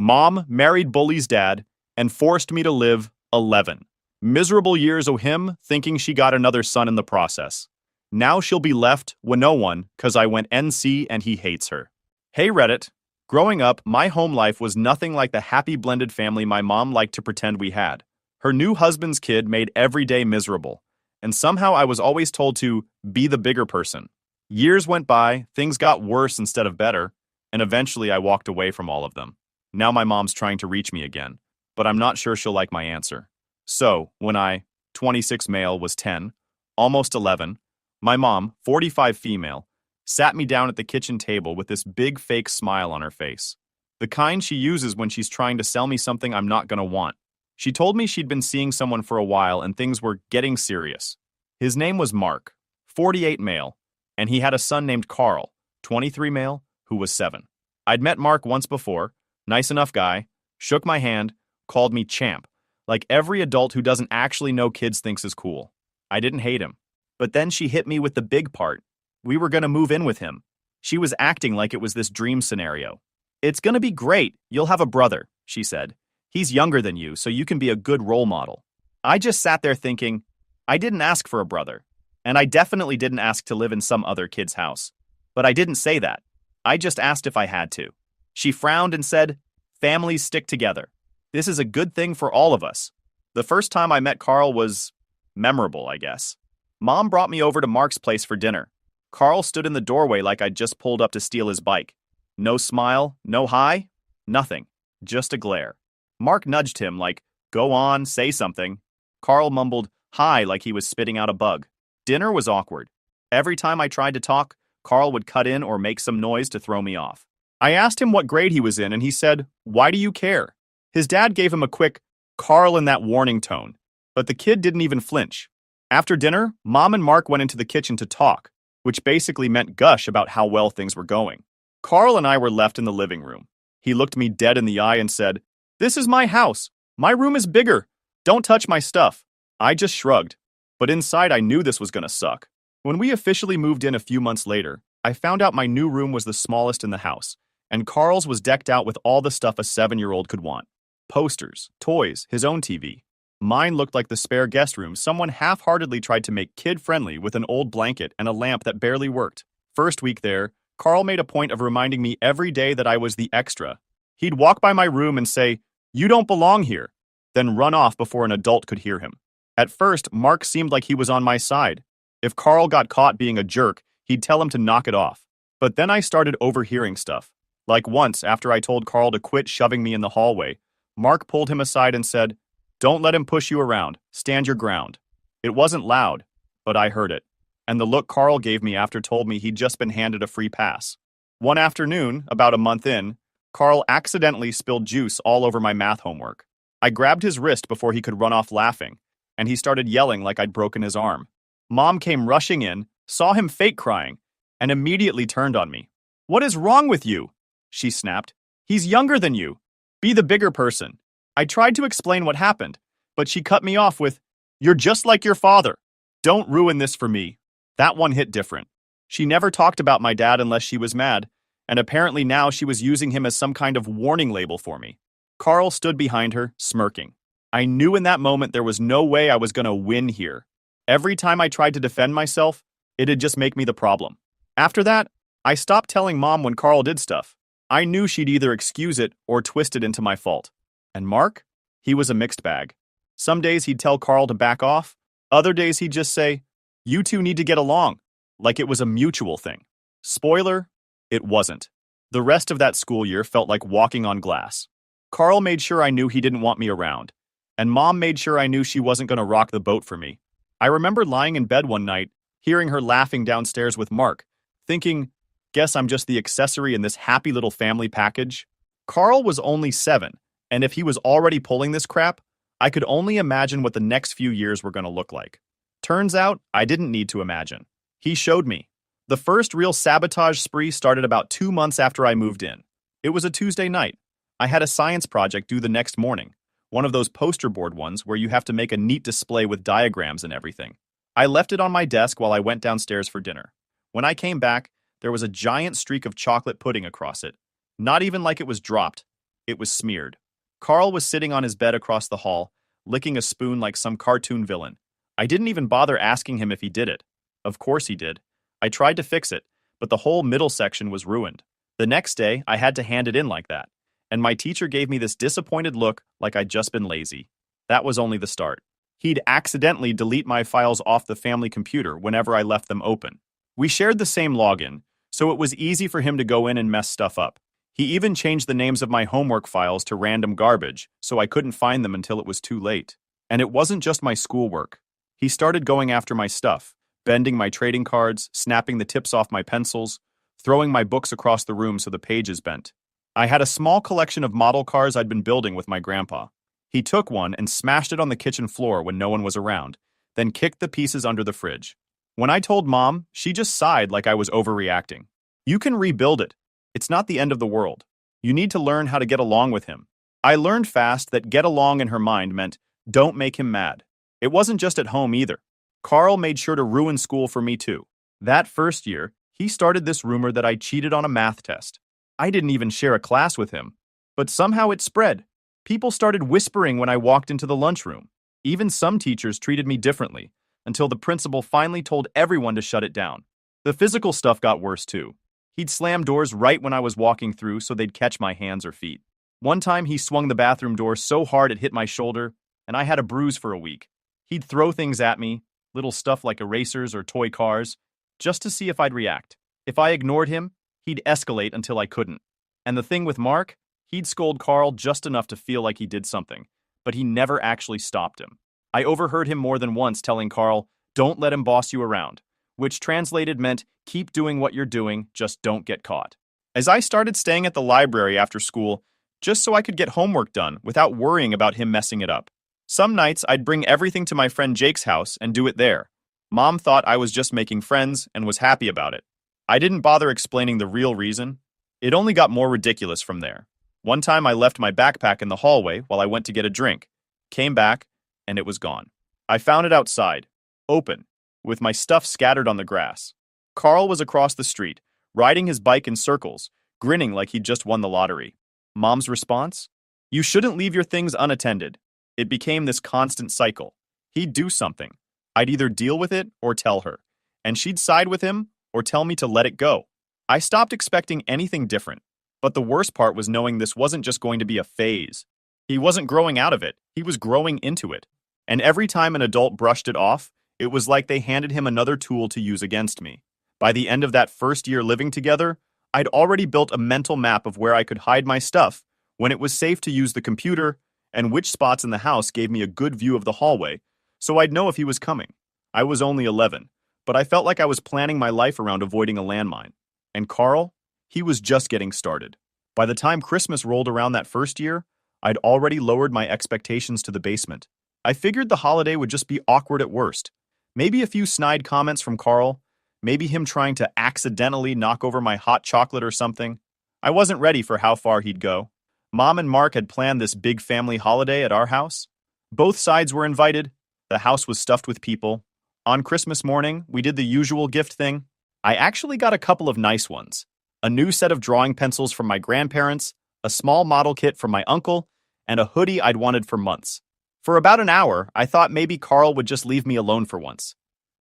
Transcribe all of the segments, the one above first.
Mom married Bully's dad and forced me to live 11 miserable years o' him thinking she got another son in the process. Now she'll be left with no one 'cause I went NC and he hates her. Hey Reddit. Growing up, my home life was nothing like the happy blended family my mom liked to pretend we had. Her new husband's kid made every day miserable, and somehow I was always told to be the bigger person. Years went by, things got worse instead of better, and eventually I walked away from all of them. Now my mom's trying to reach me again, but I'm not sure she'll like my answer. So, when I, 26 male, was 10, almost 11, my mom, 45 female, sat me down at the kitchen table with this big fake smile on her face. The kind she uses when she's trying to sell me something I'm not gonna want. She told me she'd been seeing someone for a while and things were getting serious. His name was Mark, 48 male, and he had a son named Carl, 23 male, who was 7. I'd met Mark once before, nice enough guy, shook my hand, called me champ, like every adult who doesn't actually know kids thinks is cool. I didn't hate him. But then she hit me with the big part. We were gonna move in with him. She was acting like it was this dream scenario. It's gonna be great, you'll have a brother, she said. He's younger than you, so you can be a good role model. I just sat there thinking, I didn't ask for a brother. And I definitely didn't ask to live in some other kid's house. But I didn't say that. I just asked if I had to. She frowned and said, families stick together. This is a good thing for all of us. The first time I met Carl was memorable, I guess. Mom brought me over to Mark's place for dinner. Carl stood in the doorway like I'd just pulled up to steal his bike. No smile, no hi, nothing, just a glare. Mark nudged him like, go on, say something. Carl mumbled, hi, like he was spitting out a bug. Dinner was awkward. Every time I tried to talk, Carl would cut in or make some noise to throw me off. I asked him what grade he was in and he said, why do you care? His dad gave him a quick, Carl in that warning tone, but the kid didn't even flinch. After dinner, Mom and Mark went into the kitchen to talk, which basically meant gush about how well things were going. Carl and I were left in the living room. He looked me dead in the eye and said, this is my house. My room is bigger. Don't touch my stuff. I just shrugged. But inside I knew this was gonna suck. When we officially moved in a few months later, I found out my new room was the smallest in the house, and Carl's was decked out with all the stuff a 7-year-old could want. Posters, toys, his own TV. Mine looked like the spare guest room someone half-heartedly tried to make kid-friendly with an old blanket and a lamp that barely worked. First week there, Carl made a point of reminding me every day that I was the extra. He'd walk by my room and say, you don't belong here, then run off before an adult could hear him. At first, Mark seemed like he was on my side. If Carl got caught being a jerk, he'd tell him to knock it off. But then I started overhearing stuff. Like once, after I told Carl to quit shoving me in the hallway, Mark pulled him aside and said, don't let him push you around. Stand your ground. It wasn't loud, but I heard it. And the look Carl gave me after told me he'd just been handed a free pass. One afternoon, about a month in, Carl accidentally spilled juice all over my math homework. I grabbed his wrist before he could run off laughing, and he started yelling like I'd broken his arm. Mom came rushing in, saw him fake crying, and immediately turned on me. What is wrong with you? She snapped. He's younger than you. Be the bigger person. I tried to explain what happened, but she cut me off with, you're just like your father. Don't ruin this for me. That one hit different. She never talked about my dad unless she was mad, and apparently now she was using him as some kind of warning label for me. Carl stood behind her, smirking. I knew in that moment there was no way I was gonna win here. Every time I tried to defend myself, it'd just make me the problem. After that, I stopped telling Mom when Carl did stuff. I knew she'd either excuse it or twist it into my fault. And Mark? He was a mixed bag. Some days he'd tell Carl to back off. Other days he'd just say, you two need to get along, like it was a mutual thing. Spoiler, it wasn't. The rest of that school year felt like walking on glass. Carl made sure I knew he didn't want me around, and Mom made sure I knew she wasn't going to rock the boat for me. I remember lying in bed one night, hearing her laughing downstairs with Mark, thinking, guess I'm just the accessory in this happy little family package. Carl was only 7, and if he was already pulling this crap, I could only imagine what the next few years were going to look like. Turns out, I didn't need to imagine. He showed me. The first real sabotage spree started about 2 months after I moved in. It was a Tuesday night. I had a science project due the next morning, one of those poster board ones where you have to make a neat display with diagrams and everything. I left it on my desk while I went downstairs for dinner. When I came back, there was a giant streak of chocolate pudding across it. Not even like it was dropped. It was smeared. Carl was sitting on his bed across the hall, licking a spoon like some cartoon villain. I didn't even bother asking him if he did it. Of course he did. I tried to fix it, but the whole middle section was ruined. The next day, I had to hand it in like that, and my teacher gave me this disappointed look like I'd just been lazy. That was only the start. He'd accidentally delete my files off the family computer whenever I left them open. We shared the same login, so it was easy for him to go in and mess stuff up. He even changed the names of my homework files to random garbage, so I couldn't find them until it was too late. And it wasn't just my schoolwork. He started going after my stuff, bending my trading cards, snapping the tips off my pencils, throwing my books across the room so the pages bent. I had a small collection of model cars I'd been building with my grandpa. He took one and smashed it on the kitchen floor when no one was around, then kicked the pieces under the fridge. When I told Mom, she just sighed like I was overreacting. You can rebuild it. It's not the end of the world. You need to learn how to get along with him. I learned fast that get along in her mind meant don't make him mad. It wasn't just at home either. Carl made sure to ruin school for me too. That first year, he started this rumor that I cheated on a math test. I didn't even share a class with him. But somehow it spread. People started whispering when I walked into the lunchroom. Even some teachers treated me differently, until the principal finally told everyone to shut it down. The physical stuff got worse too. He'd slam doors right when I was walking through so they'd catch my hands or feet. One time he swung the bathroom door so hard it hit my shoulder, and I had a bruise for a week. He'd throw things at me, little stuff like erasers or toy cars, just to see if I'd react. If I ignored him, he'd escalate until I couldn't. And the thing with Mark, he'd scold Carl just enough to feel like he did something, but he never actually stopped him. I overheard him more than once telling Carl, "Don't let him boss you around," which translated meant keep doing what you're doing, just don't get caught. As I started staying at the library after school, just so I could get homework done without worrying about him messing it up. Some nights I'd bring everything to my friend Jake's house and do it there. Mom thought I was just making friends and was happy about it. I didn't bother explaining the real reason. It only got more ridiculous from there. One time I left my backpack in the hallway while I went to get a drink, came back, and it was gone. I found it outside, open, with my stuff scattered on the grass. Carl was across the street, riding his bike in circles, grinning like he'd just won the lottery. Mom's response? You shouldn't leave your things unattended. It became this constant cycle. He'd do something. I'd either deal with it or tell her, and she'd side with him or tell me to let it go. I stopped expecting anything different, but the worst part was knowing this wasn't just going to be a phase. He wasn't growing out of it, he was growing into it. And every time an adult brushed it off, it was like they handed him another tool to use against me. By the end of that first year living together, I'd already built a mental map of where I could hide my stuff, when it was safe to use the computer, and which spots in the house gave me a good view of the hallway, so I'd know if he was coming. I was only 11, but I felt like I was planning my life around avoiding a landmine. And Carl? He was just getting started. By the time Christmas rolled around that first year, I'd already lowered my expectations to the basement. I figured the holiday would just be awkward at worst. Maybe a few snide comments from Carl, maybe him trying to accidentally knock over my hot chocolate or something. I wasn't ready for how far he'd go. Mom and Mark had planned this big family holiday at our house. Both sides were invited. The house was stuffed with people. On Christmas morning, we did the usual gift thing. I actually got a couple of nice ones. A new set of drawing pencils from my grandparents, a small model kit from my uncle, and a hoodie I'd wanted for months. For about an hour, I thought maybe Carl would just leave me alone for once.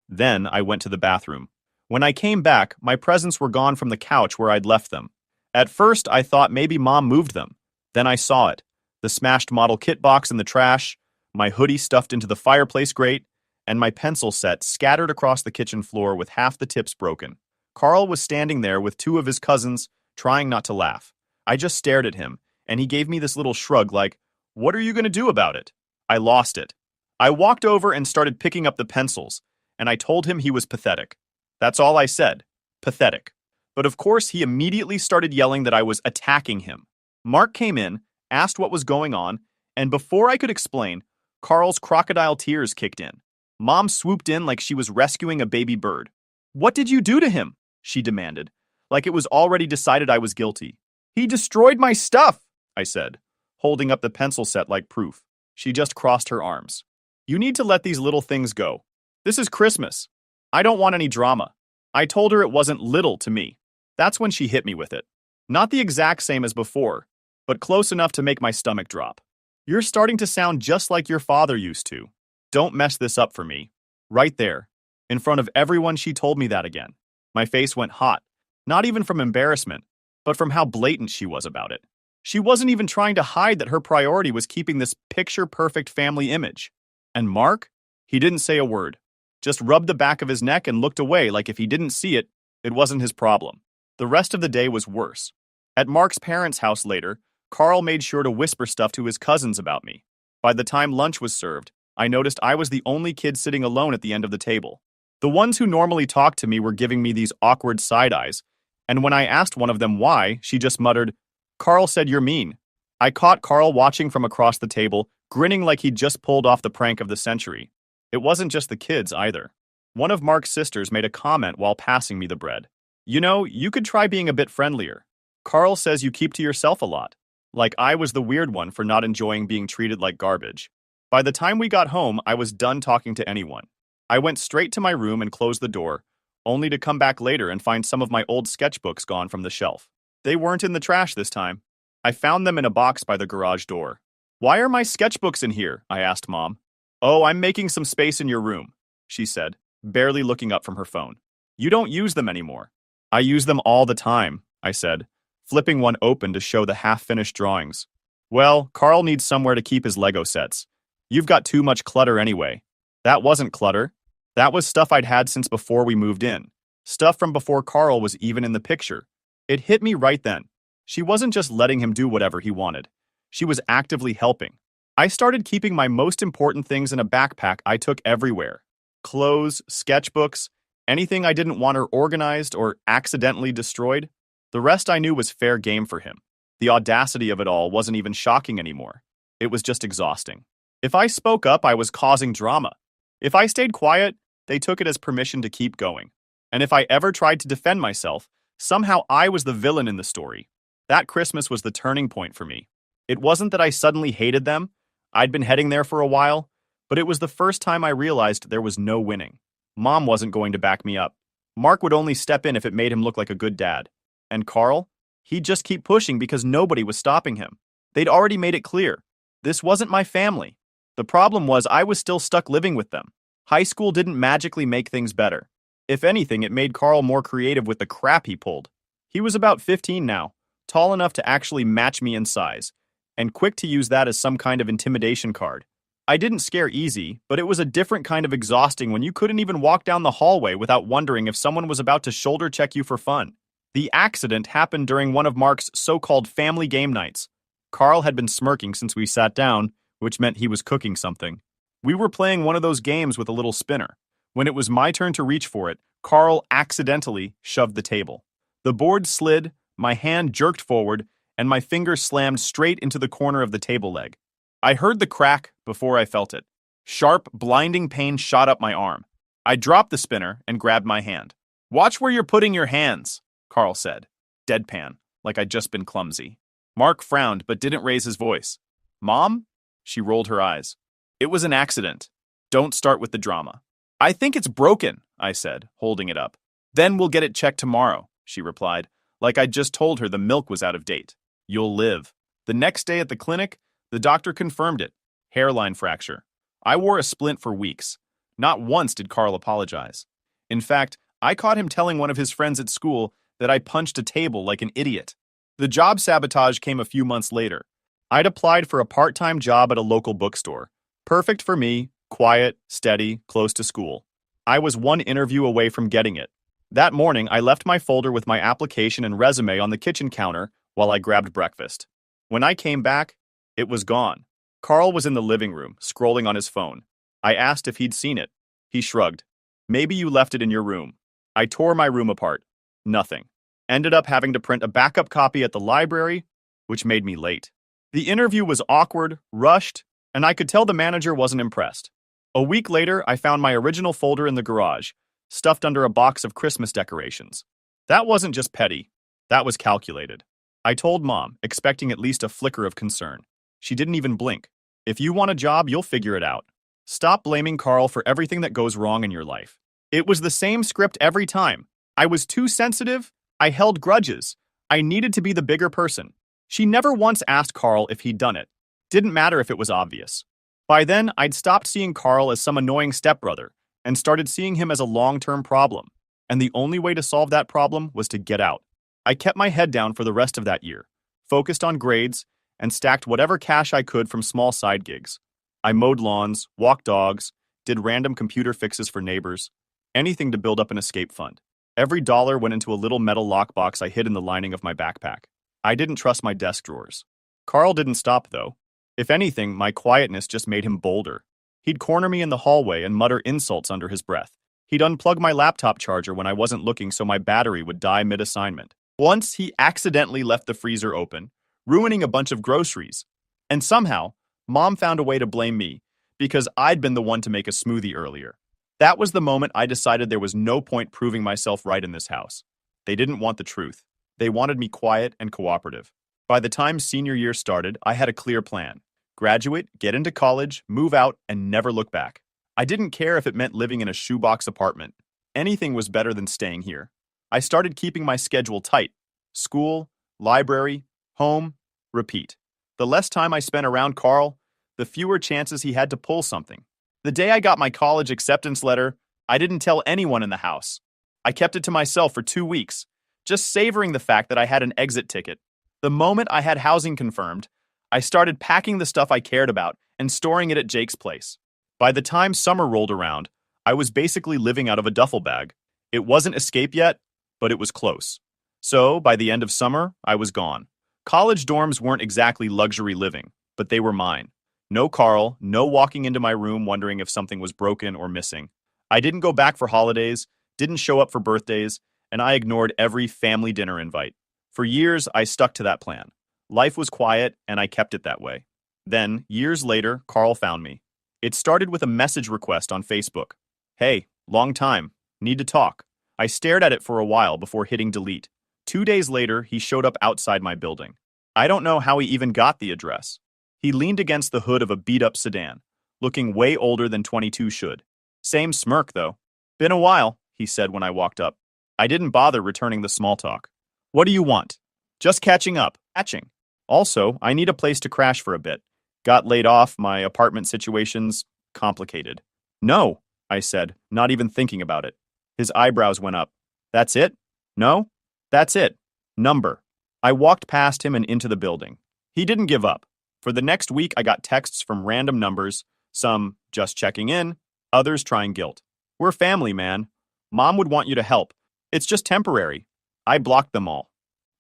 Then I went to the bathroom. When I came back, my presents were gone from the couch where I'd left them. At first, I thought maybe Mom moved them. Then I saw it. The smashed model kit box in the trash, my hoodie stuffed into the fireplace grate, and my pencil set scattered across the kitchen floor with half the tips broken. Carl was standing there with two of his cousins, trying not to laugh. I just stared at him, and he gave me this little shrug like, "What are you going to do about it?" I lost it. I walked over and started picking up the pencils, and I told him he was pathetic. That's all I said. Pathetic. But of course, he immediately started yelling that I was attacking him. Mark came in, asked what was going on, and before I could explain, Carl's crocodile tears kicked in. Mom swooped in like she was rescuing a baby bird. "What did you do to him?" she demanded, like it was already decided I was guilty. "He destroyed my stuff," I said, holding up the pencil set like proof. She just crossed her arms. "You need to let these little things go. This is Christmas. I don't want any drama." I told her it wasn't little to me. That's when she hit me with it. Not the exact same as before, but close enough to make my stomach drop. You're starting to sound just like your father used to. Don't mess this up for me. Right there. In front of everyone, she told me that again. My face went hot, not even from embarrassment, but from how blatant she was about it. She wasn't even trying to hide that her priority was keeping this picture-perfect family image. And Mark? He didn't say a word. Just rubbed the back of his neck and looked away like if he didn't see it, it wasn't his problem. The rest of the day was worse. At Mark's parents' house later, Carl made sure to whisper stuff to his cousins about me. By the time lunch was served, I noticed I was the only kid sitting alone at the end of the table. The ones who normally talked to me were giving me these awkward side eyes, and when I asked one of them why, she just muttered, "Carl said you're mean." I caught Carl watching from across the table, grinning like he'd just pulled off the prank of the century. It wasn't just the kids either. One of Mark's sisters made a comment while passing me the bread. "You know, you could try being a bit friendlier. Carl says you keep to yourself a lot." Like I was the weird one for not enjoying being treated like garbage. By the time we got home, I was done talking to anyone. I went straight to my room and closed the door, only to come back later and find some of my old sketchbooks gone from the shelf. They weren't in the trash this time. I found them in a box by the garage door. "Why are my sketchbooks in here?" I asked Mom. "Oh, I'm making some space in your room," she said, barely looking up from her phone. "You don't use them anymore." "I use them all the time," I said, flipping one open to show the half-finished drawings. "Well, Carl needs somewhere to keep his Lego sets. You've got too much clutter anyway." That wasn't clutter. That was stuff I'd had since before we moved in. Stuff from before Carl was even in the picture. It hit me right then. She wasn't just letting him do whatever he wanted. She was actively helping. I started keeping my most important things in a backpack I took everywhere. Clothes, sketchbooks, anything I didn't want her organized or accidentally destroyed. The rest I knew was fair game for him. The audacity of it all wasn't even shocking anymore. It was just exhausting. If I spoke up, I was causing drama. If I stayed quiet, they took it as permission to keep going. And if I ever tried to defend myself, somehow I was the villain in the story. That Christmas was the turning point for me. It wasn't that I suddenly hated them. I'd been heading there for a while, but it was the first time I realized there was no winning. Mom wasn't going to back me up. Mark would only step in if it made him look like a good dad. And Carl? He'd just keep pushing because nobody was stopping him. They'd already made it clear. This wasn't my family. The problem was I was still stuck living with them. High school didn't magically make things better. If anything, it made Carl more creative with the crap he pulled. He was about 15 now, tall enough to actually match me in size, and quick to use that as some kind of intimidation card. I didn't scare easy, but it was a different kind of exhausting when you couldn't even walk down the hallway without wondering if someone was about to shoulder check you for fun. The accident happened during one of Mark's so-called family game nights. Carl had been smirking since we sat down, which meant he was cooking something. We were playing one of those games with a little spinner. When it was my turn to reach for it, Carl accidentally shoved the table. The board slid, my hand jerked forward, and my finger slammed straight into the corner of the table leg. I heard the crack before I felt it. Sharp, blinding pain shot up my arm. I dropped the spinner and grabbed my hand. "Watch where you're putting your hands," Carl said, deadpan, like I'd just been clumsy. Mark frowned but didn't raise his voice. "Mom?" She rolled her eyes. "It was an accident. Don't start with the drama." "I think it's broken," I said, holding it up. "Then we'll get it checked tomorrow," she replied, like I'd just told her the milk was out of date. "You'll live." The next day at the clinic, the doctor confirmed it. Hairline fracture. I wore a splint for weeks. Not once did Carl apologize. In fact, I caught him telling one of his friends at school that I punched a table like an idiot. The job sabotage came a few months later. I'd applied for a part-time job at a local bookstore. Perfect for me, quiet, steady, close to school. I was one interview away from getting it. That morning, I left my folder with my application and resume on the kitchen counter while I grabbed breakfast. When I came back, it was gone. Carl was in the living room, scrolling on his phone. I asked if he'd seen it. He shrugged. "Maybe you left it in your room." I tore my room apart. Nothing. Ended up having to print a backup copy at the library, which made me late. The interview was awkward, rushed, and I could tell the manager wasn't impressed. A week later, I found my original folder in the garage, stuffed under a box of Christmas decorations. That wasn't just petty. That was calculated. I told Mom, expecting at least a flicker of concern. She didn't even blink. "If you want a job, you'll figure it out. Stop blaming Carl for everything that goes wrong in your life." It was the same script every time. I was too sensitive. I held grudges. I needed to be the bigger person. She never once asked Carl if he'd done it. Didn't matter if it was obvious. By then, I'd stopped seeing Carl as some annoying stepbrother and started seeing him as a long-term problem. And the only way to solve that problem was to get out. I kept my head down for the rest of that year, focused on grades, and stacked whatever cash I could from small side gigs. I mowed lawns, walked dogs, did random computer fixes for neighbors, anything to build up an escape fund. Every dollar went into a little metal lockbox I hid in the lining of my backpack. I didn't trust my desk drawers. Carl didn't stop, though. If anything, my quietness just made him bolder. He'd corner me in the hallway and mutter insults under his breath. He'd unplug my laptop charger when I wasn't looking so my battery would die mid-assignment. Once, he accidentally left the freezer open, ruining a bunch of groceries. And somehow, Mom found a way to blame me, because I'd been the one to make a smoothie earlier. That was the moment I decided there was no point proving myself right in this house. They didn't want the truth. They wanted me quiet and cooperative. By the time senior year started, I had a clear plan. Graduate, get into college, move out, and never look back. I didn't care if it meant living in a shoebox apartment. Anything was better than staying here. I started keeping my schedule tight. School, library, home, repeat. The less time I spent around Carl, the fewer chances he had to pull something. The day I got my college acceptance letter, I didn't tell anyone in the house. I kept it to myself for 2 weeks, just savoring the fact that I had an exit ticket. The moment I had housing confirmed, I started packing the stuff I cared about and storing it at Jake's place. By the time summer rolled around, I was basically living out of a duffel bag. It wasn't escape yet, but it was close. So, by the end of summer, I was gone. College dorms weren't exactly luxury living, but they were mine. No Carl, no walking into my room wondering if something was broken or missing. I didn't go back for holidays, didn't show up for birthdays, and I ignored every family dinner invite. For years, I stuck to that plan. Life was quiet, and I kept it that way. Then, years later, Carl found me. It started with a message request on Facebook. Hey, long time. Need to talk. I stared at it for a while before hitting delete. 2 days later, he showed up outside my building. I don't know how he even got the address. He leaned against the hood of a beat-up sedan, looking way older than 22 should. Same smirk, though. Been a while, he said when I walked up. I didn't bother returning the small talk. What do you want? Just catching up. Catching. Also, I need a place to crash for a bit. Got laid off, my apartment situation's complicated. No, I said, not even thinking about it. His eyebrows went up. That's it? No? That's it. Number. I walked past him and into the building. He didn't give up. For the next week, I got texts from random numbers, some just checking in, others trying guilt. We're family, man. Mom would want you to help. It's just temporary. I blocked them all.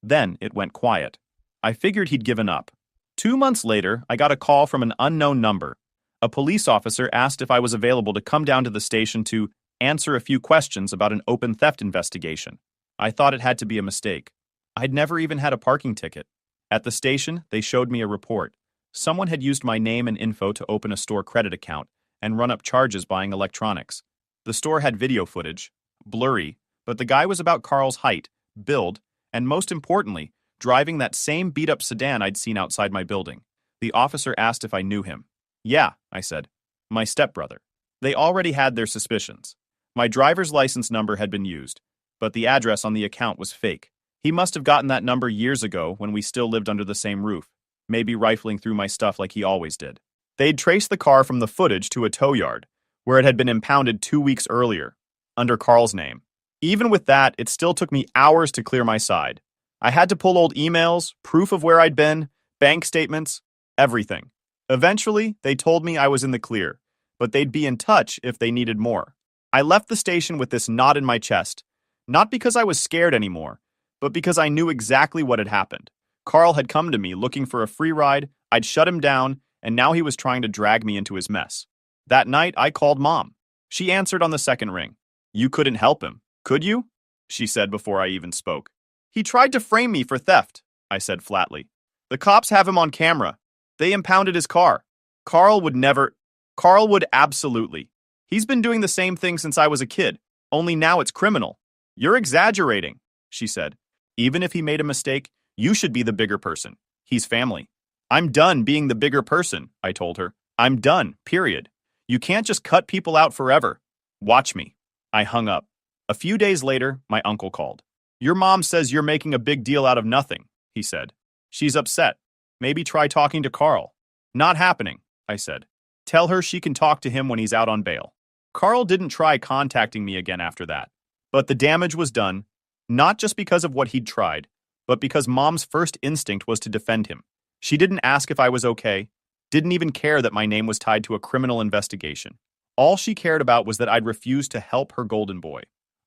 Then it went quiet. I figured he'd given up. 2 months later, I got a call from an unknown number. A police officer asked if I was available to come down to the station to answer a few questions about an open theft investigation. I thought it had to be a mistake. I'd never even had a parking ticket. At the station, they showed me a report. Someone had used my name and info to open a store credit account and run up charges buying electronics. The store had video footage, blurry, but the guy was about Carl's height, build, and most importantly, driving that same beat-up sedan I'd seen outside my building. The officer asked if I knew him. Yeah, I said. My stepbrother. They already had their suspicions. My driver's license number had been used, but the address on the account was fake. He must have gotten that number years ago when we still lived under the same roof, maybe rifling through my stuff like he always did. They'd traced the car from the footage to a tow yard, where it had been impounded 2 weeks earlier, under Carl's name. Even with that, it still took me hours to clear my side. I had to pull old emails, proof of where I'd been, bank statements, everything. Eventually, they told me I was in the clear, but they'd be in touch if they needed more. I left the station with this knot in my chest, not because I was scared anymore, but because I knew exactly what had happened. Carl had come to me looking for a free ride, I'd shut him down, and now he was trying to drag me into his mess. That night, I called Mom. She answered on the second ring. You couldn't help him, could you? She said before I even spoke. He tried to frame me for theft, I said flatly. The cops have him on camera. They impounded his car. Carl would absolutely. He's been doing the same thing since I was a kid, only now it's criminal. You're exaggerating, she said. Even if he made a mistake, you should be the bigger person. He's family. I'm done being the bigger person, I told her. I'm done, period. You can't just cut people out forever. Watch me. I hung up. A few days later, my uncle called. Your mom says you're making a big deal out of nothing, he said. She's upset. Maybe try talking to Carl. Not happening, I said. Tell her she can talk to him when he's out on bail. Carl didn't try contacting me again after that. But the damage was done, not just because of what he'd tried, but because Mom's first instinct was to defend him. She didn't ask if I was okay, didn't even care that my name was tied to a criminal investigation. All she cared about was that I'd refused to help her golden boy.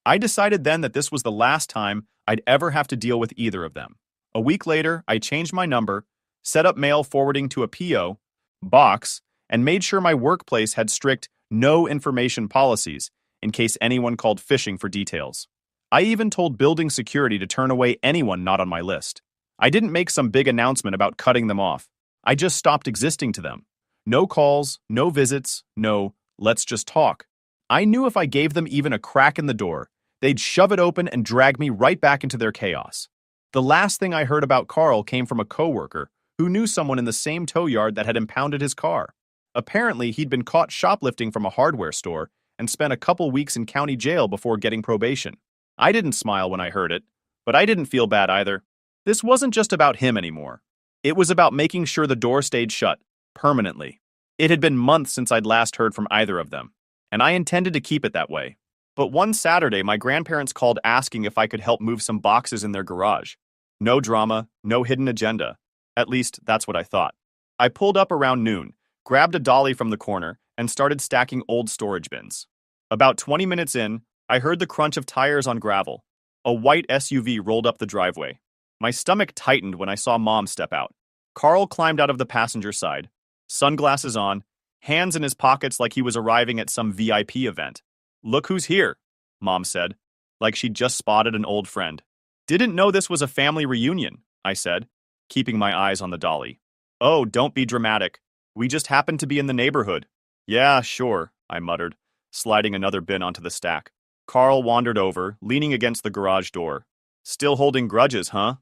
I decided then that this was the last time I'd ever have to deal with either of them. A week later, I changed my number, set up mail forwarding to a P.O. box, and made sure my workplace had strict no information policies in case anyone called phishing for details. I even told building security to turn away anyone not on my list. I didn't make some big announcement about cutting them off. I just stopped existing to them. No calls, no visits, no, let's just talk. I knew if I gave them even a crack in the door, they'd shove it open and drag me right back into their chaos. The last thing I heard about Carl came from a coworker who knew someone in the same tow yard that had impounded his car. Apparently, he'd been caught shoplifting from a hardware store and spent a couple weeks in county jail before getting probation. I didn't smile when I heard it, but I didn't feel bad either. This wasn't just about him anymore. It was about making sure the door stayed shut, permanently. It had been months since I'd last heard from either of them, and I intended to keep it that way. But one Saturday, my grandparents called asking if I could help move some boxes in their garage. No drama, no hidden agenda. At least, that's what I thought. I pulled up around noon, grabbed a dolly from the corner, and started stacking old storage bins. About 20 minutes in, I heard the crunch of tires on gravel. A white SUV rolled up the driveway. My stomach tightened when I saw Mom step out. Carl climbed out of the passenger side, sunglasses on, hands in his pockets like he was arriving at some VIP event. "Look who's here," Mom said, like she'd just spotted an old friend. "Didn't know this was a family reunion," I said, keeping my eyes on the dolly. "Oh, don't be dramatic. We just happened to be in the neighborhood." "Yeah, sure," I muttered, sliding another bin onto the stack. Carl wandered over, leaning against the garage door. "Still holding grudges, huh?"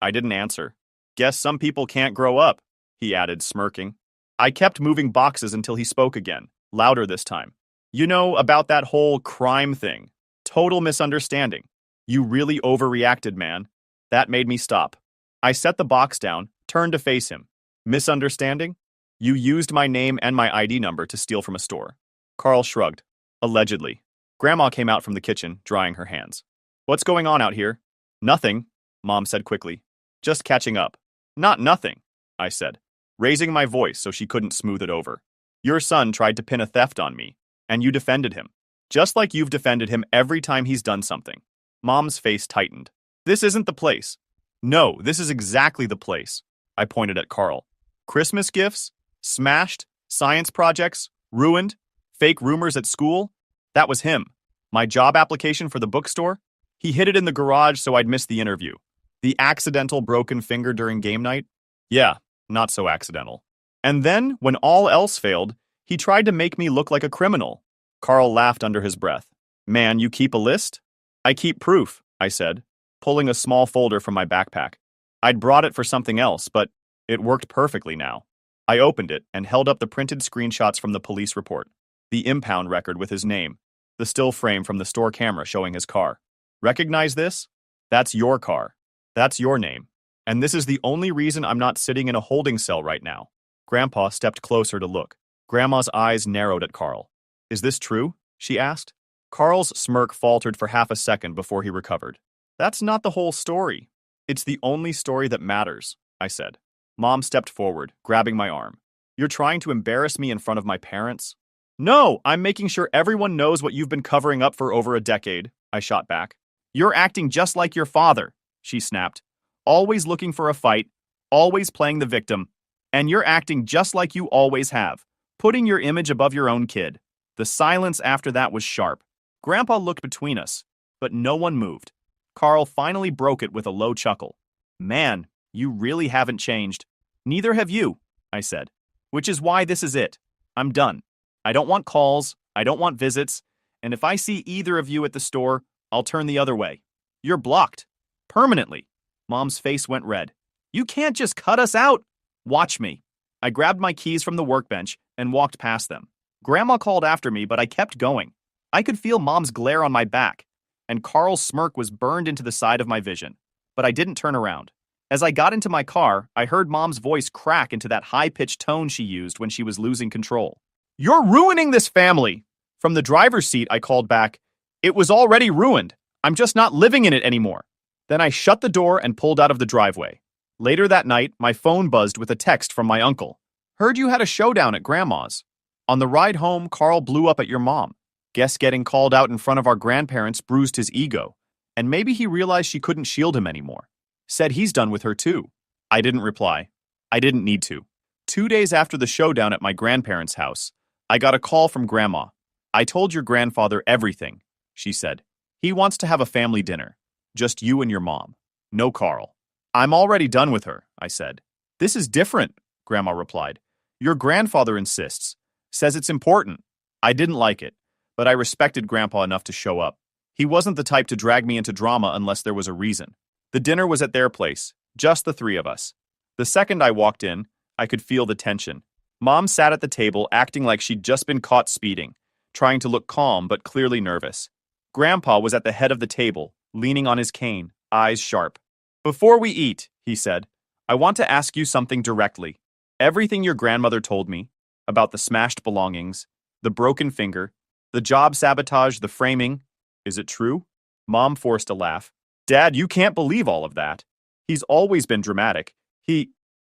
I didn't answer. "Guess some people can't grow up," he added, smirking. I kept moving boxes until he spoke again, louder this time. "You know, about that whole crime thing. Total misunderstanding. You really overreacted, man." That made me stop. I set the box down, turned to face him. "Misunderstanding? You used my name and my ID number to steal from a store." Carl shrugged. "Allegedly." Grandma came out from the kitchen, drying her hands. "What's going on out here?" "Nothing," Mom said quickly. "Just catching up." "Not nothing," I said, raising my voice so she couldn't smooth it over. "Your son tried to pin a theft on me, and you defended him. Just like you've defended him every time he's done something." Mom's face tightened. "This isn't the place." "No, this is exactly the place," I pointed at Carl. "Christmas gifts? Smashed? Science projects? Ruined? Fake rumors at school? That was him. My job application for the bookstore? He hid it in the garage so I'd miss the interview. The accidental broken finger during game night? Yeah, not so accidental. And then, when all else failed, he tried to make me look like a criminal." Carl laughed under his breath. "Man, you keep a list?" "I keep proof," I said, pulling a small folder from my backpack. I'd brought it for something else, but it worked perfectly now. I opened it and held up the printed screenshots from the police report. The impound record with his name. The still frame from the store camera showing his car. "Recognize this? That's your car. That's your name. And this is the only reason I'm not sitting in a holding cell right now." Grandpa stepped closer to look. Grandma's eyes narrowed at Carl. "Is this true?" she asked. Carl's smirk faltered for half a second before he recovered. "That's not the whole story. It's the only story that matters," I said. Mom stepped forward, grabbing my arm. "You're trying to embarrass me in front of my parents?" "No, I'm making sure everyone knows what you've been covering up for over a decade," I shot back. "You're acting just like your father," she snapped. "Always looking for a fight, always playing the victim. And you're acting just like you always have, putting your image above your own kid." The silence after that was sharp. Grandpa looked between us, but no one moved. Carl finally broke it with a low chuckle. "Man, you really haven't changed." "Neither have you," I said. "Which is why this is it. I'm done. I don't want calls, I don't want visits, and if I see either of you at the store, I'll turn the other way. You're blocked. Permanently." Mom's face went red. "You can't just cut us out." "Watch me." I grabbed my keys from the workbench and walked past them. Grandma called after me, but I kept going. I could feel Mom's glare on my back, and Carl's smirk was burned into the side of my vision. But I didn't turn around. As I got into my car, I heard Mom's voice crack into that high-pitched tone she used when she was losing control. "You're ruining this family!" From the driver's seat, I called back, "It was already ruined. I'm just not living in it anymore." Then I shut the door and pulled out of the driveway. Later that night, my phone buzzed with a text from my uncle. "Heard you had a showdown at Grandma's. On the ride home, Carl blew up at your mom. Guess getting called out in front of our grandparents bruised his ego. And maybe he realized she couldn't shield him anymore. Said he's done with her too." I didn't reply. I didn't need to. 2 days after the showdown at my grandparents' house, I got a call from Grandma. "I told your grandfather everything," she said. "He wants to have a family dinner. Just you and your mom. No Carl." "I'm already done with her," I said. "This is different," Grandma replied. "Your grandfather insists. Says it's important." I didn't like it, but I respected Grandpa enough to show up. He wasn't the type to drag me into drama unless there was a reason. The dinner was at their place, just the three of us. The second I walked in, I could feel the tension. Mom sat at the table acting like she'd just been caught speeding, trying to look calm but clearly nervous. Grandpa was at the head of the table, leaning on his cane, eyes sharp. "Before we eat," he said, "I want to ask you something directly. Everything your grandmother told me, about the smashed belongings, the broken finger, the job sabotage, the framing, is it true?" Mom forced a laugh. "Dad, you can't believe all of that. He's always been dramatic.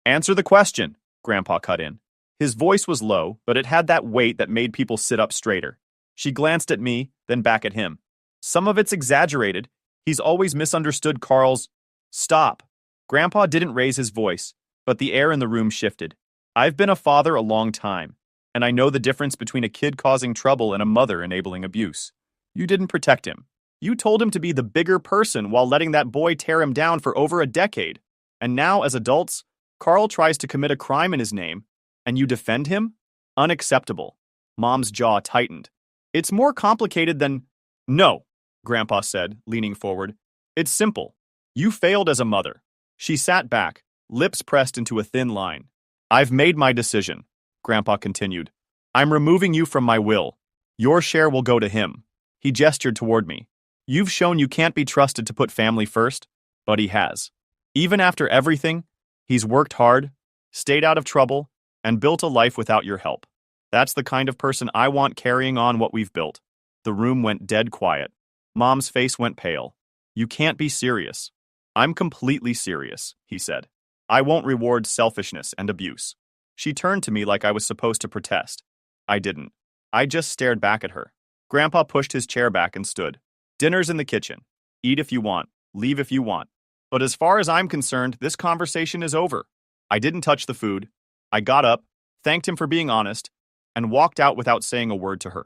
Answer the question," Grandpa cut in. His voice was low, but it had that weight that made people sit up straighter. She glanced at me, then back at him. "Some of it's exaggerated. He's always misunderstood Carl's—" "Stop." Grandpa didn't raise his voice, but the air in the room shifted. "I've been a father a long time, and I know the difference between a kid causing trouble and a mother enabling abuse. You didn't protect him. You told him to be the bigger person while letting that boy tear him down for over a decade. And now, as adults, Carl tries to commit a crime in his name, and you defend him? Unacceptable." Mom's jaw tightened. "It's more complicated than—" "No," Grandpa said, leaning forward. "It's simple. You failed as a mother." She sat back, lips pressed into a thin line. "I've made my decision," Grandpa continued. "I'm removing you from my will. Your share will go to him." He gestured toward me. "You've shown you can't be trusted to put family first, but he has. Even after everything, he's worked hard, stayed out of trouble, and built a life without your help. That's the kind of person I want carrying on what we've built." The room went dead quiet. Mom's face went pale. "You can't be serious." "I'm completely serious," he said. "I won't reward selfishness and abuse." She turned to me like I was supposed to protest. I didn't. I just stared back at her. Grandpa pushed his chair back and stood. "Dinner's in the kitchen. Eat if you want, leave if you want. But as far as I'm concerned, this conversation is over." I didn't touch the food. I got up, thanked him for being honest, and walked out without saying a word to her.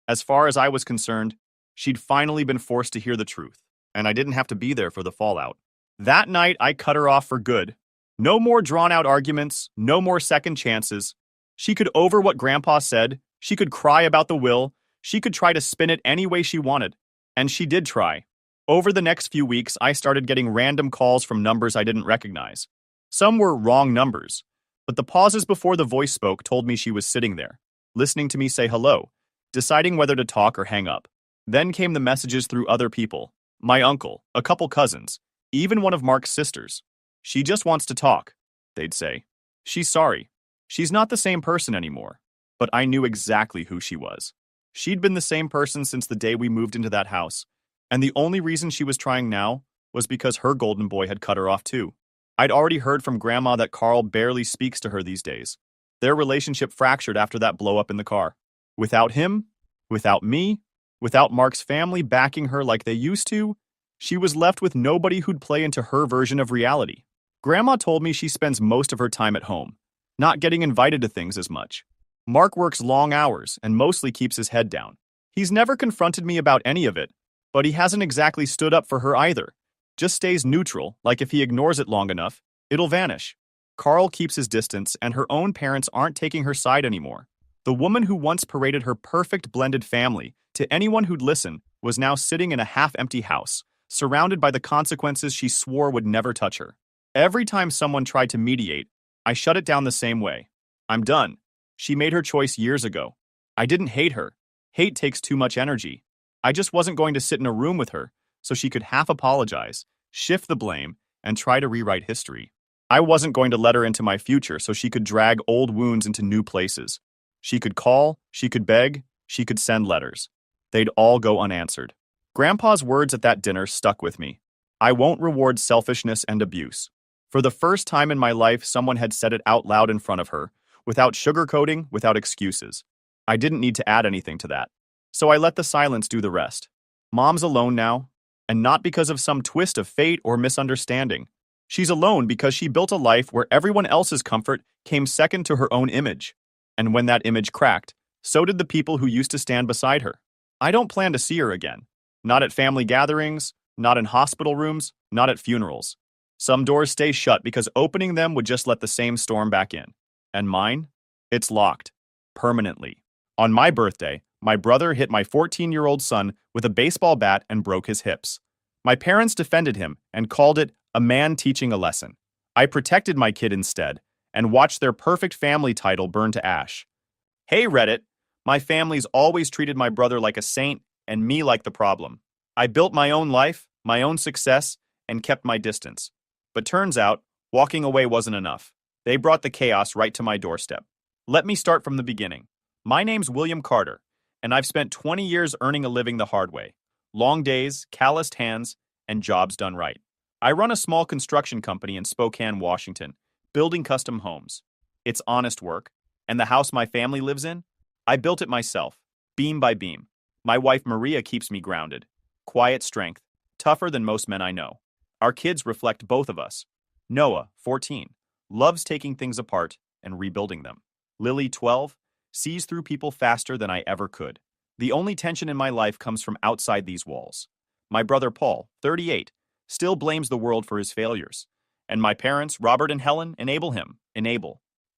As far as I was concerned, she'd finally been forced to hear the truth, and I didn't have to be there for the fallout. That night, I cut her off for good. No more drawn-out arguments, no more second chances. She could over what Grandpa said, she could cry about the will, she could try to spin it any way she wanted. And she did try. Over the next few weeks, I started getting random calls from numbers I didn't recognize. Some were wrong numbers, but the pauses before the voice spoke told me she was sitting there, listening to me say hello, deciding whether to talk or hang up. Then came the messages through other people. My uncle, a couple cousins, even one of Mark's sisters. "She just wants to talk," they'd say. "She's sorry. She's not the same person anymore." But I knew exactly who she was. She'd been the same person since the day we moved into that house, and the only reason she was trying now was because her golden boy had cut her off too. I'd already heard from Grandma that Carl barely speaks to her these days. Their relationship fractured after that blow-up in the car. Without him, without me, without Mark's family backing her like they used to, she was left with nobody who'd play into her version of reality. Grandma told me she spends most of her time at home, not getting invited to things as much. Mark works long hours and mostly keeps his head down. He's never confronted me about any of it, but he hasn't exactly stood up for her either. Just stays neutral, like if he ignores it long enough, it'll vanish. Carl keeps his distance, and her own parents aren't taking her side anymore. The woman who once paraded her perfect blended family to anyone who'd listen was now sitting in a half-empty house, surrounded by the consequences she swore would never touch her. Every time someone tried to mediate, I shut it down the same way. "I'm done. She made her choice years ago. I didn't hate her. Hate takes too much energy. I just wasn't going to sit in a room with her so she could half apologize, shift the blame, and try to rewrite history. I wasn't going to let her into my future so she could drag old wounds into new places. She could call, she could beg, she could send letters. They'd all go unanswered. Grandpa's words at that dinner stuck with me. I won't reward selfishness and abuse. For the first time in my life, someone had said it out loud in front of her, without sugarcoating, without excuses. I didn't need to add anything to that. So I let the silence do the rest. Mom's alone now, and not because of some twist of fate or misunderstanding. She's alone because she built a life where everyone else's comfort came second to her own image. And when that image cracked, so did the people who used to stand beside her. I don't plan to see her again. Not at family gatherings, not in hospital rooms, not at funerals. Some doors stay shut because opening them would just let the same storm back in. And mine? It's locked. Permanently. On my birthday, my brother hit my 14-year-old son with a baseball bat and broke his hips. My parents defended him and called it a man teaching a lesson. I protected my kid instead and watched their perfect family title burn to ash. Hey Reddit, my family's always treated my brother like a saint and me like the problem. I built my own life, my own success, and kept my distance. But turns out, walking away wasn't enough. They brought the chaos right to my doorstep. Let me start from the beginning. My name's William Carter, and I've spent 20 years earning a living the hard way. Long days, calloused hands, and jobs done right. I run a small construction company in Spokane, Washington, building custom homes. It's honest work, and the house my family lives in? I built it myself, beam by beam. My wife Maria keeps me grounded. Quiet strength, tougher than most men I know. Our kids reflect both of us. Noah, 14, loves taking things apart and rebuilding them. Lily, 12, sees through people faster than I ever could. The only tension in my life comes from outside these walls. My brother Paul, 38, still blames the world for his failures. And my parents, Robert and Helen, enable him.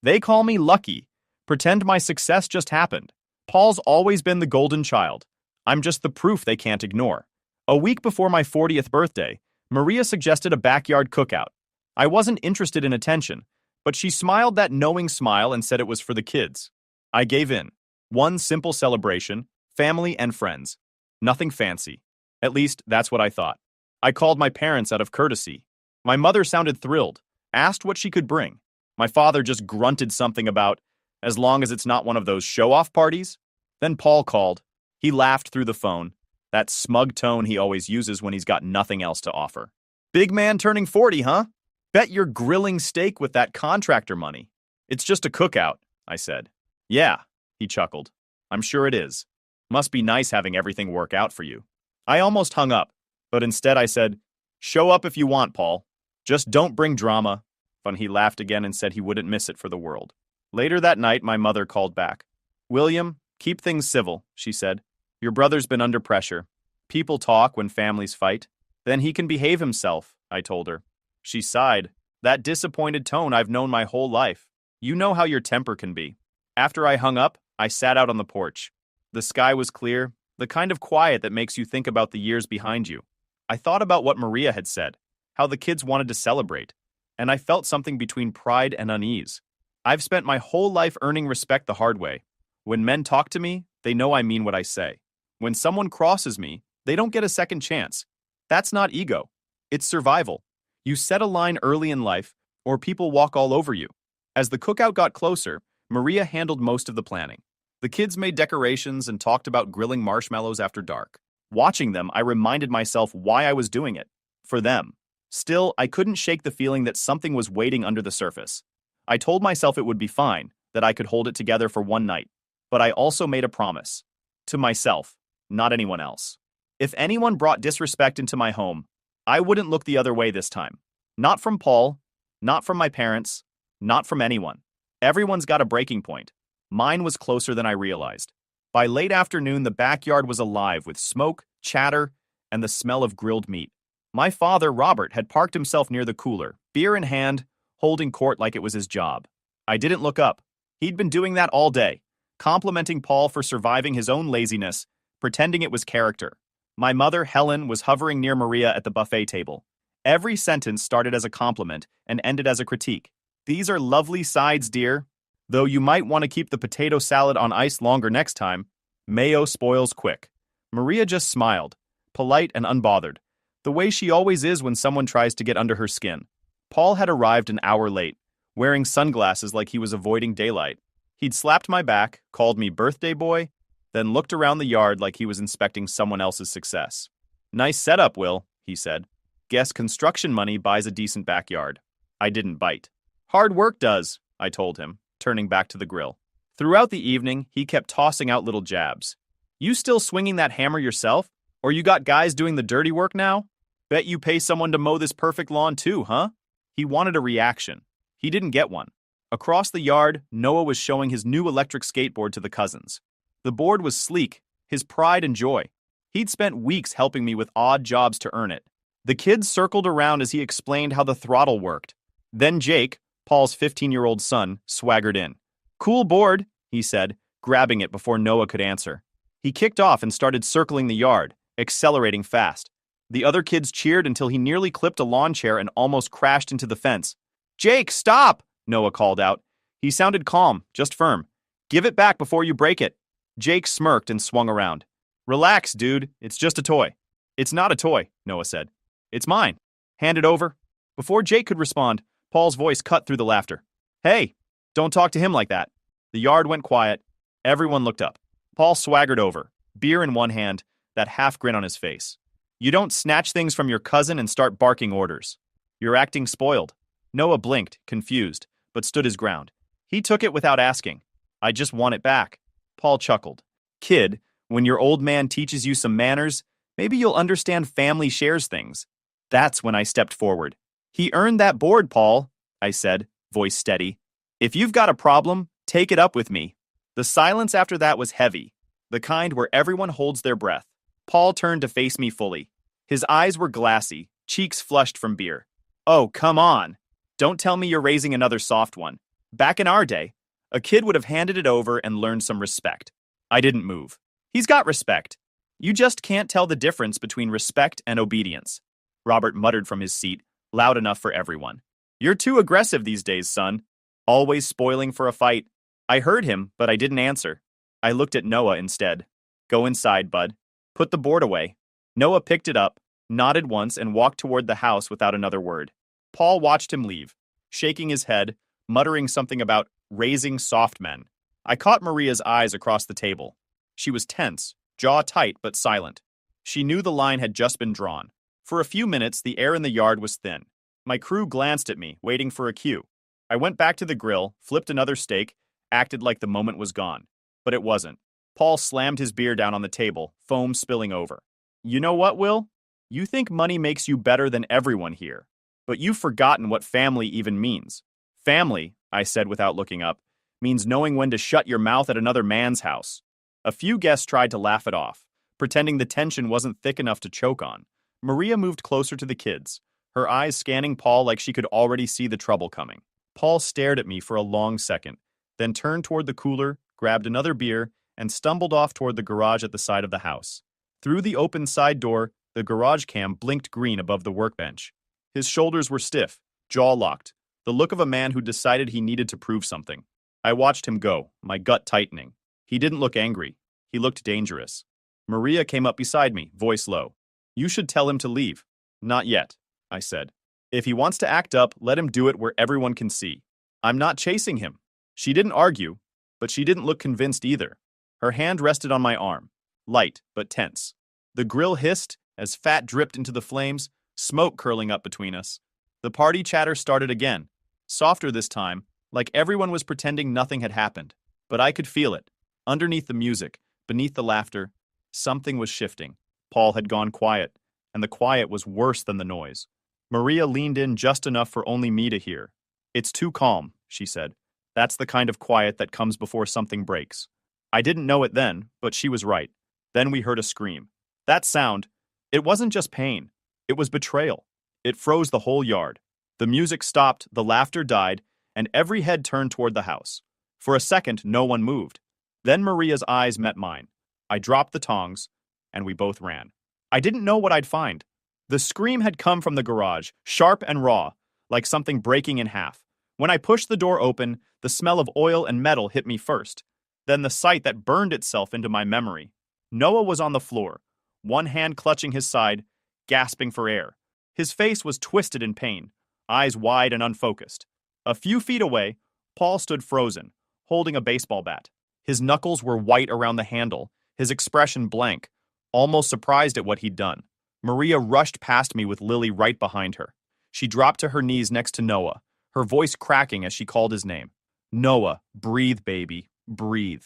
They call me lucky. Pretend my success just happened. Paul's always been the golden child. I'm just the proof they can't ignore. A week before my 40th birthday, Maria suggested a backyard cookout. I wasn't interested in attention, but she smiled that knowing smile and said it was for the kids. I gave in. One simple celebration, family and friends. Nothing fancy. At least, that's what I thought. I called my parents out of courtesy. My mother sounded thrilled, asked what she could bring. My father just grunted something about, as long as it's not one of those show-off parties. Then Paul called. He laughed through the phone, that smug tone he always uses when he's got nothing else to offer. Big man turning 40, huh? Bet you're grilling steak with that contractor money. It's just a cookout, I said. Yeah, he chuckled. I'm sure it is. Must be nice having everything work out for you. I almost hung up, but instead I said, show up if you want, Paul. Just don't bring drama. But he laughed again and said he wouldn't miss it for the world. Later that night, my mother called back. William, keep things civil, she said. Your brother's been under pressure. People talk when families fight. Then he can behave himself, I told her. She sighed. That disappointed tone I've known my whole life. You know how your temper can be. After I hung up, I sat out on the porch. The sky was clear, the kind of quiet that makes you think about the years behind you. I thought about what Maria had said, how the kids wanted to celebrate, and I felt something between pride and unease. I've spent my whole life earning respect the hard way. When men talk to me, they know I mean what I say. When someone crosses me, they don't get a second chance. That's not ego. It's survival. You set a line early in life, or people walk all over you. As the cookout got closer, Maria handled most of the planning. The kids made decorations and talked about grilling marshmallows after dark. Watching them, I reminded myself why I was doing it. For them. Still, I couldn't shake the feeling that something was waiting under the surface. I told myself it would be fine, that I could hold it together for one night. But I also made a promise. To myself, not anyone else. If anyone brought disrespect into my home, I wouldn't look the other way this time. Not from Paul, not from my parents, not from anyone. Everyone's got a breaking point. Mine was closer than I realized. By late afternoon, the backyard was alive with smoke, chatter, and the smell of grilled meat. My father, Robert, had parked himself near the cooler, beer in hand, holding court like it was his job. I didn't look up. He'd been doing that all day, complimenting Paul for surviving his own laziness, pretending it was character. My mother, Helen, was hovering near Maria at the buffet table. Every sentence started as a compliment and ended as a critique. These are lovely sides, dear. Though you might want to keep the potato salad on ice longer next time. Mayo spoils quick. Maria just smiled, polite and unbothered. the way she always is when someone tries to get under her skin. Paul had arrived an hour late, wearing sunglasses like he was avoiding daylight. He'd slapped my back, called me birthday boy, then looked around the yard like he was inspecting someone else's success. "Nice setup, Will," he said. "Guess construction money buys a decent backyard." I didn't bite. "Hard work does," I told him, turning back to the grill. Throughout the evening, he kept tossing out little jabs. "You still swinging that hammer yourself? Or you got guys doing the dirty work now? Bet you pay someone to mow this perfect lawn too, huh?" He wanted a reaction. He didn't get one. Across the yard, Noah was showing his new electric skateboard to the cousins. The board was sleek, his pride and joy. He'd spent weeks helping me with odd jobs to earn it. The kids circled around as he explained how the throttle worked. Then Jake, Paul's 15-year-old son, swaggered in. "Cool board," he said, grabbing it before Noah could answer. He kicked off and started circling the yard, accelerating fast. The other kids cheered until he nearly clipped a lawn chair and almost crashed into the fence. "Jake, stop!" Noah called out. He sounded calm, just firm. "Give it back before you break it." Jake smirked and swung around. "Relax, dude. It's just a toy." "It's not a toy," Noah said. "It's mine. Hand it over." Before Jake could respond, Paul's voice cut through the laughter. "Hey, don't talk to him like that." The yard went quiet. Everyone looked up. Paul swaggered over, beer in one hand, that half grin on his face. "You don't snatch things from your cousin and start barking orders. You're acting spoiled." Noah blinked, confused, but stood his ground. He took it without asking. "I just want it back." Paul chuckled. "Kid, when your old man teaches you some manners, maybe you'll understand family shares things." That's when I stepped forward. "He earned that board, Paul," I said, voice steady. "If you've got a problem, take it up with me." The silence after that was heavy, the kind where everyone holds their breath. Paul turned to face me fully. His eyes were glassy, cheeks flushed from beer. "Oh, come on. Don't tell me you're raising another soft one. Back in our day, a kid would have handed it over and learned some respect." I didn't move. "He's got respect. You just can't tell the difference between respect and obedience," Robert muttered from his seat, loud enough for everyone. "You're too aggressive these days, son. Always spoiling for a fight." I heard him, but I didn't answer. I looked at Noah instead. "Go inside, bud. Put the board away." Noah picked it up, nodded once, and walked toward the house without another word. Paul watched him leave, shaking his head, muttering something about raising soft men. I caught Maria's eyes across the table. She was tense, jaw tight but silent. She knew the line had just been drawn. For a few minutes, the air in the yard was thin. My crew glanced at me, waiting for a cue. I went back to the grill, flipped another steak, acted like the moment was gone. But it wasn't. Paul slammed his beer down on the table, foam spilling over. "You know what, Will? You think money makes you better than everyone here. But you've forgotten what family even means." "Family," I said without looking up, "means knowing when to shut your mouth at another man's house." A few guests tried to laugh it off, pretending the tension wasn't thick enough to choke on. Maria moved closer to the kids, her eyes scanning Paul like she could already see the trouble coming. Paul stared at me for a long second, then turned toward the cooler, grabbed another beer, and stumbled off toward the garage at the side of the house. Through the open side door, the garage cam blinked green above the workbench. His shoulders were stiff, jaw locked, the look of a man who decided he needed to prove something. I watched him go, my gut tightening. He didn't look angry. He looked dangerous. Maria came up beside me, voice low. "You should tell him to leave." "Not yet," I said. "If he wants to act up, let him do it where everyone can see. I'm not chasing him." She didn't argue, but she didn't look convinced either. Her hand rested on my arm, light but tense. The grill hissed as fat dripped into the flames, smoke curling up between us. The party chatter started again, softer this time, like everyone was pretending nothing had happened. But I could feel it. Underneath the music, beneath the laughter, something was shifting. Paul had gone quiet, and the quiet was worse than the noise. Maria leaned in just enough for only me to hear. "It's too calm," she said. "That's the kind of quiet that comes before something breaks." I didn't know it then, but she was right. Then we heard a scream. That sound, it wasn't just pain. It was betrayal. It froze the whole yard. The music stopped, the laughter died, and every head turned toward the house. For a second, no one moved. Then Maria's eyes met mine. I dropped the tongs, and we both ran. I didn't know what I'd find. The scream had come from the garage, sharp and raw, like something breaking in half. When I pushed the door open, the smell of oil and metal hit me first. Then the sight that burned itself into my memory. Noah was on the floor, one hand clutching his side, gasping for air. His face was twisted in pain, eyes wide and unfocused. A few feet away, Paul stood frozen, holding a baseball bat. His knuckles were white around the handle, his expression blank, almost surprised at what he'd done. Maria rushed past me with Lily right behind her. She dropped to her knees next to Noah, her voice cracking as she called his name. Noah, breathe, baby, breathe.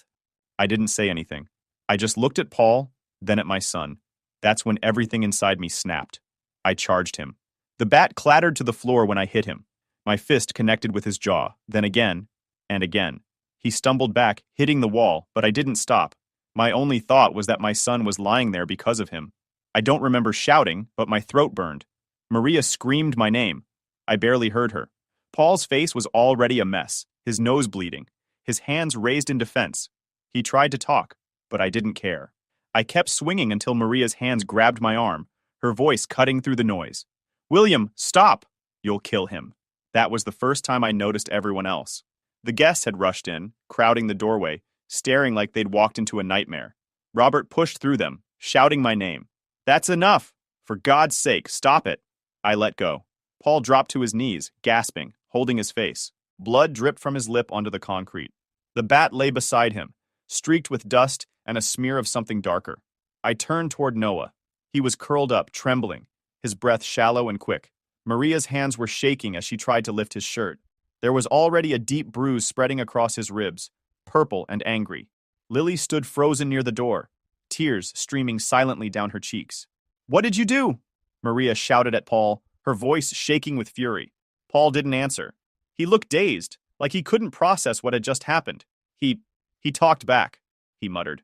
I didn't say anything. I just looked at Paul, then at my son. That's when everything inside me snapped. I charged him. The bat clattered to the floor when I hit him. My fist connected with his jaw, then again, and again. He stumbled back, hitting the wall, but I didn't stop. My only thought was that my son was lying there because of him. I don't remember shouting, but my throat burned. Maria screamed my name. I barely heard her. Paul's face was already a mess, his nose bleeding, his hands raised in defense. He tried to talk, but I didn't care. I kept swinging until Maria's hands grabbed my arm, her voice cutting through the noise. William, stop! You'll kill him. That was the first time I noticed everyone else. The guests had rushed in, crowding the doorway, staring like they'd walked into a nightmare. Robert pushed through them, shouting my name. That's enough! For God's sake, stop it! I let go. Paul dropped to his knees, gasping, holding his face. Blood dripped from his lip onto the concrete. The bat lay beside him, streaked with dust and a smear of something darker. I turned toward Noah. He was curled up, trembling, his breath shallow and quick. Maria's hands were shaking as she tried to lift his shirt. There was already a deep bruise spreading across his ribs, purple and angry. Lily stood frozen near the door, tears streaming silently down her cheeks. What did you do? Maria shouted at Paul, her voice shaking with fury. Paul didn't answer. He looked dazed, like he couldn't process what had just happened. He talked back, he muttered.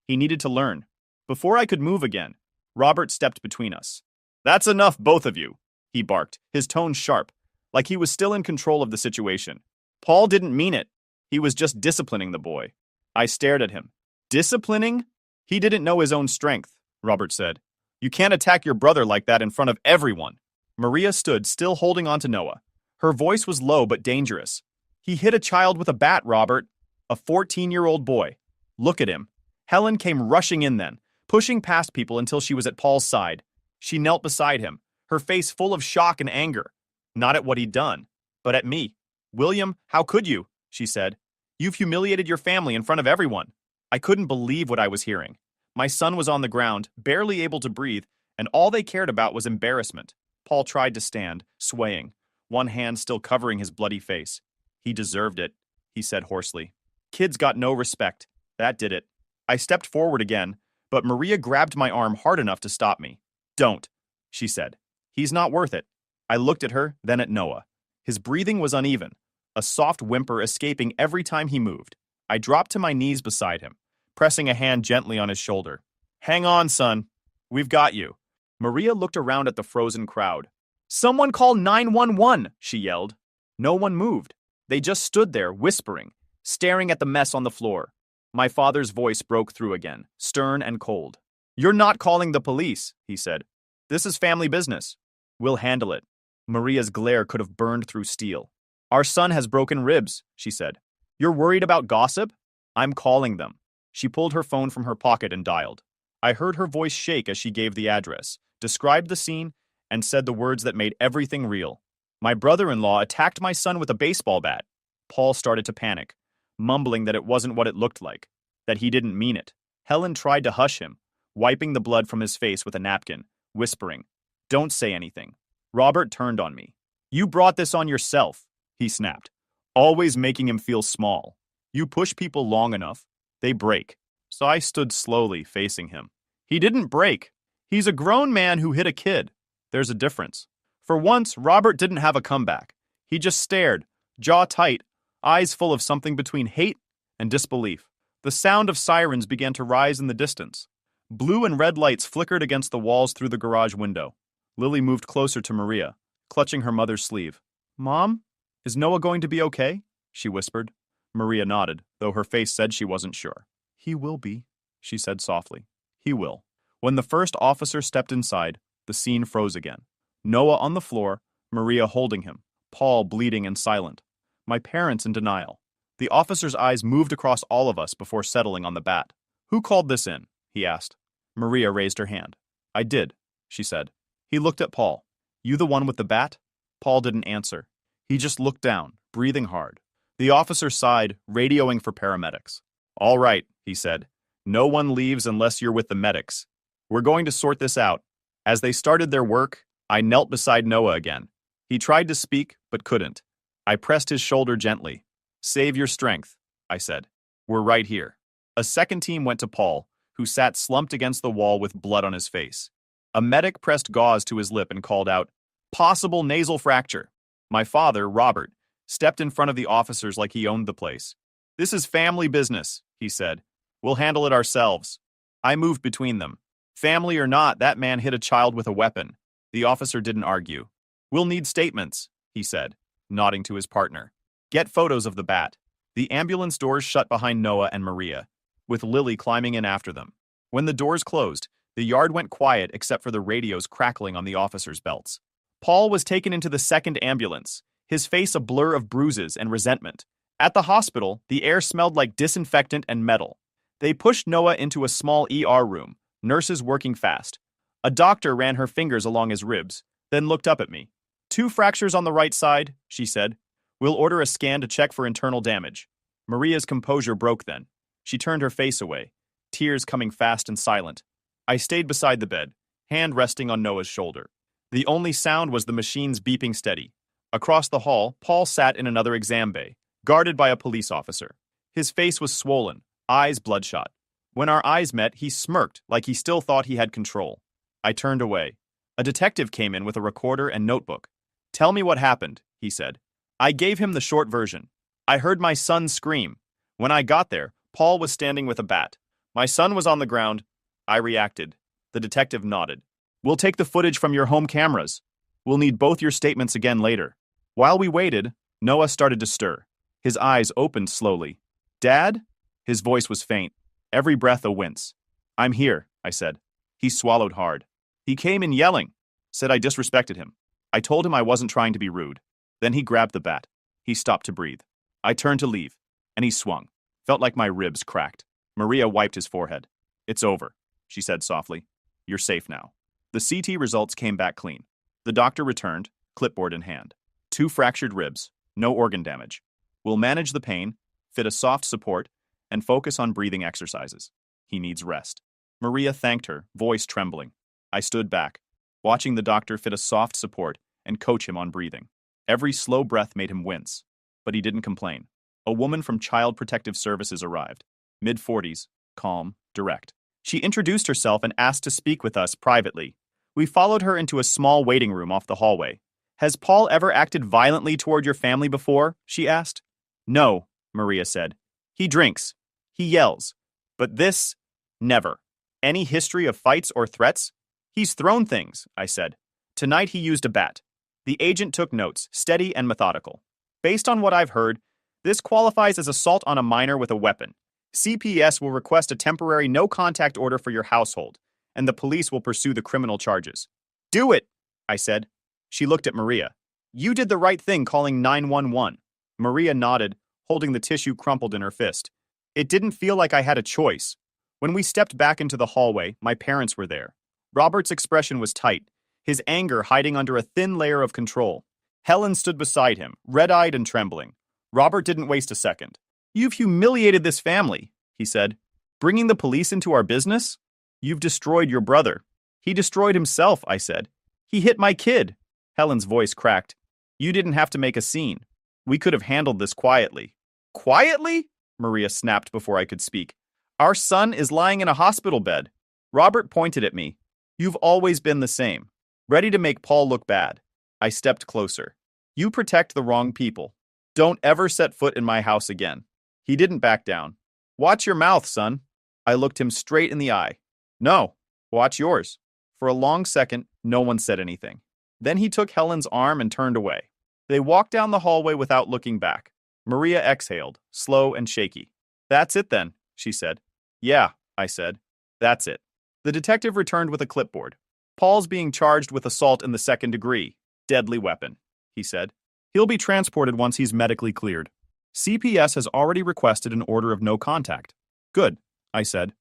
He needed to learn. Before I could move again, Robert stepped between us. That's enough, both of you, he barked, his tone sharp, like he was still in control of the situation. Paul didn't mean it. He was just disciplining the boy. I stared at him. Disciplining? He didn't know his own strength, Robert said. You can't attack your brother like that in front of everyone. Maria stood, still holding on to Noah. Her voice was low but dangerous. He hit a child with a bat, Robert. A 14-year-old boy. Look at him. Helen came rushing in then, pushing past people until she was at Paul's side. She knelt beside him, her face full of shock and anger. Not at what he'd done, but at me. William, how could you? She said. You've humiliated your family in front of everyone. I couldn't believe what I was hearing. My son was on the ground, barely able to breathe, and all they cared about was embarrassment. Paul tried to stand, swaying, one hand still covering his bloody face. He deserved it, he said hoarsely. Kids got no respect. That did it. I stepped forward again, but Maria grabbed my arm hard enough to stop me. Don't, she said. He's not worth it. I looked at her, then at Noah. His breathing was uneven, a soft whimper escaping every time he moved. I dropped to my knees beside him, pressing a hand gently on his shoulder. Hang on, son. We've got you. Maria looked around at the frozen crowd. Someone call 911, she yelled. No one moved. They just stood there, whispering, staring at the mess on the floor. My father's voice broke through again, stern and cold. You're not calling the police, he said. This is family business. We'll handle it. Maria's glare could have burned through steel. Our son has broken ribs, she said. You're worried about gossip? I'm calling them. She pulled her phone from her pocket and dialed. I heard her voice shake as she gave the address, described the scene, and said the words that made everything real. My brother-in-law attacked my son with a baseball bat. Paul started to panic, mumbling that it wasn't what it looked like, that he didn't mean it. Helen tried to hush him, wiping the blood from his face with a napkin, whispering, Don't say anything. Robert turned on me. You brought this on yourself, he snapped, always making him feel small. You push people long enough, they break. So I stood slowly, facing him. He didn't break. He's a grown man who hit a kid. There's a difference. For once, Robert didn't have a comeback. He just stared, jaw tight, eyes full of something between hate and disbelief. The sound of sirens began to rise in the distance. Blue and red lights flickered against the walls through the garage window. Lily moved closer to Maria, clutching her mother's sleeve. Mom, is Noah going to be okay? She whispered. Maria nodded, though her face said she wasn't sure. He will be, she said softly. He will. When the first officer stepped inside, the scene froze again. Noah on the floor, Maria holding him, Paul bleeding and silent. My parents in denial. The officer's eyes moved across all of us before settling on the bat. Who called this in? He asked. Maria raised her hand. I did. she said. He looked at Paul. You the one with the bat? Paul didn't answer. He just looked down, breathing hard. The officer sighed, radioing for paramedics. All right, he said. No one leaves unless you're with the medics. We're going to sort this out. As they started their work, I knelt beside Noah again. He tried to speak, but couldn't. I pressed his shoulder gently. Save your strength, I said. We're right here. A second team went to Paul, who sat slumped against the wall with blood on his face. A medic pressed gauze to his lip and called out, possible nasal fracture. My father, Robert, stepped in front of the officers like he owned the place. This is family business, he said. We'll handle it ourselves. I moved between them. Family or not, that man hit a child with a weapon. The officer didn't argue. We'll need statements, he said, nodding to his partner. Get photos of the bat. The ambulance doors shut behind Noah and Maria, with Lily climbing in after them. When the doors closed, the yard went quiet except for the radios crackling on the officers' belts. Paul was taken into the second ambulance, his face a blur of bruises and resentment. At the hospital, the air smelled like disinfectant and metal. They pushed Noah into a small ER room, nurses working fast. A doctor ran her fingers along his ribs, then looked up at me. 2 fractures on the right side, she said. We'll order a scan to check for internal damage. Maria's composure broke then. She turned her face away, tears coming fast and silent. I stayed beside the bed, hand resting on Noah's shoulder. The only sound was the machines beeping steady. Across the hall, Paul sat in another exam bay, guarded by a police officer. His face was swollen, eyes bloodshot. When our eyes met, he smirked like he still thought he had control. I turned away. A detective came in with a recorder and notebook. Tell me what happened, he said. I gave him the short version. I heard my son scream. When I got there, Paul was standing with a bat. My son was on the ground. I reacted. The detective nodded. We'll take the footage from your home cameras. We'll need both your statements again later. While we waited, Noah started to stir. His eyes opened slowly. Dad? His voice was faint. Every breath a wince. I'm here, I said. He swallowed hard. He came in yelling. Said I disrespected him. I told him I wasn't trying to be rude. Then he grabbed the bat. He stopped to breathe. I turned to leave, and he swung. Felt like my ribs cracked. Maria wiped his forehead. It's over, she said softly. You're safe now. The CT results came back clean. The doctor returned, clipboard in hand. 2 fractured ribs, no organ damage. We'll manage the pain, fit a soft support, and focus on breathing exercises. He needs rest. Maria thanked her, voice trembling. I stood back, watching the doctor fit a soft support and coach him on breathing. Every slow breath made him wince, but he didn't complain. A woman from Child Protective Services arrived, mid-40s, calm, direct. She introduced herself and asked to speak with us privately. We followed her into a small waiting room off the hallway. Has Paul ever acted violently toward your family before? She asked. No, Maria said. He drinks. He yells. But this, never. Any history of fights or threats? He's thrown things, I said. Tonight he used a bat. The agent took notes, steady and methodical. Based on what I've heard, this qualifies as assault on a minor with a weapon. CPS will request a temporary no-contact order for your household, and the police will pursue the criminal charges. Do it, I said. She looked at Maria. You did the right thing calling 911. Maria nodded, holding the tissue crumpled in her fist. It didn't feel like I had a choice. When we stepped back into the hallway, my parents were there. Robert's expression was tight, his anger hiding under a thin layer of control. Helen stood beside him, red-eyed and trembling. Robert didn't waste a second. You've humiliated this family, he said. Bringing the police into our business? You've destroyed your brother. He destroyed himself, I said. He hit my kid. Helen's voice cracked. You didn't have to make a scene. We could have handled this quietly. Quietly? Maria snapped before I could speak. Our son is lying in a hospital bed. Robert pointed at me. You've always been the same. Ready to make Paul look bad. I stepped closer. You protect the wrong people. Don't ever set foot in my house again. He didn't back down. Watch your mouth, son. I looked him straight in the eye. No, watch yours. For a long second, no one said anything. Then he took Helen's arm and turned away. They walked down the hallway without looking back. Maria exhaled, slow and shaky. That's it then, she said. Yeah, I said. That's it. The detective returned with a clipboard. Paul's being charged with assault in the 2nd degree. Deadly weapon, he said. He'll be transported once he's medically cleared. CPS has already requested an order of no contact. Good, I said.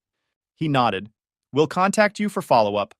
He nodded. We'll contact you for follow-up.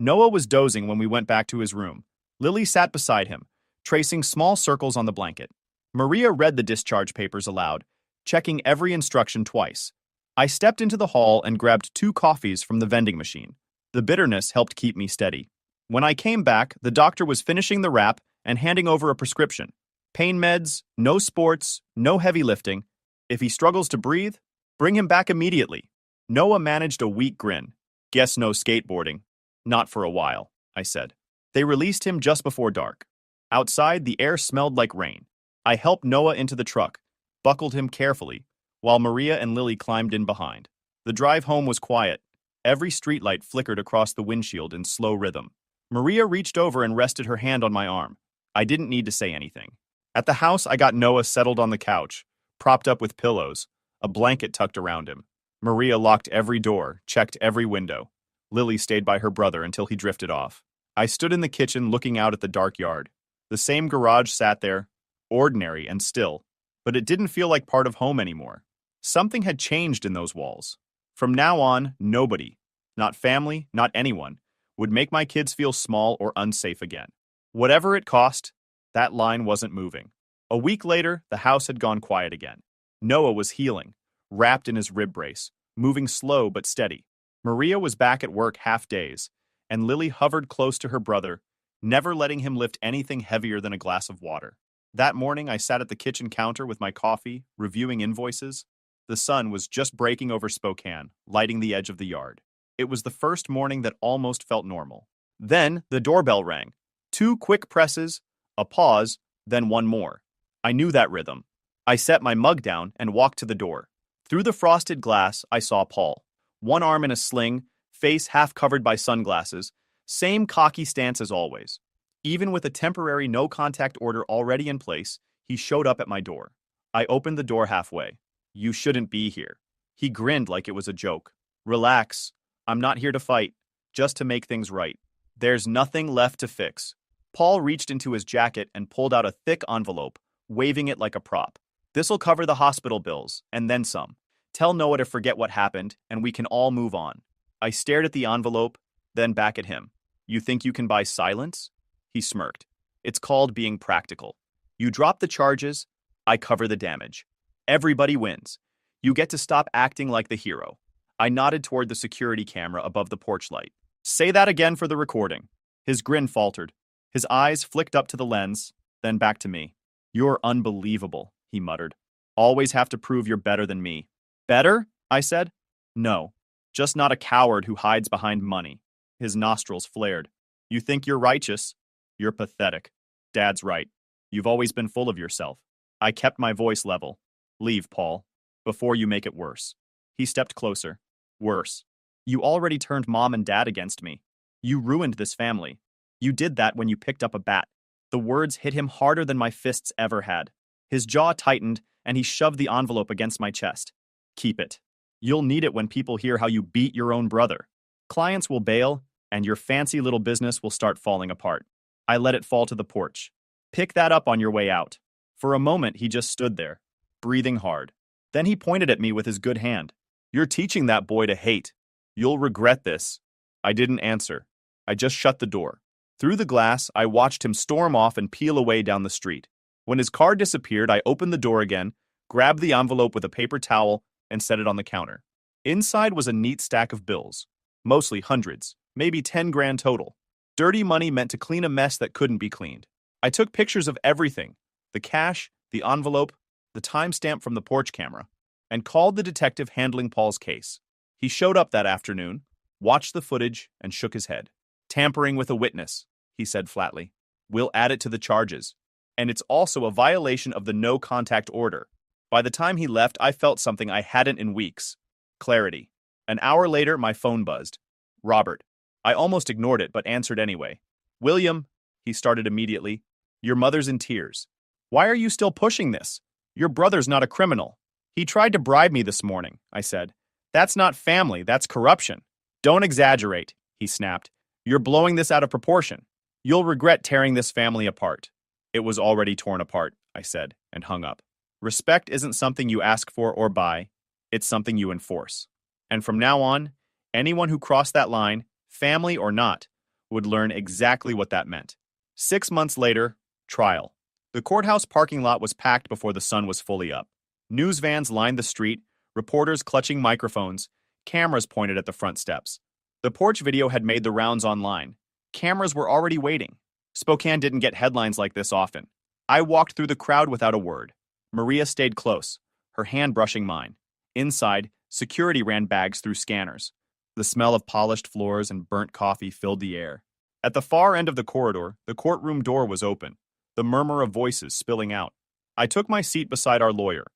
Noah was dozing when we went back to his room. Lily sat beside him, tracing small circles on the blanket. Maria read the discharge papers aloud, checking every instruction twice. I stepped into the hall and grabbed 2 coffees from the vending machine. The bitterness helped keep me steady. When I came back, the doctor was finishing the wrap and handing over a prescription. Pain meds, no sports, no heavy lifting. If he struggles to breathe, bring him back immediately. Noah managed a weak grin. Guess no skateboarding. Not for a while, I said. They released him just before dark. Outside, the air smelled like rain. I helped Noah into the truck, buckled him carefully, while Maria and Lily climbed in behind. The drive home was quiet. Every streetlight flickered across the windshield in slow rhythm. Maria reached over and rested her hand on my arm. I didn't need to say anything. At the house, I got Noah settled on the couch, propped up with pillows, a blanket tucked around him. Maria locked every door, checked every window. Lily stayed by her brother until he drifted off. I stood in the kitchen looking out at the dark yard. The same garage sat there, ordinary and still, but it didn't feel like part of home anymore. Something had changed in those walls. From now on, nobody, not family, not anyone, would make my kids feel small or unsafe again. Whatever it cost, that line wasn't moving. A week later, the house had gone quiet again. Noah was healing, wrapped in his rib brace, moving slow but steady. Maria was back at work half days, and Lily hovered close to her brother, never letting him lift anything heavier than a glass of water. That morning, I sat at the kitchen counter with my coffee, reviewing invoices. The sun was just breaking over Spokane, lighting the edge of the yard. It was the first morning that almost felt normal. Then, the doorbell rang. 2 quick presses, a pause, then one more. I knew that rhythm. I set my mug down and walked to the door. Through the frosted glass, I saw Paul. One arm in a sling, face half covered by sunglasses, same cocky stance as always. Even with a temporary no-contact order already in place, he showed up at my door. I opened the door halfway. "You shouldn't be here." He grinned like it was a joke. "Relax. I'm not here to fight, just to make things right. There's nothing left to fix." Paul reached into his jacket and pulled out a thick envelope, waving it like a prop. "This'll cover the hospital bills, and then some. Tell Noah to forget what happened, and we can all move on." I stared at the envelope, then back at him. "You think you can buy silence?" He smirked. "It's called being practical. You drop the charges, I cover the damage. Everybody wins. You get to stop acting like the hero." I nodded toward the security camera above the porch light. "Say that again for the recording." His grin faltered. His eyes flicked up to the lens, then back to me. "You're unbelievable," he muttered. "Always have to prove you're better than me." "Better?" I said. "No. Just not a coward who hides behind money." His nostrils flared. "You think you're righteous? You're pathetic. Dad's right. You've always been full of yourself." I kept my voice level. "Leave, Paul, before you make it worse." He stepped closer. "Worse. You already turned Mom and Dad against me. You ruined this family. You did that when you picked up a bat." The words hit him harder than my fists ever had. His jaw tightened, and he shoved the envelope against my chest. "Keep it. You'll need it when people hear how you beat your own brother. Clients will bail, and your fancy little business will start falling apart." I let it fall to the porch. "Pick that up on your way out." For a moment, he just stood there, breathing hard. Then he pointed at me with his good hand. "You're teaching that boy to hate. You'll regret this." I didn't answer. I just shut the door. Through the glass, I watched him storm off and peel away down the street. When his car disappeared, I opened the door again, grabbed the envelope with a paper towel, and set it on the counter. Inside was a neat stack of bills. Mostly hundreds, maybe 10 grand total. Dirty money meant to clean a mess that couldn't be cleaned. I took pictures of everything, the cash, the envelope, the timestamp from the porch camera, and called the detective handling Paul's case. He showed up that afternoon, watched the footage, and shook his head. "Tampering with a witness," he said flatly. "We'll add it to the charges. And it's also a violation of the no-contact order." By the time he left, I felt something I hadn't in weeks. Clarity. An hour later, my phone buzzed. "Robert." I almost ignored it, but answered anyway. "William," he started immediately, "your mother's in tears. Why are you still pushing this? Your brother's not a criminal." "He tried to bribe me this morning," I said. "That's not family, that's corruption." "Don't exaggerate," he snapped. "You're blowing this out of proportion. You'll regret tearing this family apart." "It was already torn apart," I said, and hung up. Respect isn't something you ask for or buy, it's something you enforce. And from now on, anyone who crossed that line, family or not, would learn exactly what that meant. 6 months later, trial. The courthouse parking lot was packed before the sun was fully up. News vans lined the street, reporters clutching microphones, cameras pointed at the front steps. The porch video had made the rounds online. Cameras were already waiting. Spokane didn't get headlines like this often. I walked through the crowd without a word. Maria stayed close, her hand brushing mine. Inside, security ran bags through scanners. The smell of polished floors and burnt coffee filled the air. At the far end of the corridor, the courtroom door was open, the murmur of voices spilling out. I took my seat beside our lawyer,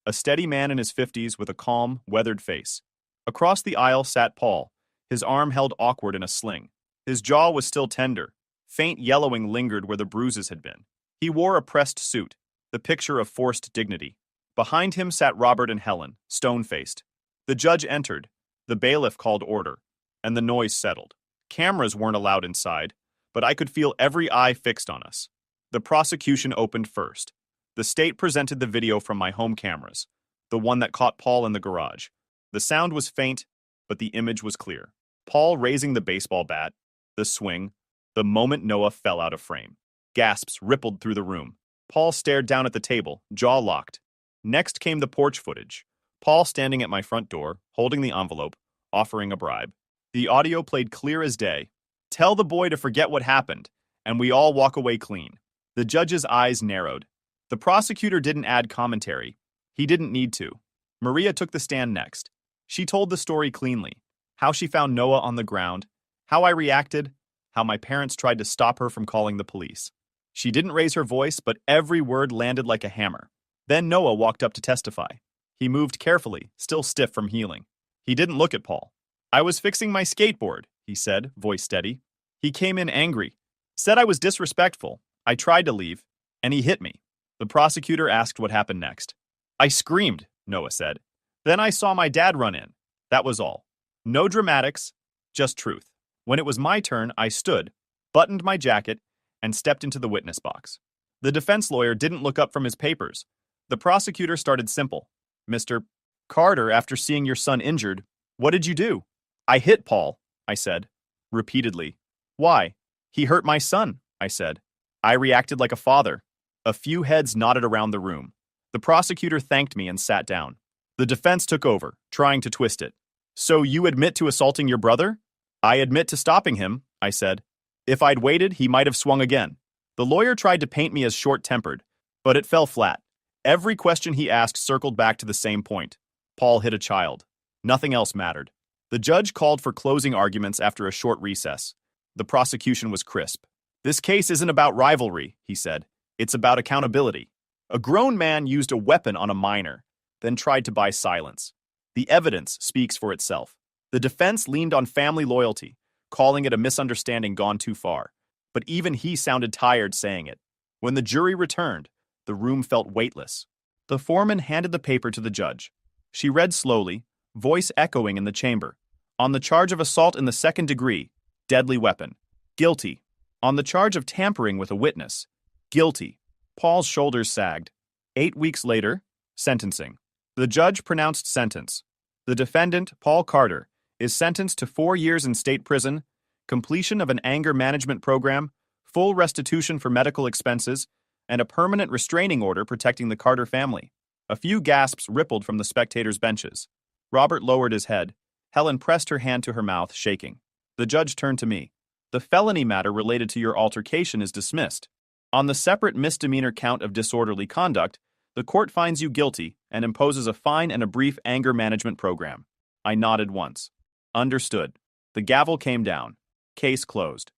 a steady man in his 50s with a calm, weathered face. Across the aisle sat Paul, his arm held awkward in a sling. His jaw was still tender. Faint yellowing lingered where the bruises had been. He wore a pressed suit, the picture of forced dignity. Behind him sat Robert and Helen, stone-faced. The judge entered. The bailiff called order, and the noise settled. Cameras weren't allowed inside, but I could feel every eye fixed on us. The prosecution opened first. The state presented the video from my home cameras, the one that caught Paul in the garage. The sound was faint, but the image was clear. Paul raising the baseball bat, the swing, the moment Noah fell out of frame. Gasps rippled through the room. Paul stared down at the table, jaw locked. Next came the porch footage. Paul standing at my front door, holding the envelope, offering a bribe. The audio played clear as day. Tell the boy to forget what happened, and we all walk away clean. The judge's eyes narrowed. The prosecutor didn't add commentary. He didn't need to. Maria took the stand next. She told the story cleanly. How she found Noah on the ground, how I reacted, how my parents tried to stop her from calling the police. She didn't raise her voice, but every word landed like a hammer. Then Noah walked up to testify. He moved carefully, still stiff from healing. He didn't look at Paul. I was fixing my skateboard, he said, voice steady. He came in angry, said I was disrespectful. I tried to leave, and he hit me. The prosecutor asked what happened next. I screamed, Noah said. Then I saw my dad run in. That was all. No dramatics, just truth. When it was my turn, I stood, buttoned my jacket, and stepped into the witness box. The defense lawyer didn't look up from his papers. The prosecutor started simple. Mr. Carter, after seeing your son injured, what did you do? I hit Paul, I said, repeatedly. Why? He hurt my son, I said. I reacted like a father. A few heads nodded around the room. The prosecutor thanked me and sat down. The defense took over, trying to twist it. So you admit to assaulting your brother? I admit to stopping him, I said. If I'd waited, he might have swung again. The lawyer tried to paint me as short-tempered, but it fell flat. Every question he asked circled back to the same point. Paul hit a child. Nothing else mattered. The judge called for closing arguments after a short recess. The prosecution was crisp. This case isn't about rivalry, he said. It's about accountability. A grown man used a weapon on a minor, then tried to buy silence. The evidence speaks for itself. The defense leaned on family loyalty, calling it a misunderstanding gone too far. But even he sounded tired saying it. When the jury returned, the room felt weightless. The foreman handed the paper to the judge. She read slowly, voice echoing in the chamber. On the charge of assault in the second degree, deadly weapon. Guilty. On the charge of tampering with a witness. Guilty. Paul's shoulders sagged. 8 weeks later, sentencing. The judge pronounced sentence. The defendant, Paul Carter, is sentenced to 4 years in state prison, completion of an anger management program, full restitution for medical expenses, and a permanent restraining order protecting the Carter family. A few gasps rippled from the spectators' benches. Robert lowered his head. Helen pressed her hand to her mouth, shaking. The judge turned to me. The felony matter related to your altercation is dismissed. On the separate misdemeanor count of disorderly conduct, the court finds you guilty and imposes a fine and a brief anger management program. I nodded once. Understood. The gavel came down. Case closed.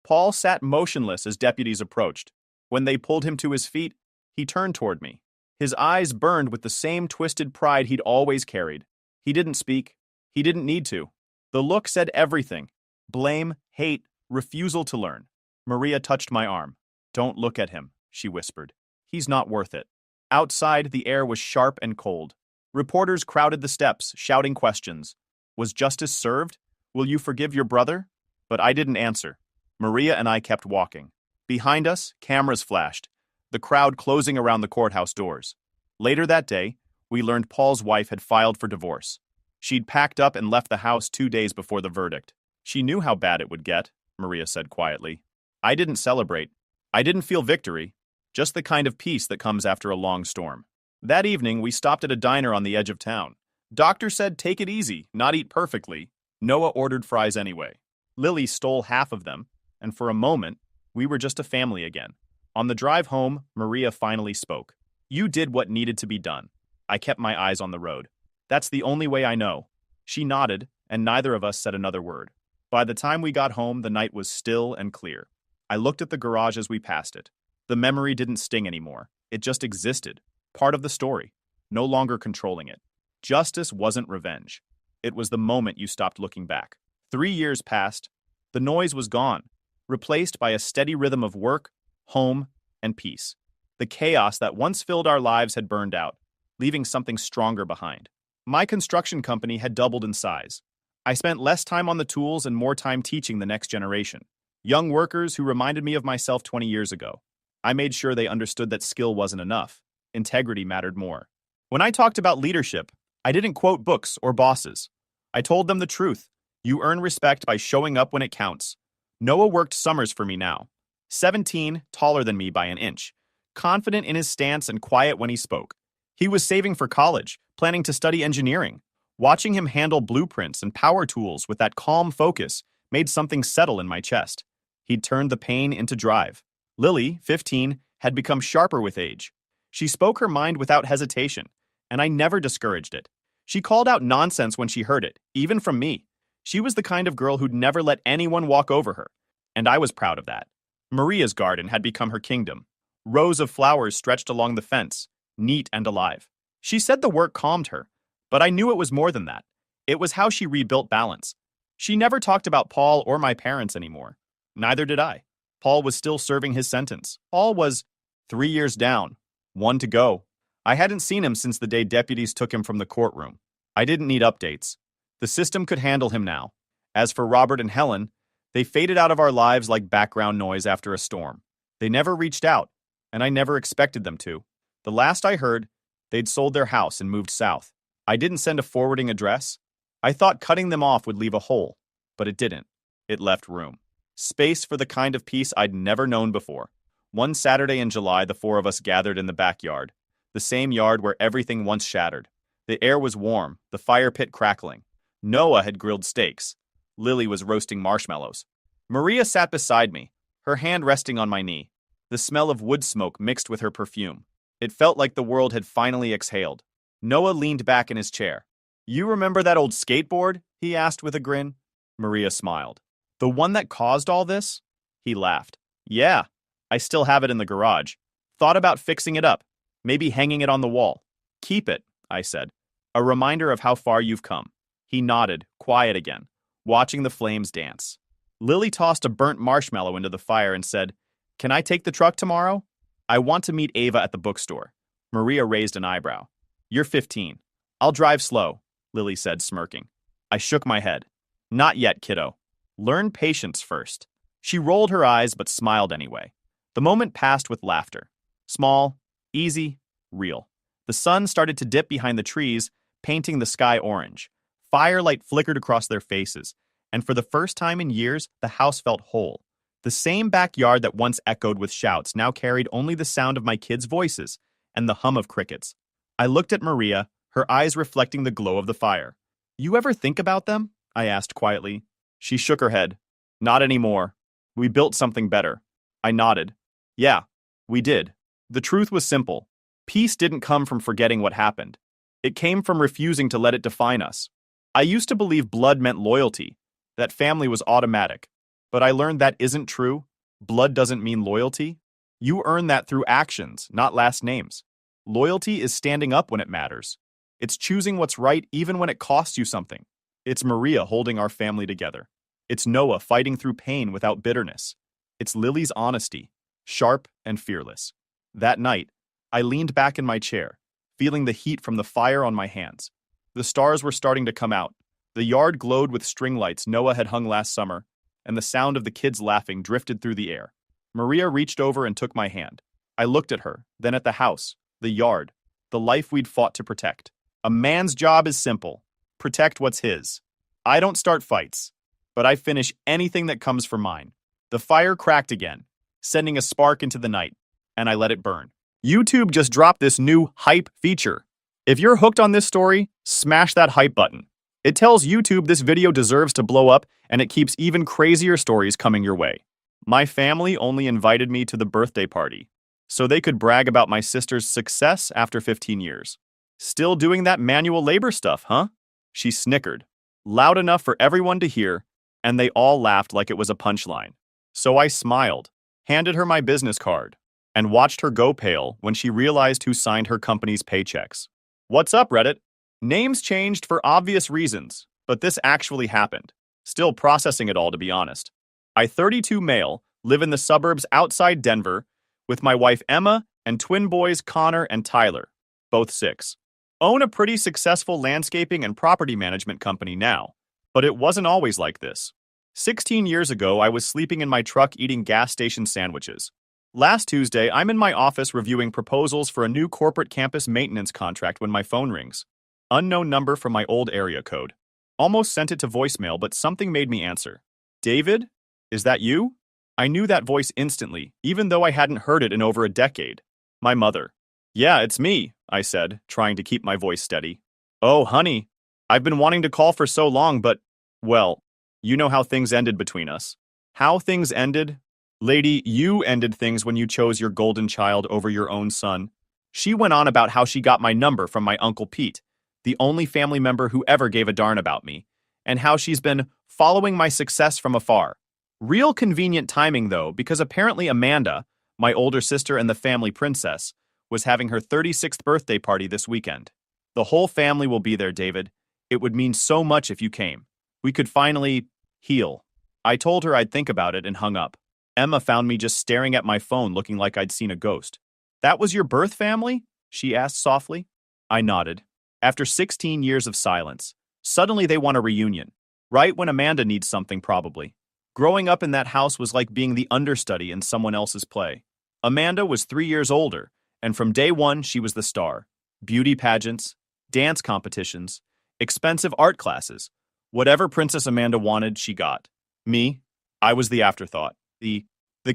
Paul sat motionless as deputies approached. When they pulled him to his feet, he turned toward me. His eyes burned with the same twisted pride he'd always carried. He didn't speak. He didn't need to. The look said everything. Blame, hate, refusal to learn. Maria touched my arm. Don't look at him, she whispered. He's not worth it. Outside, the air was sharp and cold. Reporters crowded the steps, shouting questions. Was justice served? Will you forgive your brother? But I didn't answer. Maria and I kept walking. Behind us, cameras flashed, the crowd closing around the courthouse doors. Later that day, we learned Paul's wife had filed for divorce. She'd packed up and left the house 2 days before the verdict. She knew how bad it would get. Maria said quietly. I didn't celebrate. I didn't feel victory, just the kind of peace that comes after a long storm. That evening, we stopped at a diner on the edge of town. Doctor said take it easy, not eat perfectly. Noah ordered fries anyway. Lily stole half of them, and for a moment, we were just a family again. On the drive home, Maria finally spoke. You did what needed to be done. I kept my eyes on the road. That's the only way I know. She nodded, and neither of us said another word. By the time we got home, the night was still and clear. I looked at the garage as we passed it. The memory didn't sting anymore. It just existed. Part of the story. No longer controlling it. Justice wasn't revenge. It was the moment you stopped looking back. 3 years passed. The noise was gone, replaced by a steady rhythm of work, home, and peace. The chaos that once filled our lives had burned out, leaving something stronger behind. My construction company had doubled in size. I spent less time on the tools and more time teaching the next generation. Young workers who reminded me of myself 20 years ago. I made sure they understood that skill wasn't enough. Integrity mattered more. When I talked about leadership, I didn't quote books or bosses. I told them the truth. You earn respect by showing up when it counts. Noah worked summers for me now. 17, taller than me by an inch. Confident in his stance and quiet when he spoke. He was saving for college, planning to study engineering. Watching him handle blueprints and power tools with that calm focus made something settle in my chest. He'd turned the pain into drive. Lily, 15, had become sharper with age. She spoke her mind without hesitation, and I never discouraged it. She called out nonsense when she heard it, even from me. She was the kind of girl who'd never let anyone walk over her, and I was proud of that. Maria's garden had become her kingdom. Rows of flowers stretched along the fence, neat and alive. She said the work calmed her, but I knew it was more than that. It was how she rebuilt balance. She never talked about Paul or my parents anymore. Neither did I. Paul was still serving his sentence. Paul was 3 years down, 1 to go. I hadn't seen him since the day deputies took him from the courtroom. I didn't need updates. The system could handle him now. As for Robert and Helen, they faded out of our lives like background noise after a storm. They never reached out, and I never expected them to. The last I heard, they'd sold their house and moved south. I didn't send a forwarding address. I thought cutting them off would leave a hole, but it didn't. It left room. Space for the kind of peace I'd never known before. One Saturday in July, the 4 of us gathered in the backyard, the same yard where everything once shattered. The air was warm, the fire pit crackling. Noah had grilled steaks. Lily was roasting marshmallows. Maria sat beside me, her hand resting on my knee. The smell of wood smoke mixed with her perfume. It felt like the world had finally exhaled. Noah leaned back in his chair. You remember that old skateboard? He asked with a grin. Maria smiled. The one that caused all this? He laughed. Yeah, I still have it in the garage. Thought about fixing it up. Maybe hanging it on the wall. Keep it, I said. A reminder of how far you've come. He nodded, quiet again, watching the flames dance. Lily tossed a burnt marshmallow into the fire and said, Can I take the truck tomorrow? I want to meet Ava at the bookstore. Maria raised an eyebrow. You're 15. I'll drive slow, Lily said, smirking. I shook my head. Not yet, kiddo. Learn patience first. She rolled her eyes but smiled anyway. The moment passed with laughter. Small, easy, real. The sun started to dip behind the trees, painting the sky orange. Firelight flickered across their faces, and for the first time in years, the house felt whole. The same backyard that once echoed with shouts now carried only the sound of my kids' voices and the hum of crickets. I looked at Maria, her eyes reflecting the glow of the fire. You ever think about them? I asked quietly. She shook her head. Not anymore. We built something better. I nodded. Yeah, we did. The truth was simple. Peace didn't come from forgetting what happened. It came from refusing to let it define us. I used to believe blood meant loyalty, that family was automatic. But I learned that isn't true. Blood doesn't mean loyalty. You earn that through actions, not last names. Loyalty is standing up when it matters. It's choosing what's right even when it costs you something. It's Maria holding our family together. It's Noah fighting through pain without bitterness. It's Lily's honesty, sharp and fearless. That night, I leaned back in my chair, feeling the heat from the fire on my hands. The stars were starting to come out. The yard glowed with string lights Noah had hung last summer, and the sound of the kids laughing drifted through the air. Maria reached over and took my hand. I looked at her, then at the house, the yard, the life we'd fought to protect. A man's job is simple. Protect what's his. I don't start fights, but I finish anything that comes for mine. The fire cracked again, sending a spark into the night, and I let it burn. YouTube just dropped this new hype feature. If you're hooked on this story, smash that hype button. It tells YouTube this video deserves to blow up, and it keeps even crazier stories coming your way. My family only invited me to the birthday party, so they could brag about my sister's success after 15 years. Still doing that manual labor stuff, huh? She snickered, loud enough for everyone to hear, and they all laughed like it was a punchline. So I smiled, handed her my business card, and watched her go pale when she realized who signed her company's paychecks. What's up, Reddit? Names changed for obvious reasons, but this actually happened. Still processing it all, to be honest. I, 32 male, live in the suburbs outside Denver with my wife Emma and twin boys Connor and Tyler, both 6. Own a pretty successful landscaping and property management company now, but it wasn't always like this. 16 years ago, I was sleeping in my truck eating gas station sandwiches. Last Tuesday, I'm in my office reviewing proposals for a new corporate campus maintenance contract when my phone rings. Unknown number from my old area code. Almost sent it to voicemail, but something made me answer. David? Is that you? I knew that voice instantly, even though I hadn't heard it in over a decade. My mother. Yeah, it's me, I said, trying to keep my voice steady. Oh, honey, I've been wanting to call for so long, but, well, you know how things ended between us. How things ended? Lady, you ended things when you chose your golden child over your own son. She went on about how she got my number from my Uncle Pete, the only family member who ever gave a darn about me, and how she's been following my success from afar. Real convenient timing, though, because apparently Amanda, my older sister and the family princess, was having her 36th birthday party this weekend. The whole family will be there, David. It would mean so much if you came. We could finally heal. I told her I'd think about it and hung up. Emma found me just staring at my phone looking like I'd seen a ghost. That was your birth family? She asked softly. I nodded. After 16 years of silence, suddenly they want a reunion. Right when Amanda needs something, probably. Growing up in that house was like being the understudy in someone else's play. Amanda was 3 years older, and from day one she was the star. Beauty pageants, dance competitions, expensive art classes. Whatever Princess Amanda wanted, she got. Me, I was the afterthought. The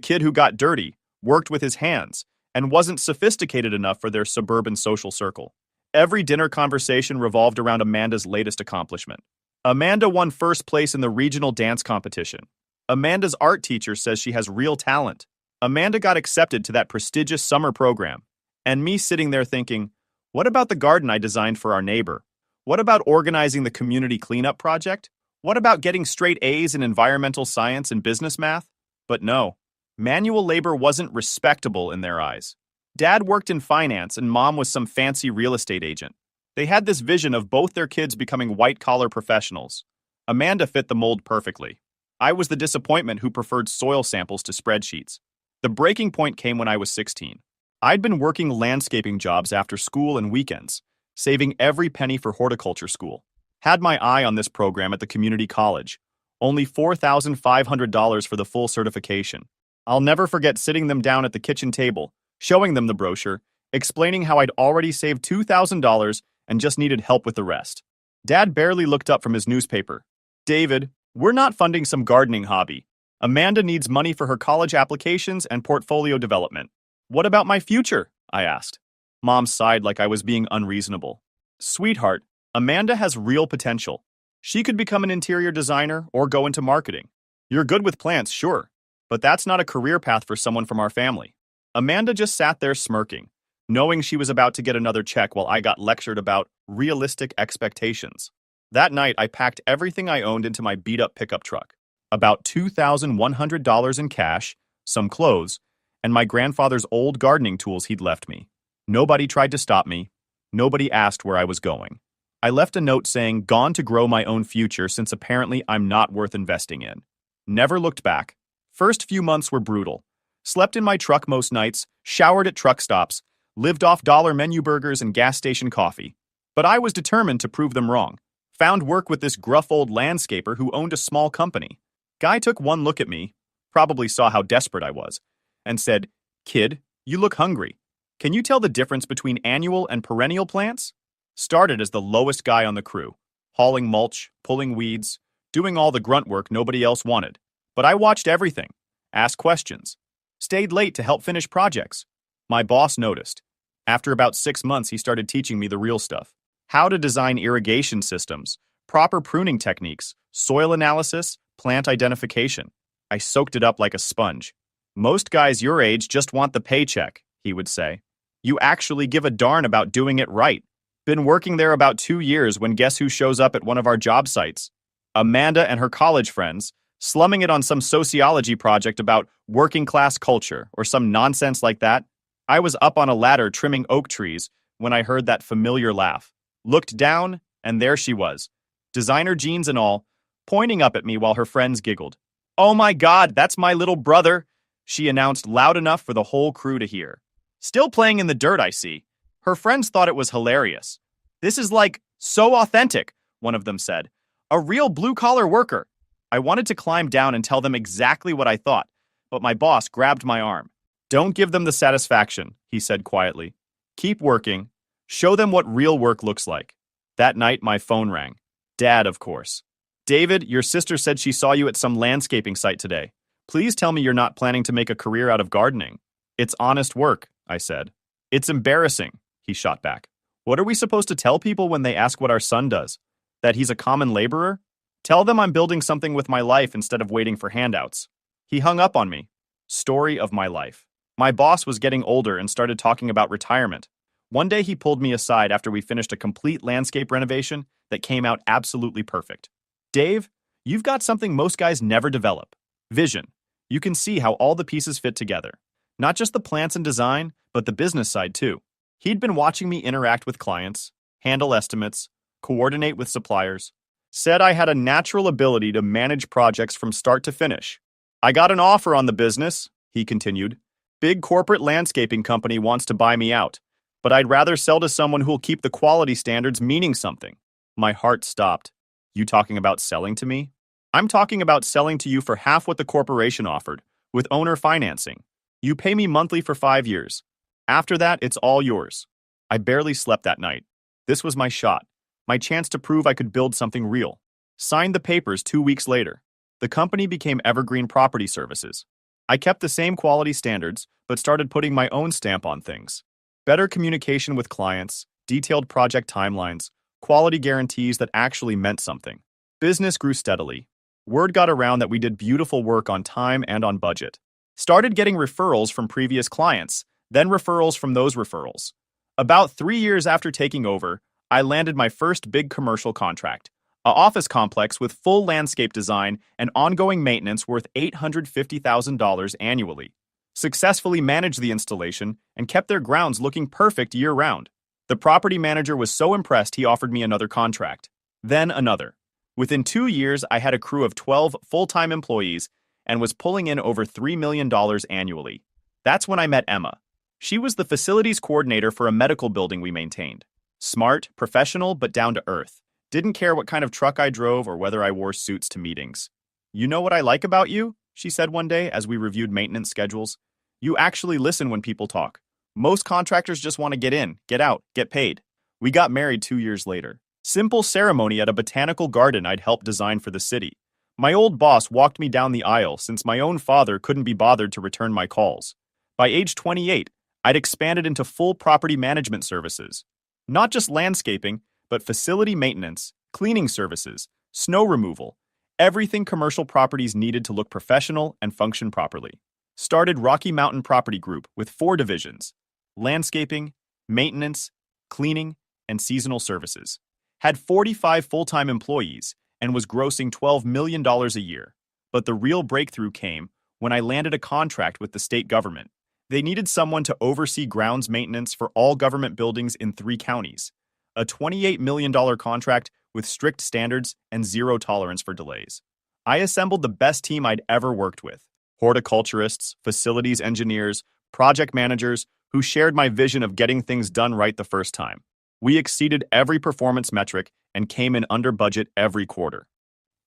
kid who got dirty, worked with his hands, and wasn't sophisticated enough for their suburban social circle. Every dinner conversation revolved around Amanda's latest accomplishment. Amanda won first place in the regional dance competition. Amanda's art teacher says she has real talent. Amanda got accepted to that prestigious summer program. And me sitting there thinking, what about the garden I designed for our neighbor? What about organizing the community cleanup project? What about getting straight A's in environmental science and business math? But no, manual labor wasn't respectable in their eyes. Dad worked in finance and Mom was some fancy real estate agent. They had this vision of both their kids becoming white-collar professionals. Amanda fit the mold perfectly. I was the disappointment who preferred soil samples to spreadsheets. The breaking point came when I was 16. I'd been working landscaping jobs after school and weekends, saving every penny for horticulture school. Had my eye on this program at the community college. Only $4,500 for the full certification. I'll never forget sitting them down at the kitchen table, showing them the brochure, explaining how I'd already saved $2,000 and just needed help with the rest. Dad barely looked up from his newspaper. David, we're not funding some gardening hobby. Amanda needs money for her college applications and portfolio development. What about my future? I asked. Mom sighed like I was being unreasonable. Sweetheart, Amanda has real potential. She could become an interior designer or go into marketing. You're good with plants, sure, but that's not a career path for someone from our family. Amanda just sat there smirking, knowing she was about to get another check while I got lectured about realistic expectations. That night, I packed everything I owned into my beat-up pickup truck. About $2,100 in cash, some clothes, and my grandfather's old gardening tools he'd left me. Nobody tried to stop me. Nobody asked where I was going. I left a note saying, gone to grow my own future since apparently I'm not worth investing in. Never looked back. First few months were brutal. Slept in my truck most nights, showered at truck stops, lived off dollar menu burgers and gas station coffee. But I was determined to prove them wrong. Found work with this gruff old landscaper who owned a small company. Guy took one look at me, probably saw how desperate I was, and said, "Kid, you look hungry. Can you tell the difference between annual and perennial plants?" Started as the lowest guy on the crew, hauling mulch, pulling weeds, doing all the grunt work nobody else wanted. But I watched everything, asked questions, stayed late to help finish projects. My boss noticed. After about 6 months, he started teaching me the real stuff. How to design irrigation systems, proper pruning techniques, soil analysis, plant identification. I soaked it up like a sponge. Most guys your age just want the paycheck, he would say. You actually give a darn about doing it right. Been working there about 2 years when guess who shows up at one of our job sites? Amanda and her college friends, slumming it on some sociology project about working class culture or some nonsense like that. I was up on a ladder trimming oak trees when I heard that familiar laugh. Looked down, and there she was, designer jeans and all, pointing up at me while her friends giggled. "Oh my God, that's my little brother," she announced loud enough for the whole crew to hear. "Still playing in the dirt, I see." Her friends thought it was hilarious. "This is like, so authentic," one of them said. "A real blue-collar worker." I wanted to climb down and tell them exactly what I thought, but my boss grabbed my arm. "Don't give them the satisfaction," he said quietly. "Keep working. Show them what real work looks like." That night, my phone rang. Dad, of course. "David, your sister said she saw you at some landscaping site today. Please tell me you're not planning to make a career out of gardening." "It's honest work," I said. "It's embarrassing," he shot back. "What are we supposed to tell people when they ask what our son does? That he's a common laborer? Tell them I'm building something with my life instead of waiting for handouts." He hung up on me. Story of my life. My boss was getting older and started talking about retirement. One day he pulled me aside after we finished a complete landscape renovation that came out absolutely perfect. "Dave, you've got something most guys never develop. Vision. You can see how all the pieces fit together. Not just the plants and design, but the business side too." He'd been watching me interact with clients, handle estimates, coordinate with suppliers. Said I had a natural ability to manage projects from start to finish. "I got an offer on the business," he continued. "Big corporate landscaping company wants to buy me out, but I'd rather sell to someone who'll keep the quality standards meaning something." My heart stopped. "You talking about selling to me?" "I'm talking about selling to you for half what the corporation offered, with owner financing. You pay me monthly for 5 years. After that, it's all yours." I barely slept that night. This was my shot, my chance to prove I could build something real. Signed the papers 2 weeks later. The company became Evergreen Property Services. I kept the same quality standards, but started putting my own stamp on things. Better communication with clients, detailed project timelines, quality guarantees that actually meant something. Business grew steadily. Word got around that we did beautiful work on time and on budget. Started getting referrals from previous clients, then referrals from those referrals. About 3 years after taking over, I landed my first big commercial contract, an office complex with full landscape design and ongoing maintenance worth $850,000 annually. Successfully managed the installation and kept their grounds looking perfect year-round. The property manager was so impressed he offered me another contract. Then another. Within 2 years, I had a crew of 12 full-time employees and was pulling in over $3 million annually. That's when I met Emma. She was the facilities coordinator for a medical building we maintained. Smart, professional, but down to earth. Didn't care what kind of truck I drove or whether I wore suits to meetings. "You know what I like about you?" she said one day as we reviewed maintenance schedules. "You actually listen when people talk. Most contractors just want to get in, get out, get paid." We got married 2 years later. Simple ceremony at a botanical garden I'd helped design for the city. My old boss walked me down the aisle since my own father couldn't be bothered to return my calls. By age 28, I'd expanded into full property management services. Not just landscaping, but facility maintenance, cleaning services, snow removal, everything commercial properties needed to look professional and function properly. Started Rocky Mountain Property Group with 4 divisions: landscaping, maintenance, cleaning, and seasonal services. Had 45 full-time employees and was grossing $12 million a year. But the real breakthrough came when I landed a contract with the state government. They needed someone to oversee grounds maintenance for all government buildings in 3 counties. A $28 million contract with strict standards and zero tolerance for delays. I assembled the best team I'd ever worked with. Horticulturists, facilities engineers, project managers who shared my vision of getting things done right the first time. We exceeded every performance metric and came in under budget every quarter.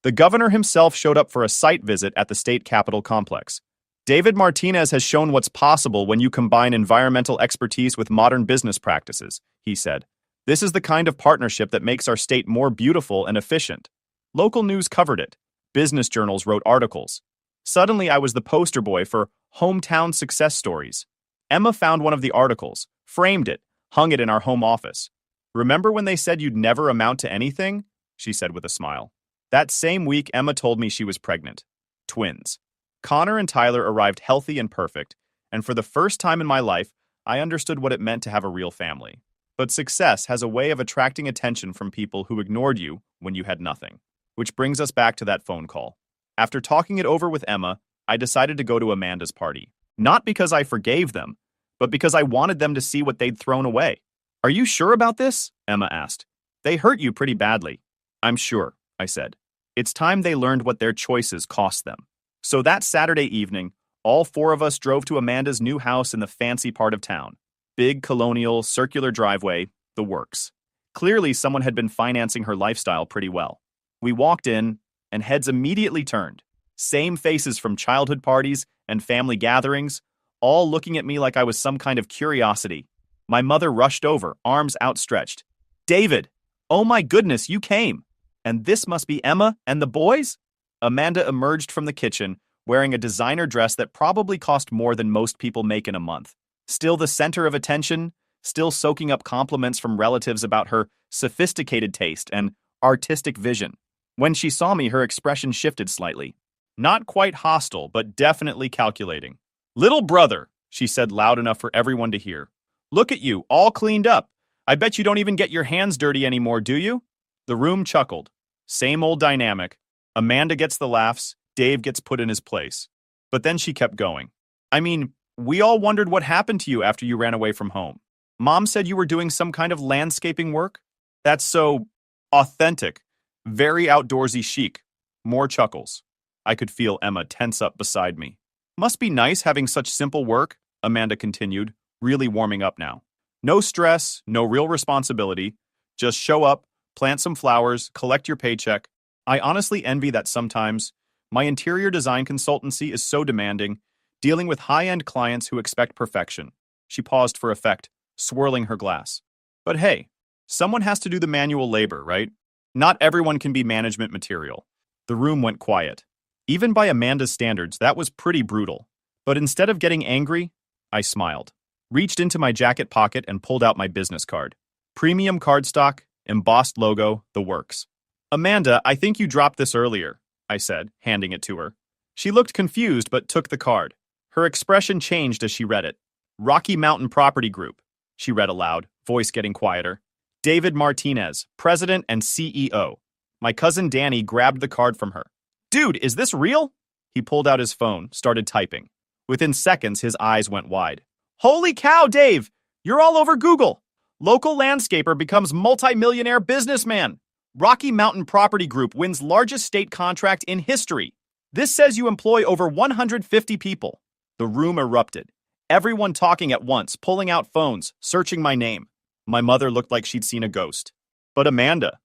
The governor himself showed up for a site visit at the state capitol complex. "David Martinez has shown what's possible when you combine environmental expertise with modern business practices," he said. "This is the kind of partnership that makes our state more beautiful and efficient." Local news covered it. Business journals wrote articles. Suddenly, I was the poster boy for hometown success stories. Emma found one of the articles, framed it, hung it in our home office. "Remember when they said you'd never amount to anything?" she said with a smile. That same week, Emma told me she was pregnant. Twins. Connor and Tyler arrived healthy and perfect, and for the first time in my life, I understood what it meant to have a real family. But success has a way of attracting attention from people who ignored you when you had nothing. Which brings us back to that phone call. After talking it over with Emma, I decided to go to Amanda's party. Not because I forgave them, but because I wanted them to see what they'd thrown away. "Are you sure about this?" Emma asked. "They hurt you pretty badly." "I'm sure," I said. It's time they learned what their choices cost them. So that Saturday evening, all four of us drove to Amanda's new house in the fancy part of town. Big, colonial, circular driveway, the works. Clearly, someone had been financing her lifestyle pretty well. We walked in, and heads immediately turned. Same faces from childhood parties and family gatherings, all looking at me like I was some kind of curiosity. My mother rushed over, arms outstretched. "David! Oh my goodness, you came! And this must be Emma and the boys?" Amanda emerged from the kitchen, wearing a designer dress that probably cost more than most people make in a month. Still the center of attention, still soaking up compliments from relatives about her sophisticated taste and artistic vision. When she saw me, her expression shifted slightly. Not quite hostile, but definitely calculating. "Little brother," she said loud enough for everyone to hear. "Look at you, all cleaned up. I bet you don't even get your hands dirty anymore, do you?" The room chuckled. Same old dynamic. Amanda gets the laughs, Dave gets put in his place. But then she kept going. "I mean, we all wondered what happened to you after you ran away from home. Mom said you were doing some kind of landscaping work. That's so authentic. Very outdoorsy chic." More chuckles. I could feel Emma tense up beside me. "Must be nice having such simple work," Amanda continued, really warming up now. "No stress, no real responsibility. Just show up, plant some flowers, collect your paycheck. I honestly envy that sometimes. My interior design consultancy is so demanding, dealing with high-end clients who expect perfection." She paused for effect, swirling her glass. "But hey, someone has to do the manual labor, right? Not everyone can be management material." The room went quiet. Even by Amanda's standards, that was pretty brutal. But instead of getting angry, I smiled, reached into my jacket pocket and pulled out my business card. Premium cardstock, embossed logo, the works. "Amanda, I think you dropped this earlier," I said, handing it to her. She looked confused but took the card. Her expression changed as she read it. "Rocky Mountain Property Group," she read aloud, voice getting quieter. "David Martinez, President and CEO." My cousin Danny grabbed the card from her. "Dude, is this real?" He pulled out his phone, started typing. Within seconds, his eyes went wide. "Holy cow, Dave! You're all over Google! Local landscaper becomes multi-millionaire businessman. Rocky Mountain Property Group wins largest state contract in history. This says you employ over 150 people." The room erupted. Everyone talking at once, pulling out phones, searching my name. My mother looked like she'd seen a ghost. But Amanda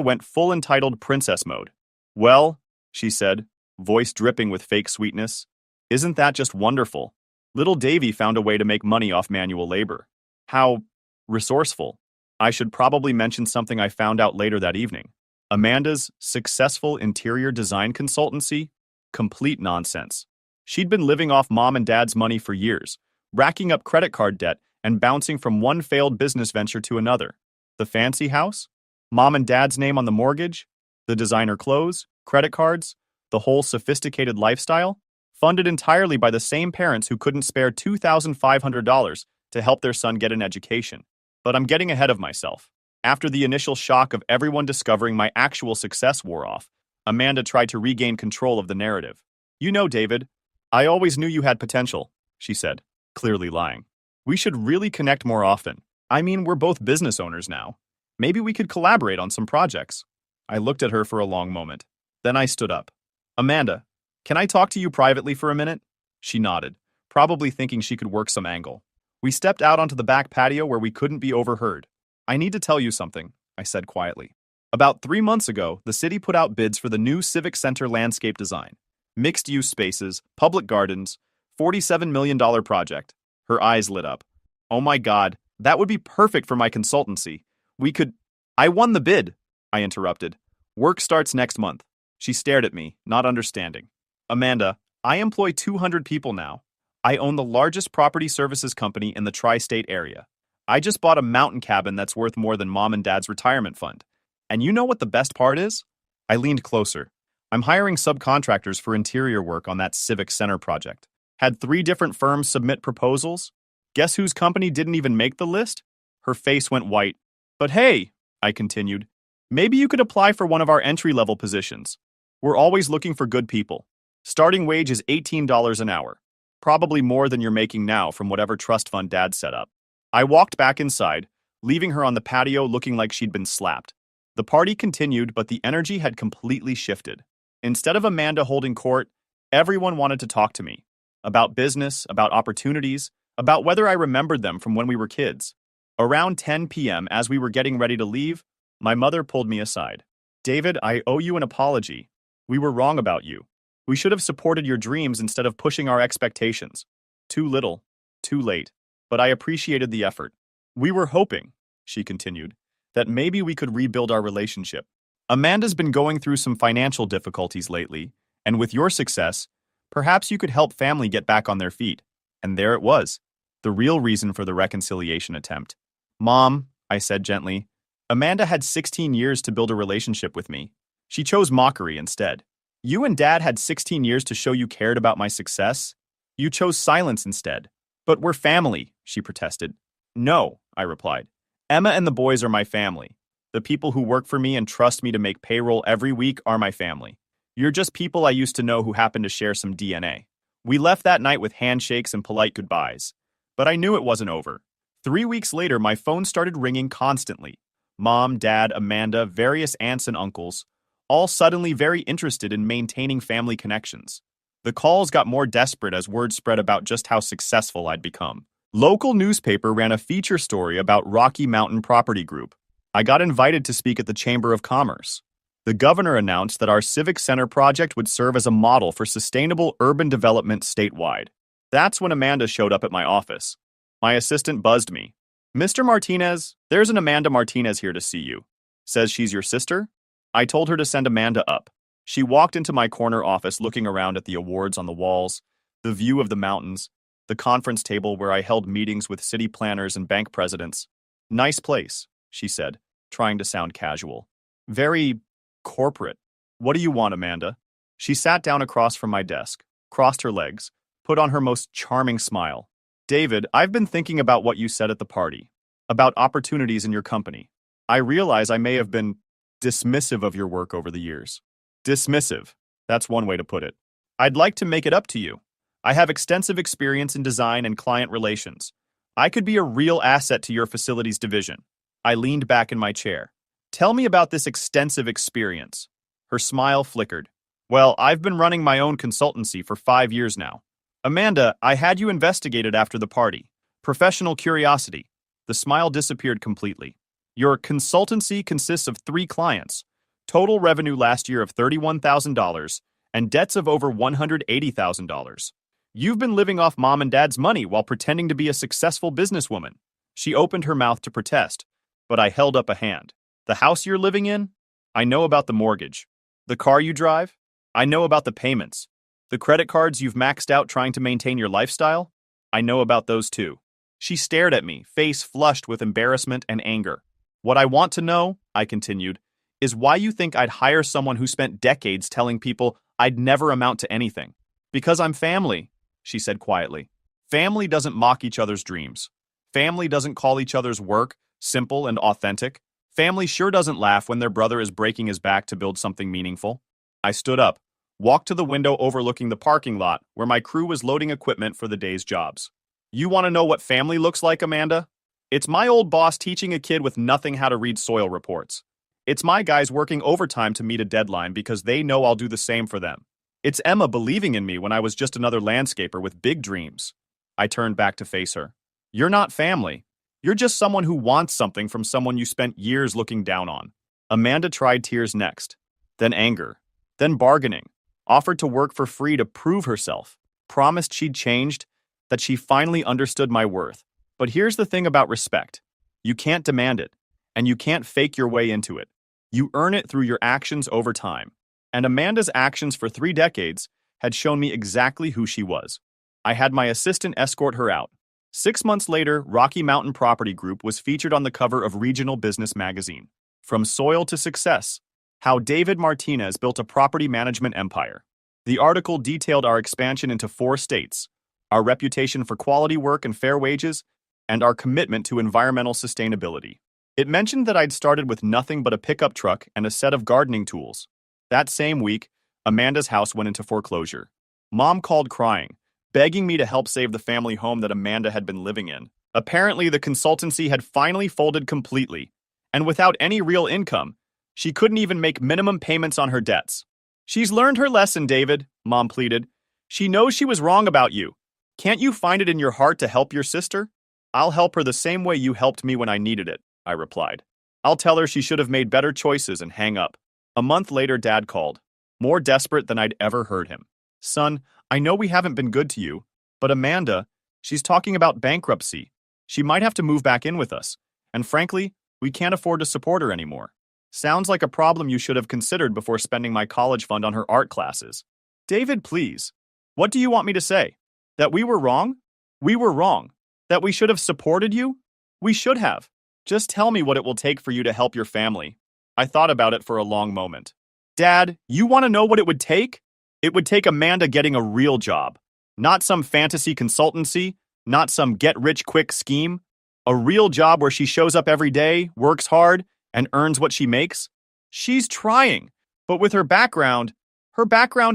went full entitled princess mode. "Well," she said, voice dripping with fake sweetness, "isn't that just wonderful? Little Davy found a way to make money off manual labor. How resourceful." I should probably mention something I found out later that evening. Amanda's successful interior design consultancy? Complete nonsense. She'd been living off mom and dad's money for years, racking up credit card debt and bouncing from one failed business venture to another. The fancy house? Mom and dad's name on the mortgage? The designer clothes? Credit cards? The whole sophisticated lifestyle? Funded entirely by the same parents who couldn't spare $2,500 to help their son get an education. But I'm getting ahead of myself. After the initial shock of everyone discovering my actual success wore off, Amanda tried to regain control of the narrative. "You know, David, I always knew you had potential," she said, clearly lying. "We should really connect more often. I mean, we're both business owners now. Maybe we could collaborate on some projects." I looked at her for a long moment. Then I stood up. "Amanda, can I talk to you privately for a minute?" She nodded, probably thinking she could work some angle. We stepped out onto the back patio where we couldn't be overheard. "I need to tell you something," I said quietly. "About 3 months ago, the city put out bids for the new Civic Center landscape design. Mixed-use spaces, public gardens, $47 million project." Her eyes lit up. "Oh my God, that would be perfect for my consultancy. We could—" "I won the bid," I interrupted. Work starts next month. She stared at me, not understanding. Amanda, I employ 200 people now. I own the largest property services company in the tri-state area. I just bought a mountain cabin that's worth more than mom and dad's retirement fund. And you know what the best part is? I leaned closer. I'm hiring subcontractors for interior work on that civic center project. Had 3 different firms submit proposals. Guess whose company didn't even make the list? Her face went white. But hey, I continued, maybe you could apply for one of our entry-level positions. We're always looking for good people. Starting wage is $18 an hour. Probably more than you're making now from whatever trust fund Dad set up. I walked back inside, leaving her on the patio looking like she'd been slapped. The party continued, but the energy had completely shifted. Instead of Amanda holding court, everyone wanted to talk to me. About business, about opportunities, about whether I remembered them from when we were kids. Around 10 p.m., as we were getting ready to leave, my mother pulled me aside. David, I owe you an apology. We were wrong about you. We should have supported your dreams instead of pushing our expectations. Too little, too late. But I appreciated the effort. We were hoping, she continued, that maybe we could rebuild our relationship. Amanda's been going through some financial difficulties lately, and with your success, perhaps you could help family get back on their feet. And there it was, the real reason for the reconciliation attempt. Mom, I said gently, Amanda had 16 years to build a relationship with me. She chose mockery instead. You and Dad had 16 years to show you cared about my success. You chose silence instead. But we're family, she protested. No, I replied. Emma and the boys are my family. The people who work for me and trust me to make payroll every week are my family. You're just people I used to know who happen to share some DNA. We left that night with handshakes and polite goodbyes. But I knew it wasn't over. 3 weeks later, my phone started ringing constantly. Mom, Dad, Amanda, various aunts and uncles, all suddenly very interested in maintaining family connections. The calls got more desperate as word spread about just how successful I'd become. Local newspaper ran a feature story about Rocky Mountain Property Group. I got invited to speak at the Chamber of Commerce. The governor announced that our civic center project would serve as a model for sustainable urban development statewide. That's when Amanda showed up at my office. My assistant buzzed me. Mr. Martinez, there's an Amanda Martinez here to see you. Says she's your sister? I told her to send Amanda up. She walked into my corner office looking around at the awards on the walls, the view of the mountains, the conference table where I held meetings with city planners and bank presidents. Nice place, she said, trying to sound casual. Very corporate. What do you want, Amanda? She sat down across from my desk, crossed her legs, put on her most charming smile. David, I've been thinking about what you said at the party, about opportunities in your company. I realize I may have been dismissive of your work over the years. Dismissive. That's one way to put it. I'd like to make it up to you. I have extensive experience in design and client relations. I could be a real asset to your facilities division. I leaned back in my chair. Tell me about this extensive experience. Her smile flickered. Well, I've been running my own consultancy for 5 years now. Amanda, I had you investigated after the party. Professional curiosity. The smile disappeared completely. Your consultancy consists of 3 clients. Total revenue last year of $31,000 and debts of over $180,000. You've been living off mom and dad's money while pretending to be a successful businesswoman. She opened her mouth to protest, but I held up a hand. The house you're living in? I know about the mortgage. The car you drive? I know about the payments. The credit cards you've maxed out trying to maintain your lifestyle? I know about those too. She stared at me, face flushed with embarrassment and anger. What I want to know, I continued, is why you think I'd hire someone who spent decades telling people I'd never amount to anything. Because I'm family, she said quietly. Family doesn't mock each other's dreams. Family doesn't call each other's work simple and authentic. Family sure doesn't laugh when their brother is breaking his back to build something meaningful. I stood up, walked to the window overlooking the parking lot where my crew was loading equipment for the day's jobs. You want to know what family looks like, Amanda? It's my old boss teaching a kid with nothing how to read soil reports. It's my guys working overtime to meet a deadline because they know I'll do the same for them. It's Emma believing in me when I was just another landscaper with big dreams. I turned back to face her. You're not family. You're just someone who wants something from someone you spent years looking down on. Amanda tried tears next, then anger, then bargaining, offered to work for free to prove herself, promised she'd changed, that she finally understood my worth. But here's the thing about respect. You can't demand it, and you can't fake your way into it. You earn it through your actions over time. And Amanda's actions for 3 decades had shown me exactly who she was. I had my assistant escort her out. 6 months later, Rocky Mountain Property Group was featured on the cover of Regional Business Magazine. From soil to success, how David Martinez built a property management empire. The article detailed our expansion into 4 states, our reputation for quality work and fair wages, and our commitment to environmental sustainability. It mentioned that I'd started with nothing but a pickup truck and a set of gardening tools. That same week, Amanda's house went into foreclosure. Mom called crying, begging me to help save the family home that Amanda had been living in. Apparently, the consultancy had finally folded completely, and without any real income, she couldn't even make minimum payments on her debts. She's learned her lesson, David, Mom pleaded. She knows she was wrong about you. Can't you find it in your heart to help your sister? I'll help her the same way you helped me when I needed it, I replied. I'll tell her she should have made better choices and hang up. A month later, Dad called, more desperate than I'd ever heard him. Son, I know we haven't been good to you, but Amanda, she's talking about bankruptcy. She might have to move back in with us, and frankly, we can't afford to support her anymore. Sounds like a problem you should have considered before spending my college fund on her art classes. David, please. What do you want me to say? That we were wrong? We were wrong. That we should have supported you? We should have. Just tell me what it will take for you to help your family. I thought about it for a long moment. Dad, you want to know what it would take? It would take Amanda getting a real job. Not some fantasy consultancy, not some get-rich-quick scheme. A real job where she shows up every day, works hard, and earns what she makes. She's trying, but with her background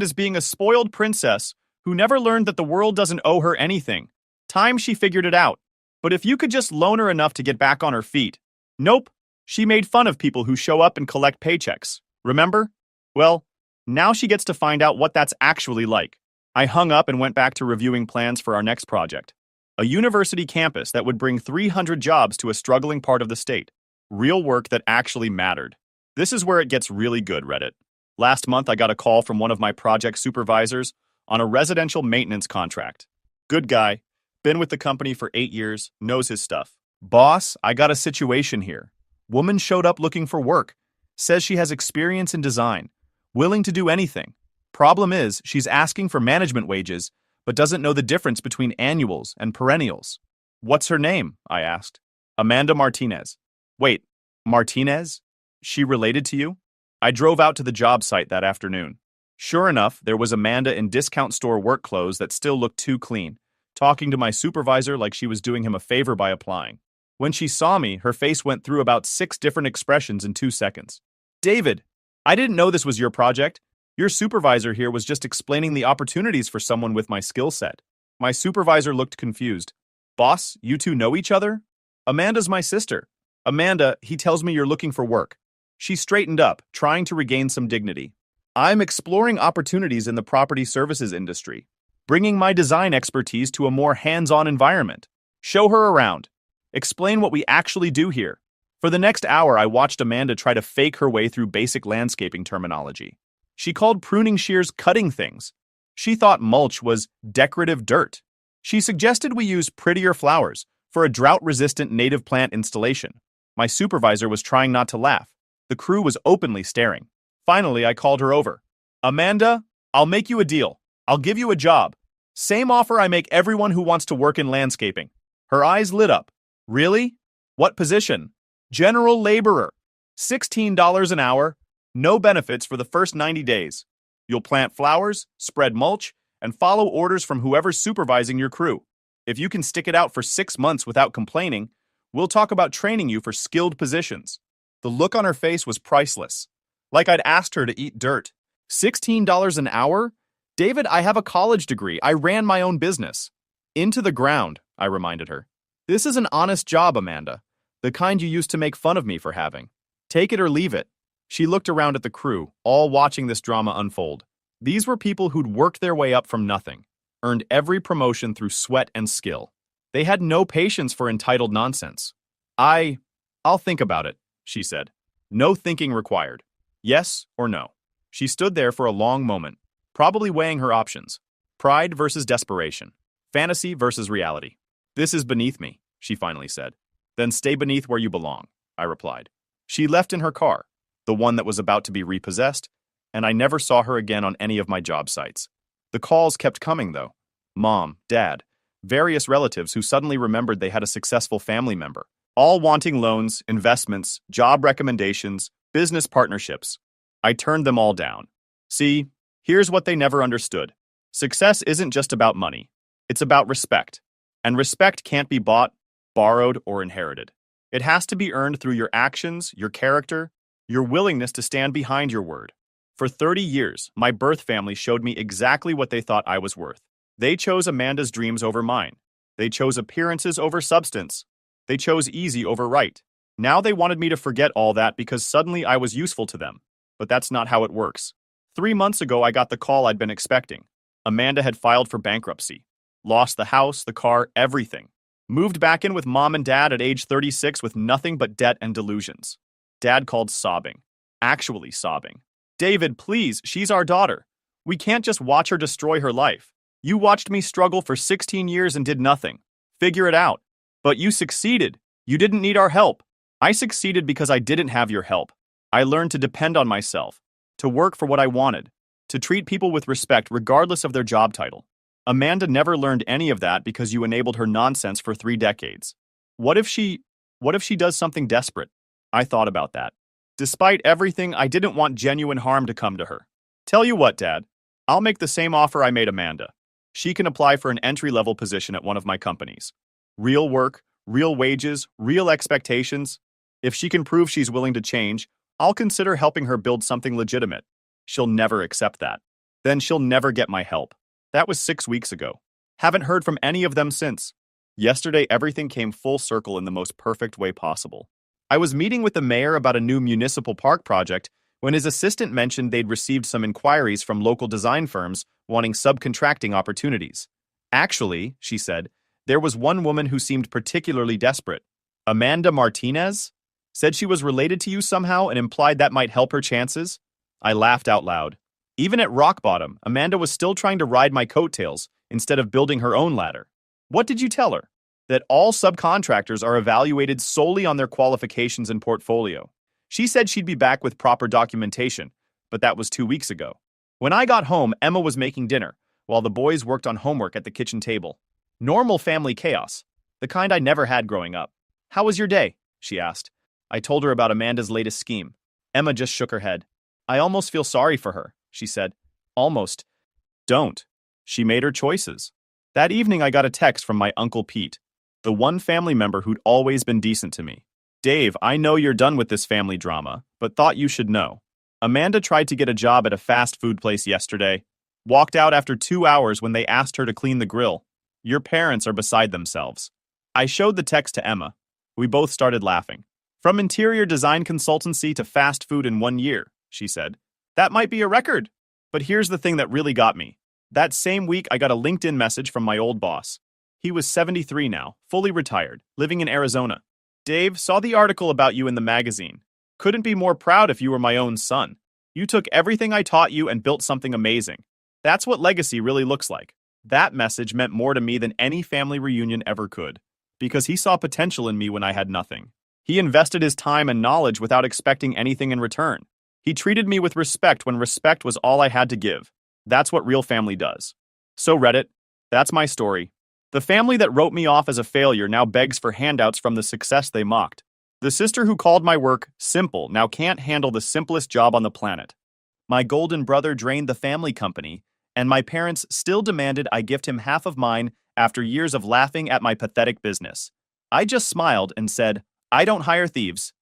is being a spoiled princess who never learned that the world doesn't owe her anything. Time she figured it out. But if you could just loan her enough to get back on her feet. Nope. She made fun of people who show up and collect paychecks. Remember? Well, now she gets to find out what that's actually like. I hung up and went back to reviewing plans for our next project. A university campus that would bring 300 jobs to a struggling part of the state. Real work that actually mattered. This is where it gets really good, Reddit. Last month, I got a call from one of my project supervisors on a residential maintenance contract. Good guy. Been with the company for 8 years, knows his stuff. Boss, I got a situation here. Woman showed up looking for work. Says she has experience in design. Willing to do anything. Problem is, she's asking for management wages, but doesn't know the difference between annuals and perennials. What's her name? I asked. Amanda Martinez. Wait, Martinez? She related to you? I drove out to the job site that afternoon. Sure enough, there was Amanda in discount store work clothes that still looked too clean, talking to my supervisor like she was doing him a favor by applying. When she saw me, her face went through about 6 different expressions in 2 seconds. David, I didn't know this was your project. Your supervisor here was just explaining the opportunities for someone with my skill set. My supervisor looked confused. Boss, you two know each other? Amanda's my sister. Amanda, he tells me you're looking for work. She straightened up, trying to regain some dignity. I'm exploring opportunities in the property services industry, bringing my design expertise to a more hands-on environment. Show her around. Explain what we actually do here. For the next hour, I watched Amanda try to fake her way through basic landscaping terminology. She called pruning shears cutting things. She thought mulch was decorative dirt. She suggested we use prettier flowers for a drought-resistant native plant installation. My supervisor was trying not to laugh. The crew was openly staring. Finally, I called her over. Amanda, I'll make you a deal. I'll give you a job. Same offer I make everyone who wants to work in landscaping. Her eyes lit up. Really? What position? General laborer. $16 an hour. No benefits for the first 90 days. You'll plant flowers, spread mulch, and follow orders from whoever's supervising your crew. If you can stick it out for 6 months without complaining, we'll talk about training you for skilled positions. The look on her face was priceless. Like I'd asked her to eat dirt. $16 an hour? David, I have a college degree. I ran my own business. Into the ground, I reminded her. This is an honest job, Amanda. The kind you used to make fun of me for having. Take it or leave it. She looked around at the crew, all watching this drama unfold. These were people who'd worked their way up from nothing, earned every promotion through sweat and skill. They had no patience for entitled nonsense. I'll think about it, she said. No thinking required. Yes or no. She stood there for a long moment, probably weighing her options. Pride versus desperation. Fantasy versus reality. This is beneath me, she finally said. Then stay beneath where you belong, I replied. She left in her car. the one that was about to be repossessed, and I never saw her again on any of my job sites. The calls kept coming, though. Mom, Dad, various relatives who suddenly remembered they had a successful family member, all wanting loans, investments, job recommendations, business partnerships. I turned them all down. See, here's what they never understood. Success isn't just about money. It's about respect. And respect can't be bought, borrowed, or inherited. It has to be earned through your actions, your character, your willingness to stand behind your word. For 30 years, my birth family showed me exactly what they thought I was worth. They chose Amanda's dreams over mine. They chose appearances over substance. They chose easy over right. Now they wanted me to forget all that because suddenly I was useful to them. But that's not how it works. 3 months ago, I got the call I'd been expecting. Amanda had filed for bankruptcy. Lost the house, the car, everything. Moved back in with Mom and Dad at age 36 with nothing but debt and delusions. Dad called sobbing. Actually sobbing. David, please, she's our daughter. We can't just watch her destroy her life. You watched me struggle for 16 years and did nothing. Figure it out. But you succeeded. You didn't need our help. I succeeded because I didn't have your help. I learned to depend on myself, to work for what I wanted, to treat people with respect regardless of their job title. Amanda never learned any of that because you enabled her nonsense for 3 decades. What if she does something desperate? I thought about that. Despite everything, I didn't want genuine harm to come to her. Tell you what, Dad, I'll make the same offer I made Amanda. She can apply for an entry-level position at one of my companies. Real work, real wages, real expectations. If she can prove she's willing to change, I'll consider helping her build something legitimate. She'll never accept that. Then she'll never get my help. That was 6 weeks ago. Haven't heard from any of them since. Yesterday, everything came full circle in the most perfect way possible. I was meeting with the mayor about a new municipal park project when his assistant mentioned they'd received some inquiries from local design firms wanting subcontracting opportunities. Actually, she said, there was one woman who seemed particularly desperate. Amanda Martinez? Said she was related to you somehow and implied that might help her chances? I laughed out loud. Even at rock bottom, Amanda was still trying to ride my coattails instead of building her own ladder. What did you tell her? That all subcontractors are evaluated solely on their qualifications and portfolio. She said she'd be back with proper documentation, but that was 2 weeks ago. When I got home, Emma was making dinner, while the boys worked on homework at the kitchen table. Normal family chaos, the kind I never had growing up. How was your day? She asked. I told her about Amanda's latest scheme. Emma just shook her head. I almost feel sorry for her, she said. Almost. Don't. She made her choices. That evening I got a text from my Uncle Pete, the one family member who'd always been decent to me. Dave, I know you're done with this family drama, but thought you should know. Amanda tried to get a job at a fast food place yesterday. Walked out after 2 hours when they asked her to clean the grill. Your parents are beside themselves. I showed the text to Emma. We both started laughing. From interior design consultancy to fast food in 1 year, she said. That might be a record. But here's the thing that really got me. That same week, I got a LinkedIn message from my old boss. He was 73 now, fully retired, living in Arizona. Dave, saw the article about you in the magazine. Couldn't be more proud if you were my own son. You took everything I taught you and built something amazing. That's what legacy really looks like. That message meant more to me than any family reunion ever could, because he saw potential in me when I had nothing. He invested his time and knowledge without expecting anything in return. He treated me with respect when respect was all I had to give. That's what real family does. So Reddit, that's my story. The family that wrote me off as a failure now begs for handouts from the success they mocked. The sister who called my work simple now can't handle the simplest job on the planet. My golden brother drained the family company, and my parents still demanded I gift him half of mine after years of laughing at my pathetic business. I just smiled and said, I don't hire thieves.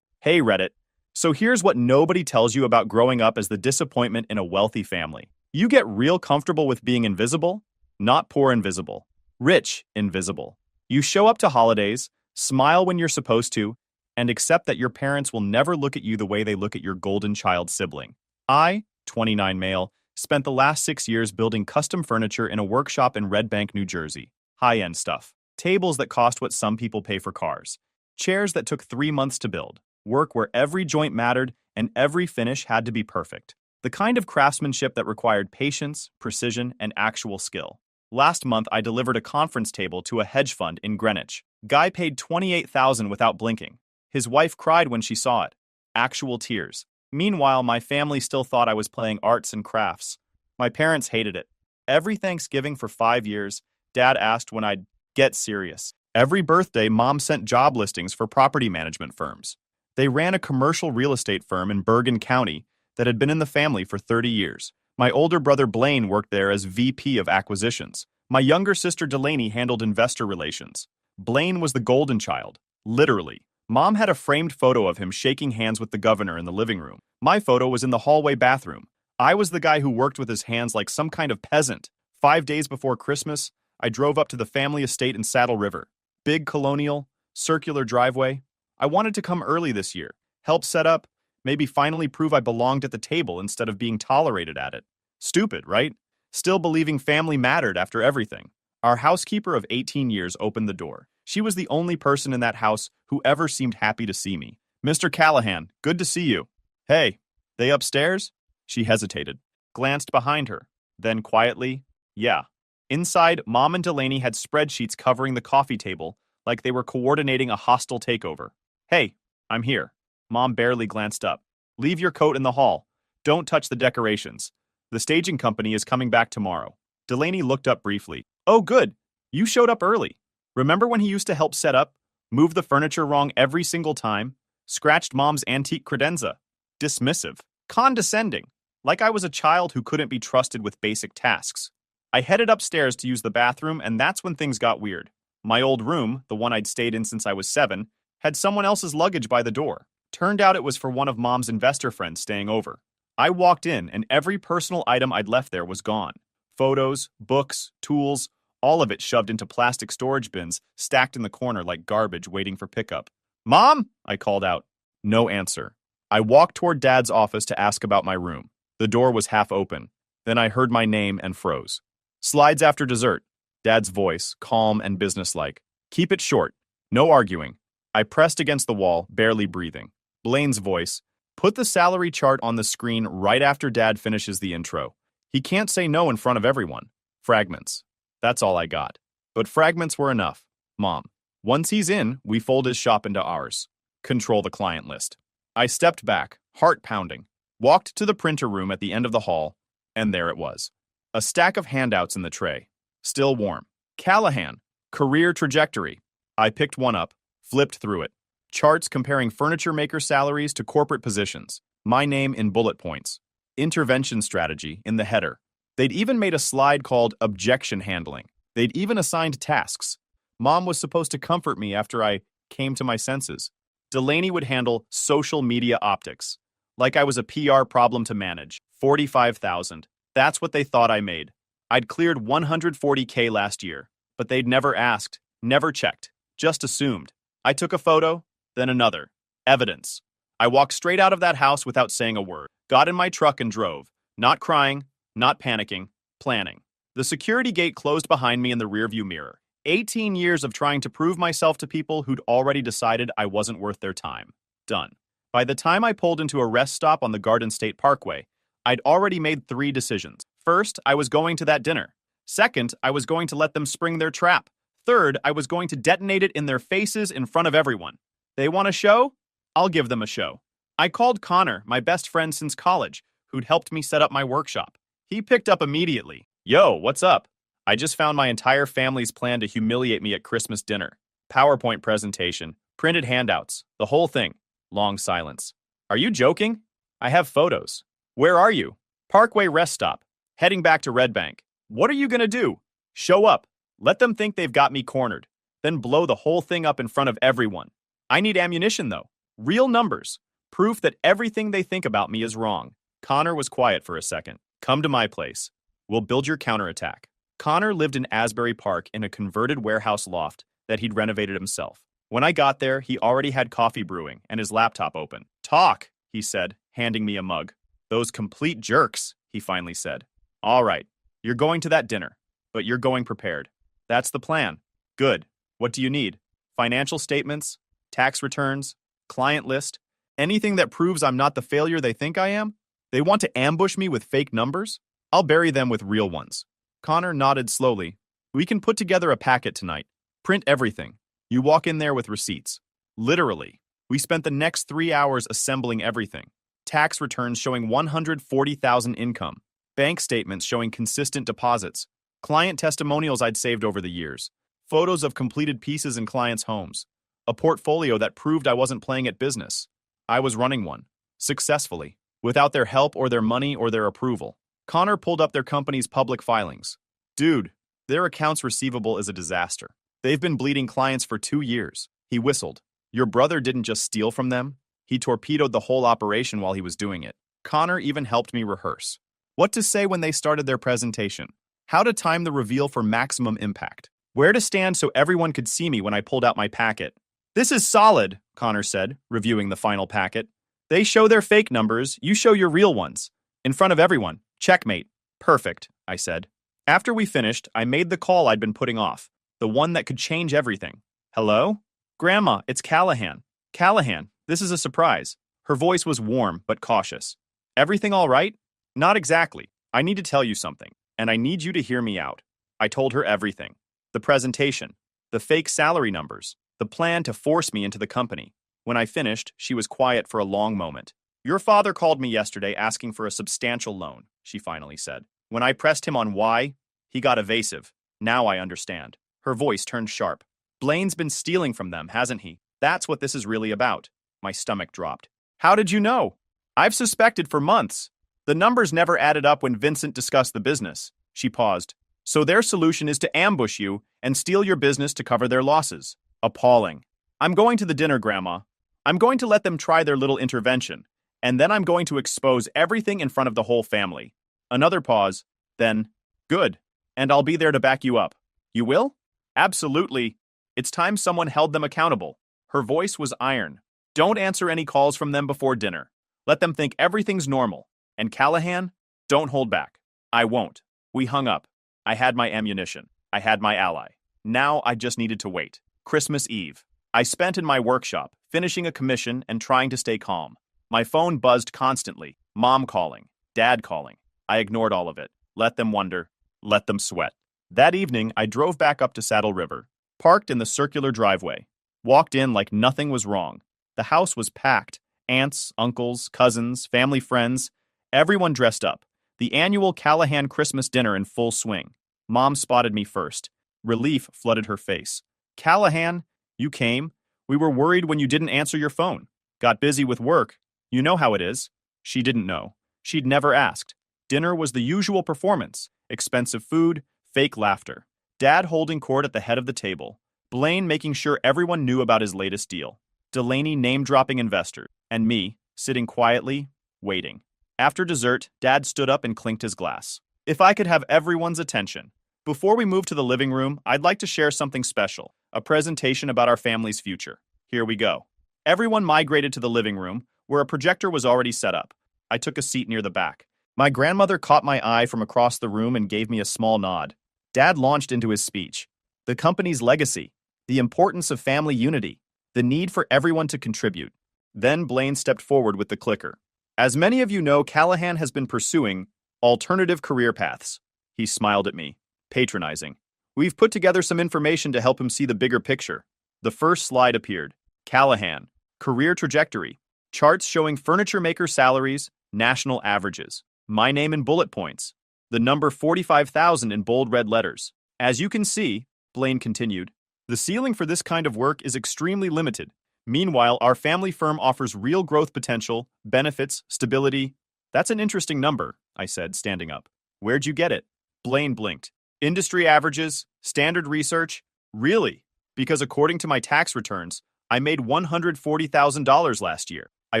Hey Reddit, so here's what nobody tells you about growing up as the disappointment in a wealthy family. You get real comfortable with being invisible, not poor invisible, rich invisible. You show up to holidays, smile when you're supposed to, and accept that your parents will never look at you the way they look at your golden child sibling. I, 29 male, spent the last 6 years building custom furniture in a workshop in Red Bank, New Jersey. High-end stuff. Tables that cost what some people pay for cars. Chairs that took 3 months to build. Work where every joint mattered and every finish had to be perfect. The kind of craftsmanship that required patience, precision, and actual skill. Last month, I delivered a conference table to a hedge fund in Greenwich. Guy paid $28,000 without blinking. His wife cried when she saw it. Actual tears. Meanwhile, my family still thought I was playing arts and crafts. My parents hated it. Every Thanksgiving for 5 years, Dad asked when I'd get serious. Every birthday, Mom sent job listings for property management firms. They ran a commercial real estate firm in Bergen County that had been in the family for 30 years. My older brother Blaine worked there as VP of acquisitions. My younger sister Delaney handled investor relations. Blaine was the golden child, literally. Mom had a framed photo of him shaking hands with the governor in the living room. My photo was in the hallway bathroom. I was the guy who worked with his hands like some kind of peasant. 5 days before Christmas, I drove up to the family estate in Saddle River. Big colonial, circular driveway. I wanted to come early this year, help set up, maybe finally prove I belonged at the table instead of being tolerated at it. Stupid, right? Still believing family mattered after everything. Our housekeeper of 18 years opened the door. She was the only person in that house who ever seemed happy to see me. "Mr. Callahan, good to see you." "Hey, they upstairs?" She hesitated, glanced behind her, then quietly, "Yeah." Inside, Mom and Delaney had spreadsheets covering the coffee table like they were coordinating a hostile takeover. "Hey, I'm here." Mom barely glanced up. "Leave your coat in the hall. Don't touch the decorations. The staging company is coming back tomorrow." Delaney looked up briefly. "Oh, good. You showed up early. Remember when he used to help set up, move the furniture wrong every single time, scratched Mom's antique credenza?" Dismissive, condescending, like I was a child who couldn't be trusted with basic tasks. I headed upstairs to use the bathroom, and that's when things got weird. My old room, the one I'd stayed in since I was 7, had someone else's luggage by the door. Turned out it was for one of Mom's investor friends staying over. I walked in, and every personal item I'd left there was gone. Photos, books, tools, all of it shoved into plastic storage bins, stacked in the corner like garbage waiting for pickup. "Mom!" I called out. No answer. I walked toward Dad's office to ask about my room. The door was half open. Then I heard my name and froze. "Slides after dessert." Dad's voice, calm and businesslike. "Keep it short. No arguing." I pressed against the wall, barely breathing. Blaine's voice. "Put the salary chart on the screen right after Dad finishes the intro. He can't say no in front of everyone." Fragments. That's all I got. But fragments were enough. "Mom. Once he's in, we fold his shop into ours. Control the client list." I stepped back, heart pounding, walked to the printer room at the end of the hall, and there it was. A stack of handouts in the tray. Still warm. "Callahan. Career trajectory." I picked one up, flipped through it. Charts comparing furniture maker salaries to corporate positions. My name in bullet points. Intervention strategy in the header. They'd even made a slide called objection handling. They'd even assigned tasks. Mom was supposed to comfort me after I came to my senses. Delaney would handle social media optics. Like I was a PR problem to manage. 45,000. That's what they thought I made. I'd cleared 140K last year, but they'd never asked, never checked, just assumed. I took a photo, then another. Evidence. I walked straight out of that house without saying a word. Got in my truck and drove. Not crying, not panicking, planning. The security gate closed behind me in the rearview mirror. 18 years of trying to prove myself to people who'd already decided I wasn't worth their time. Done. By the time I pulled into a rest stop on the Garden State Parkway, I'd already made 3 decisions. First, I was going to that dinner. Second, I was going to let them spring their trap. Third, I was going to detonate it in their faces in front of everyone. They want a show? I'll give them a show. I called Connor, my best friend since college, who'd helped me set up my workshop. He picked up immediately. "Yo, what's up? I just found my entire family's plan to humiliate me at Christmas dinner. PowerPoint presentation, printed handouts, the whole thing." Long silence. "Are you joking? I have photos." "Where are you?" "Parkway rest stop. Heading back to Red Bank." "What are you gonna do?" "Show up. Let them think they've got me cornered. Then blow the whole thing up in front of everyone. I need ammunition, though. Real numbers. Proof that everything they think about me is wrong." Connor was quiet for a second. "Come to my place. We'll build your counterattack." Connor lived in Asbury Park in a converted warehouse loft that he'd renovated himself. When I got there, he already had coffee brewing and his laptop open. "Talk," he said, handing me a mug. "Those complete jerks," he finally said. "All right, you're going to that dinner, but you're going prepared." "That's the plan." "Good. What do you need?" "Financial statements, tax returns, client list, anything that proves I'm not the failure they think I am? They want to ambush me with fake numbers? I'll bury them with real ones." Connor nodded slowly. "We can put together a packet tonight. Print everything. You walk in there with receipts." Literally. We spent the next 3 hours assembling everything. tax returns showing 140,000 income, bank statements showing consistent deposits, client testimonials I'd saved over the years, photos of completed pieces in clients' homes, a portfolio that proved I wasn't playing at business. I was running one, successfully, without their help or their money or their approval. Connor pulled up their company's public filings. Dude, their accounts receivable is a disaster. They've been bleeding clients for 2 years. He whistled. Your brother didn't just steal from them. He torpedoed the whole operation while he was doing it. Connor even helped me rehearse what to say when they started their presentation, how to time the reveal for maximum impact, where to stand so everyone could see me when I pulled out my packet. This is solid, Connor said, reviewing the final packet. They show their fake numbers, you show your real ones. In front of everyone. Checkmate. Perfect, I said. After we finished, I made the call I'd been putting off, the one that could change everything. Hello? Grandma, it's Callahan. Callahan, this is a surprise. Her voice was warm but cautious. Everything all right? Not exactly. I need to tell you something, and I need you to hear me out. I told her everything. The presentation, the fake salary numbers, the plan to force me into the company. When I finished, she was quiet for a long moment. Your father called me yesterday asking for a substantial loan, she finally said. When I pressed him on why, he got evasive. Now I understand. Her voice turned sharp. Blaine's been stealing from them, hasn't he? That's what this is really about. My stomach dropped. How did you know? I've suspected for months. The numbers never added up when Vincent discussed the business. She paused. So their solution is to ambush you and steal your business to cover their losses. Appalling. I'm going to the dinner, Grandma. I'm going to let them try their little intervention, and then I'm going to expose everything in front of the whole family. Another pause. Then, good. And I'll be there to back you up. You will? Absolutely. It's time someone held them accountable. Her voice was iron. Don't answer any calls from them before dinner. Let them think everything's normal. And Callahan, don't hold back. I won't. We hung up. I had my ammunition. I had my ally. Now I just needed to wait. Christmas Eve. I spent in my workshop, finishing a commission and trying to stay calm. My phone buzzed constantly. Mom calling. Dad calling. I ignored all of it. Let them wonder. Let them sweat. That evening, I drove back up to Saddle River, parked in the circular driveway, walked in like nothing was wrong. The house was packed. Aunts, uncles, cousins, family friends, everyone dressed up. The annual Callahan Christmas dinner in full swing. Mom spotted me first. Relief flooded her face. Callahan, you came? We were worried when you didn't answer your phone. Got busy with work. You know how it is. She didn't know. She'd never asked. Dinner was the usual performance. Expensive food, fake laughter. Dad holding court at the head of the table. Blaine making sure everyone knew about his latest deal. Delaney name-dropping investors. And me, sitting quietly, waiting. After dessert, Dad stood up and clinked his glass. If I could have everyone's attention. Before we move to the living room, I'd like to share something special. A presentation about our family's future. Here we go. Everyone migrated to the living room, where a projector was already set up. I took a seat near the back. My grandmother caught my eye from across the room and gave me a small nod. Dad launched into his speech. The company's legacy. The importance of family unity. The need for everyone to contribute. Then Blaine stepped forward with the clicker. As many of you know, Callahan has been pursuing alternative career paths. He smiled at me, patronizing. We've put together some information to help him see the bigger picture. The first slide appeared. Callahan, career trajectory, charts showing furniture maker salaries, national averages. My name in bullet points. The number 45,000 in bold red letters. As you can see, Blaine continued, the ceiling for this kind of work is extremely limited. Meanwhile, our family firm offers real growth potential, benefits, stability. That's an interesting number, I said, standing up. Where'd you get it? Blaine blinked. Industry averages, standard research? Really? Because according to my tax returns, I made $140,000 last year. I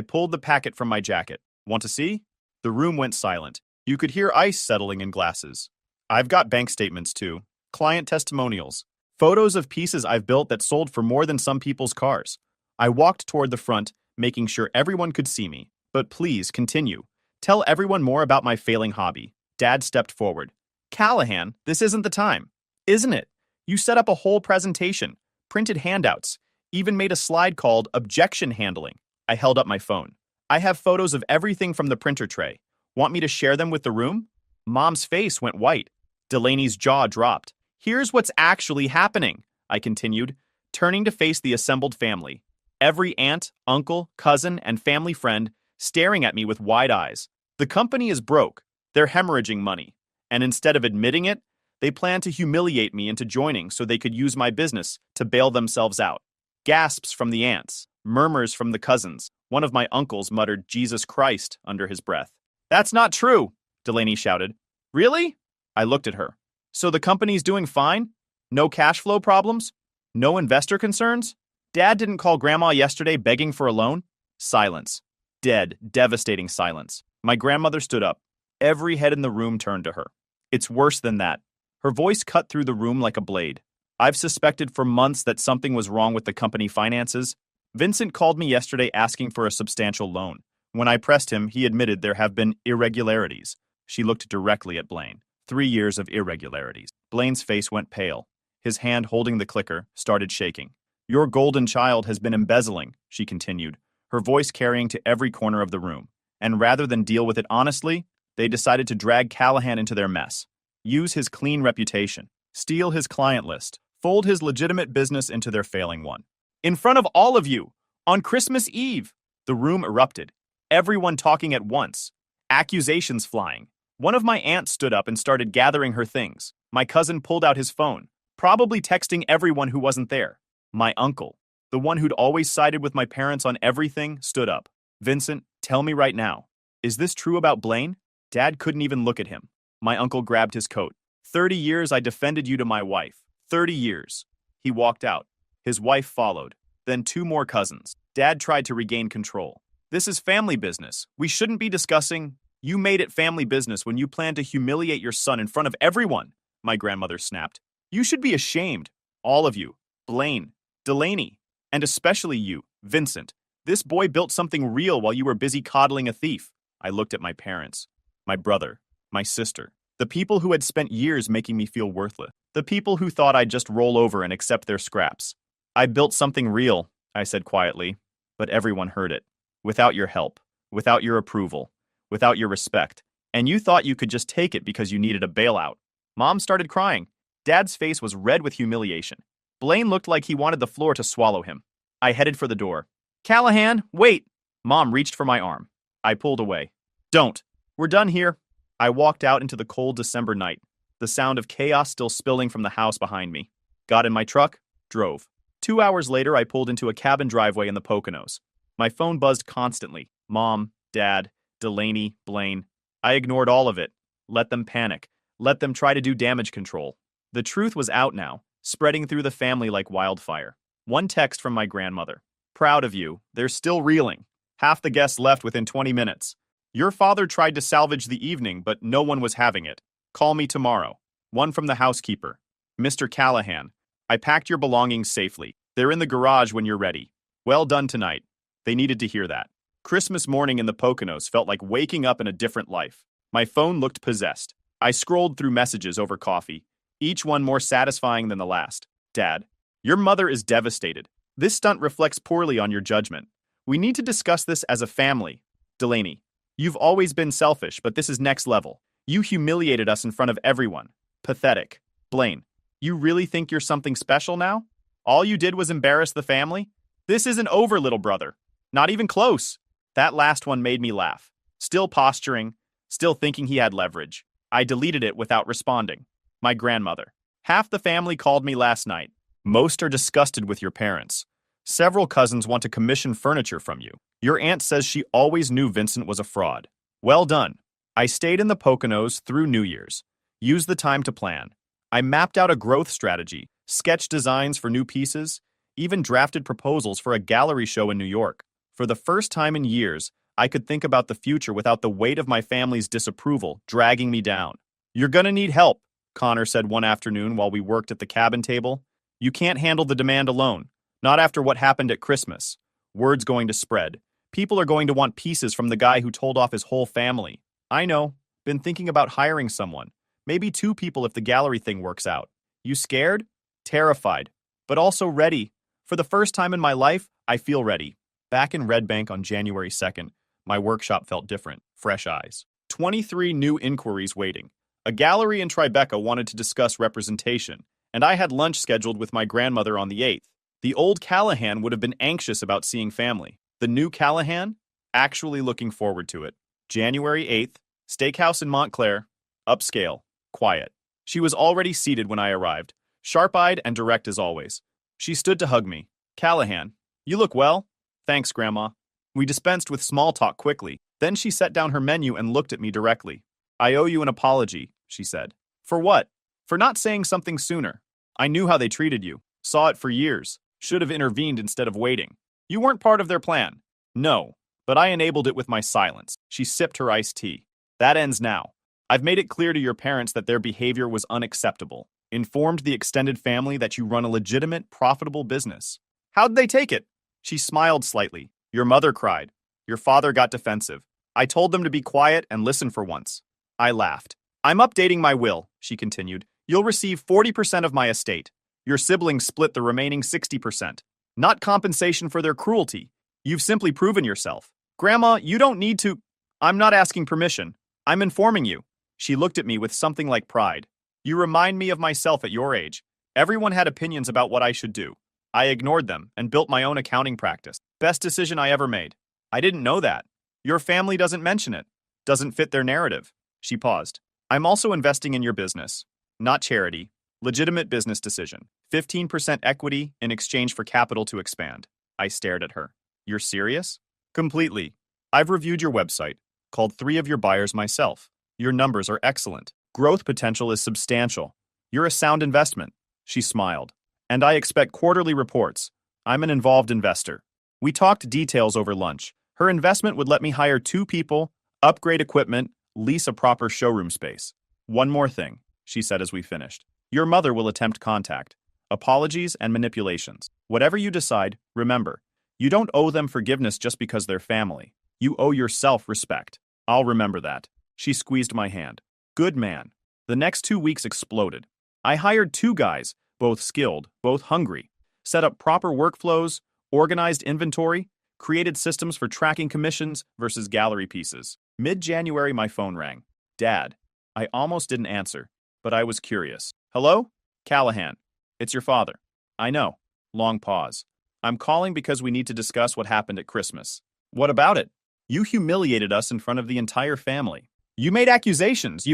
pulled the packet from my jacket. Want to see? The room went silent. You could hear ice settling in glasses. I've got bank statements too. Client testimonials. Photos of pieces I've built that sold for more than some people's cars. I walked toward the front, making sure everyone could see me. But please, continue. Tell everyone more about my failing hobby. Dad stepped forward. Callahan, this isn't the time. Isn't it? You set up a whole presentation, printed handouts, even made a slide called Objection Handling. I held up my phone. I have photos of everything from the printer tray. Want me to share them with the room? Mom's face went white. Delaney's jaw dropped. Here's what's actually happening, I continued, turning to face the assembled family. Every aunt, uncle, cousin, and family friend staring at me with wide eyes. The company is broke. They're hemorrhaging money. And instead of admitting it, they plan to humiliate me into joining so they could use my business to bail themselves out. Gasps from the aunts, murmurs from the cousins. One of my uncles muttered Jesus Christ under his breath. That's not true, Delaney shouted. Really? I looked at her. So the company's doing fine? No cash flow problems? No investor concerns? Dad didn't call Grandma yesterday begging for a loan? Silence. Dead, devastating silence. My grandmother stood up. Every head in the room turned to her. It's worse than that. Her voice cut through the room like a blade. I've suspected for months that something was wrong with the company finances. Vincent called me yesterday asking for a substantial loan. When I pressed him, he admitted there have been irregularities. She looked directly at Blaine. 3 years of irregularities. Blaine's face went pale. His hand holding the clicker started shaking. Your golden child has been embezzling, she continued, her voice carrying to every corner of the room. And rather than deal with it honestly, they decided to drag Callahan into their mess. Use his clean reputation, steal his client list, fold his legitimate business into their failing one. In front of all of you, on Christmas Eve, the room erupted. Everyone talking at once. Accusations flying. One of my aunts stood up and started gathering her things. My cousin pulled out his phone, probably texting everyone who wasn't there. My uncle, the one who'd always sided with my parents on everything, stood up. Vincent, tell me right now, is this true about Blaine? Dad couldn't even look at him. My uncle grabbed his coat. 30 years I defended you to my wife. 30 years. He walked out. His wife followed. Then 2 more cousins. Dad tried to regain control. This is family business. We shouldn't be discussing. You made it family business when you planned to humiliate your son in front of everyone, my grandmother snapped. You should be ashamed. All of you. Blaine, Delaney, and especially you, Vincent. This boy built something real while you were busy coddling a thief. I looked at my parents, my brother, my sister, the people who had spent years making me feel worthless, the people who thought I'd just roll over and accept their scraps. I built something real, I said quietly, but everyone heard it. Without your help, without your approval, without your respect, and you thought you could just take it because you needed a bailout. Mom started crying. Dad's face was red with humiliation. Blaine looked like he wanted the floor to swallow him. I headed for the door. Callahan, wait! Mom reached for my arm. I pulled away. Don't. We're done here. I walked out into the cold December night, the sound of chaos still spilling from the house behind me. Got in my truck, drove. 2 hours later, I pulled into a cabin driveway in the Poconos. My phone buzzed constantly. Mom, Dad, Delaney, Blaine. I ignored all of it. Let them panic. Let them try to do damage control. The truth was out now, spreading through the family like wildfire. One text from my grandmother. Proud of you. They're still reeling. Half the guests left within 20 minutes. Your father tried to salvage the evening, but no one was having it. Call me tomorrow. One from the housekeeper. Mr. Callahan, I packed your belongings safely. They're in the garage when you're ready. Well done tonight. They needed to hear that. Christmas morning in the Poconos felt like waking up in a different life. My phone looked possessed. I scrolled through messages over coffee, each one more satisfying than the last. Dad, your mother is devastated. This stunt reflects poorly on your judgment. We need to discuss this as a family. Delaney, you've always been selfish, but this is next level. You humiliated us in front of everyone. Pathetic. Blaine, you really think you're something special now? All you did was embarrass the family? This isn't over, little brother. Not even close. That last one made me laugh. Still posturing, still thinking he had leverage. I deleted it without responding. My grandmother. Half the family called me last night. Most are disgusted with your parents. Several cousins want to commission furniture from you. Your aunt says she always knew Vincent was a fraud. Well done. I stayed in the Poconos through New Year's. Used the time to plan. I mapped out a growth strategy, sketched designs for new pieces, even drafted proposals for a gallery show in New York. For the first time in years, I could think about the future without the weight of my family's disapproval dragging me down. You're gonna need help, Connor said one afternoon while we worked at the cabin table. You can't handle the demand alone. Not after what happened at Christmas. Word's going to spread. People are going to want pieces from the guy who told off his whole family. I know. Been thinking about hiring someone. Maybe 2 people if the gallery thing works out. You scared? Terrified. But also ready. For the first time in my life, I feel ready. Back in Red Bank on January 2nd, my workshop felt different. Fresh eyes. 23 new inquiries waiting. A gallery in Tribeca wanted to discuss representation, and I had lunch scheduled with my grandmother on the 8th. The old Callahan would have been anxious about seeing family. The new Callahan? Actually looking forward to it. January 8th, steakhouse in Montclair, upscale, quiet. She was already seated when I arrived, sharp-eyed and direct as always. She stood to hug me. Callahan, you look well. Thanks, Grandma. We dispensed with small talk quickly. Then she set down her menu and looked at me directly. I owe you an apology, she said. For what? For not saying something sooner. I knew how they treated you. Saw it for years. Should have intervened instead of waiting. You weren't part of their plan. No, but I enabled it with my silence. She sipped her iced tea. That ends now. I've made it clear to your parents that their behavior was unacceptable. Informed the extended family that you run a legitimate, profitable business. How'd they take it? She smiled slightly. Your mother cried. Your father got defensive. I told them to be quiet and listen for once. I laughed. I'm updating my will, she continued. You'll receive 40% of my estate. Your siblings split the remaining 60%. Not compensation for their cruelty. You've simply proven yourself. Grandma, you don't need to. I'm not asking permission. I'm informing you. She looked at me with something like pride. You remind me of myself at your age. Everyone had opinions about what I should do. I ignored them and built my own accounting practice. Best decision I ever made. I didn't know that. Your family doesn't mention it. Doesn't fit their narrative. She paused. I'm also investing in your business. Not charity. Legitimate business decision. 15% equity in exchange for capital to expand. I stared at her. You're serious? Completely. I've reviewed your website. Called 3 of your buyers myself. Your numbers are excellent. Growth potential is substantial. You're a sound investment. She smiled. And I expect quarterly reports. I'm an involved investor. We talked details over lunch. Her investment would let me hire 2 people, upgrade equipment, lease a proper showroom space. One more thing, she said as we finished. Your mother will attempt contact. Apologies and manipulations. Whatever you decide, remember, you don't owe them forgiveness just because they're family. You owe yourself respect. I'll remember that. She squeezed my hand. Good man. The next 2 weeks exploded. I hired 2 guys, both skilled, both hungry, set up proper workflows, organized inventory, created systems for tracking commissions versus gallery pieces. Mid-January, my phone rang. Dad. I almost didn't answer, but I was curious. Hello? Callahan. It's your father. I know. Long pause. I'm calling because we need to discuss what happened at Christmas. What about it? You humiliated us in front of the entire family. You made accusations.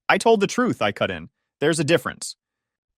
I told the truth, I cut in. There's a difference.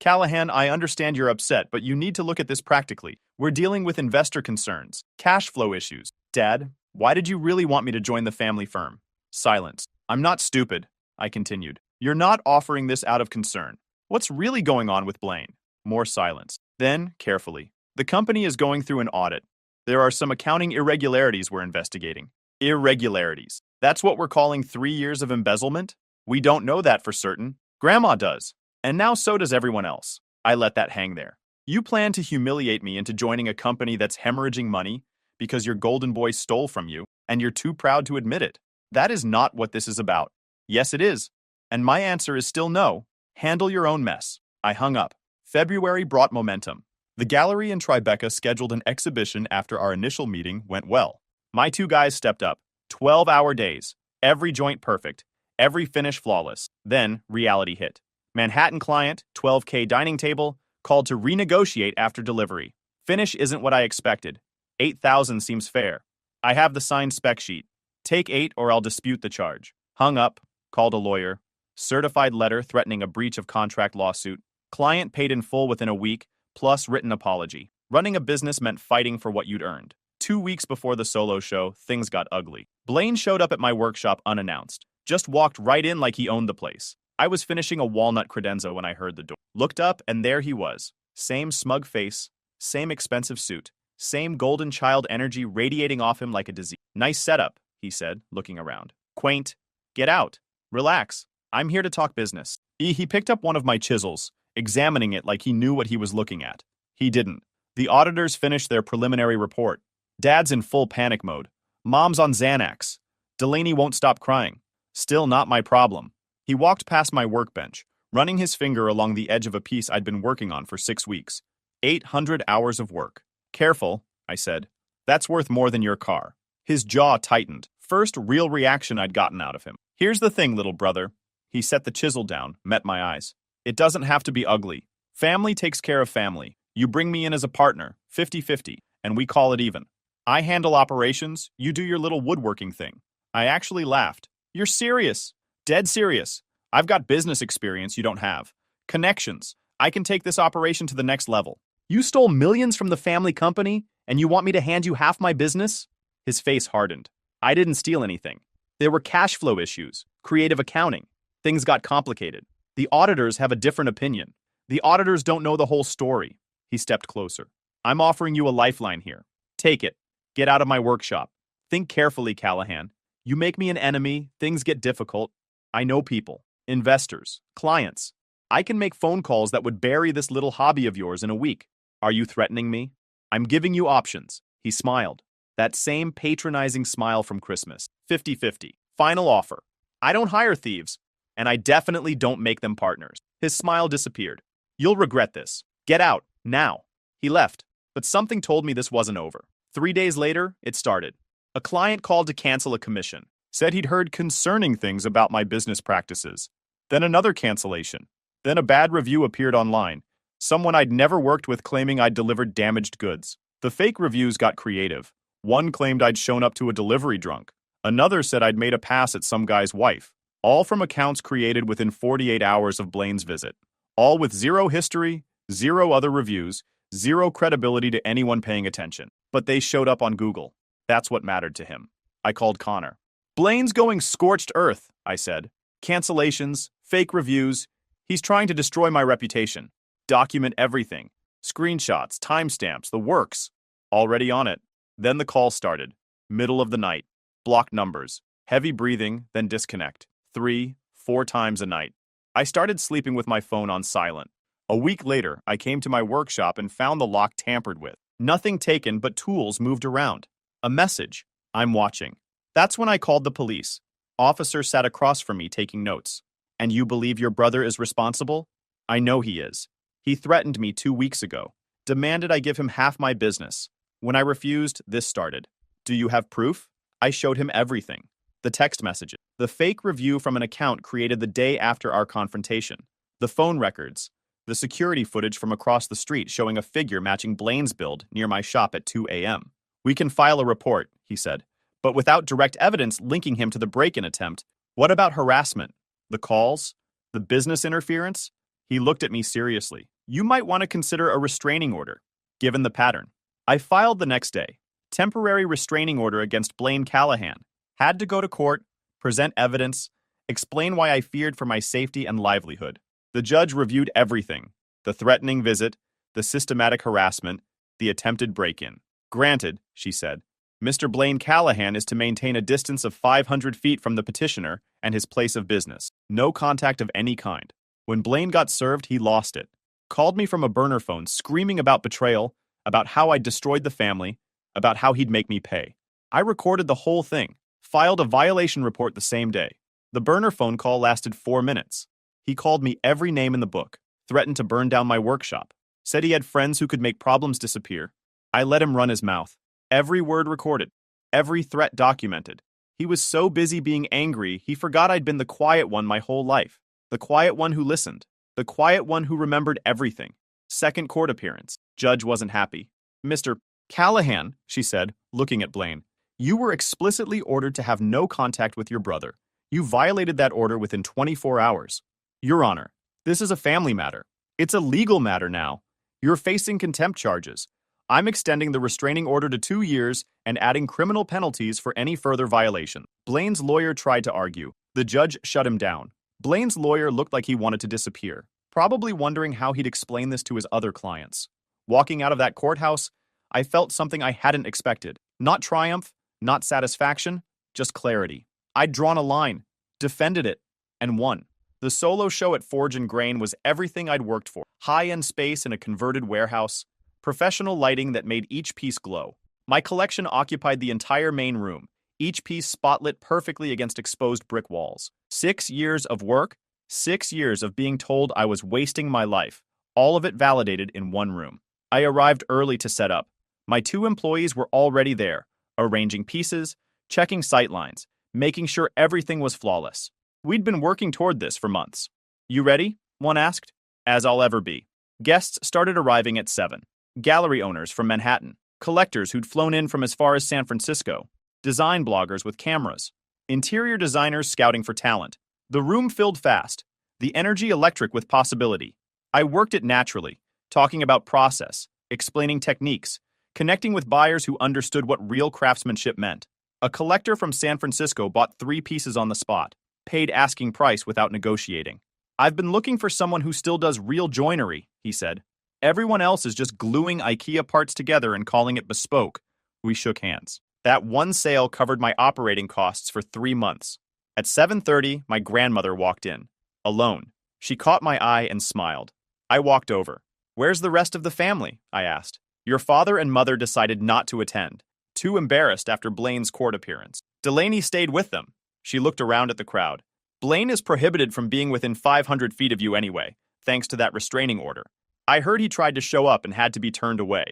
Callahan, I understand you're upset, but you need to look at this practically. We're dealing with investor concerns, cash flow issues. Dad, why did you really want me to join the family firm? Silence. I'm not stupid, I continued. You're not offering this out of concern. What's really going on with Blaine? More silence. Then, carefully. The company is going through an audit. There are some accounting irregularities we're investigating. Irregularities. That's what we're calling 3 years of embezzlement? We don't know that for certain. Grandma does. And now so does everyone else. I let that hang there. You plan to humiliate me into joining a company that's hemorrhaging money because your golden boy stole from you, and you're too proud to admit it. That is not what this is about. Yes, it is. And my answer is still no. Handle your own mess. I hung up. February brought momentum. The gallery in Tribeca scheduled an exhibition after our initial meeting went well. My 2 guys stepped up. 12-hour days. Every joint perfect. Every finish flawless. Then, reality hit. Manhattan client, 12K dining table, called to renegotiate after delivery. Finish isn't what I expected. 8,000 seems fair. I have the signed spec sheet. Take 8 or I'll dispute the charge. Hung up, called a lawyer. Certified letter threatening a breach of contract lawsuit. Client paid in full within a week, plus written apology. Running a business meant fighting for what you'd earned. 2 weeks before the solo show, things got ugly. Blaine showed up at my workshop unannounced. Just walked right in like he owned the place. I was finishing a walnut credenza when I heard the door. Looked up, and there he was. Same smug face, same expensive suit, same golden child energy radiating off him like a disease. Nice setup, he said, looking around. Quaint. Get out. Relax. I'm here to talk business. He picked up one of my chisels, examining it like he knew what he was looking at. He didn't. The auditors finished their preliminary report. Dad's in full panic mode. Mom's on Xanax. Delaney won't stop crying. Still not my problem. He walked past my workbench, running his finger along the edge of a piece I'd been working on for 6 weeks. 800 hours of work. Careful, I said. That's worth more than your car. His jaw tightened. First real reaction I'd gotten out of him. Here's the thing, little brother. He set the chisel down, met my eyes. It doesn't have to be ugly. Family takes care of family. You bring me in as a partner, 50-50, and we call it even. I handle operations, you do your little woodworking thing. I actually laughed. You're serious. Dead serious. I've got business experience you don't have. Connections. I can take this operation to the next level. You stole millions from the family company, and you want me to hand you half my business? His face hardened. I didn't steal anything. There were cash flow issues, creative accounting. Things got complicated. The auditors have a different opinion. The auditors don't know the whole story. He stepped closer. I'm offering you a lifeline here. Take it. Get out of my workshop. Think carefully, Callahan. You make me an enemy, things get difficult. I know people, investors, clients. I can make phone calls that would bury this little hobby of yours in a week. Are you threatening me? I'm giving you options. He smiled. That same patronizing smile from Christmas. 50-50. Final offer. I don't hire thieves, and I definitely don't make them partners. His smile disappeared. You'll regret this. Get out, now. He left, but something told me this wasn't over. 3 days later, it started. A client called to cancel a commission, said he'd heard concerning things about my business practices. Then another cancellation. Then a bad review appeared online. Someone I'd never worked with claiming I'd delivered damaged goods. The fake reviews got creative. One claimed I'd shown up to a delivery drunk. Another said I'd made a pass at some guy's wife. All from accounts created within 48 hours of Blaine's visit. All with zero history, zero other reviews, zero credibility to anyone paying attention. But they showed up on Google. That's what mattered to him. I called Connor. Blaine's going scorched earth, I said. Cancellations, fake reviews. He's trying to destroy my reputation. Document everything. Screenshots, timestamps, the works. Already on it. Then the call started. Middle of the night. Blocked numbers. Heavy breathing, then disconnect. 3, 4 times a night. I started sleeping with my phone on silent. A week later, I came to my workshop and found the lock tampered with. Nothing taken but tools moved around. A message. I'm watching. That's when I called the police. Officer sat across from me taking notes. And you believe your brother is responsible? I know he is. He threatened me 2 weeks ago. Demanded I give him half my business. When I refused, this started. Do you have proof? I showed him everything. The text messages. The fake review from an account created the day after our confrontation. The phone records. The security footage from across the street showing a figure matching Blaine's build near my shop at 2 a.m. We can file a report, he said. But without direct evidence linking him to the break-in attempt, what about harassment? The calls? The business interference? He looked at me seriously. You might want to consider a restraining order, given the pattern. I filed the next day. Temporary restraining order against Blaine Callahan. Had to go to court, present evidence, explain why I feared for my safety and livelihood. The judge reviewed everything. The threatening visit, the systematic harassment, the attempted break-in. Granted, she said, Mr. Blaine Callahan is to maintain a distance of 500 feet from the petitioner and his place of business. No contact of any kind. When Blaine got served, he lost it. Called me from a burner phone, screaming about betrayal, about how I destroyed the family, about how he'd make me pay. I recorded the whole thing, filed a violation report the same day. The burner phone call lasted 4 minutes. He called me every name in the book, threatened to burn down my workshop, said he had friends who could make problems disappear. I let him run his mouth. Every word recorded, every threat documented. He was so busy being angry, he forgot I'd been the quiet one my whole life. The quiet one who listened. The quiet one who remembered everything. Second court appearance. Judge wasn't happy. Mr. Callahan, she said, looking at Blaine, you were explicitly ordered to have no contact with your brother. You violated that order within 24 hours. Your Honor, this is a family matter. It's a legal matter now. You're facing contempt charges. I'm extending the restraining order to 2 years and adding criminal penalties for any further violation. Blaine's lawyer tried to argue. The judge shut him down. Blaine's lawyer looked like he wanted to disappear, probably wondering how he'd explain this to his other clients. Walking out of that courthouse, I felt something I hadn't expected. Not triumph, not satisfaction, just clarity. I'd drawn a line, defended it, and won. The solo show at Forge and Grain was everything I'd worked for. High-end space in a converted warehouse, professional lighting that made each piece glow. My collection occupied the entire main room, each piece spotlit perfectly against exposed brick walls. 6 years of work, 6 years of being told I was wasting my life, all of it validated in one room. I arrived early to set up. My 2 employees were already there, arranging pieces, checking sightlines, making sure everything was flawless. We'd been working toward this for months. You ready? One asked. As I'll ever be. Guests started arriving at 7. Gallery owners from Manhattan, collectors who'd flown in from as far as San Francisco, design bloggers with cameras, interior designers scouting for talent. The room filled fast, the energy electric with possibility. I worked it naturally, talking about process, explaining techniques, connecting with buyers who understood what real craftsmanship meant. A collector from San Francisco bought 3 pieces on the spot, paid asking price without negotiating. "I've been looking for someone who still does real joinery," he said. "Everyone else is just gluing IKEA parts together and calling it bespoke." We shook hands. That one sale covered my operating costs for 3 months. At 7:30, my grandmother walked in. Alone. She caught my eye and smiled. I walked over. "Where's the rest of the family?" I asked. "Your father and mother decided not to attend, too embarrassed after Blaine's court appearance. Delaney stayed with them." She looked around at the crowd. "Blaine is prohibited from being within 500 feet of you anyway, thanks to that restraining order. I heard he tried to show up and had to be turned away.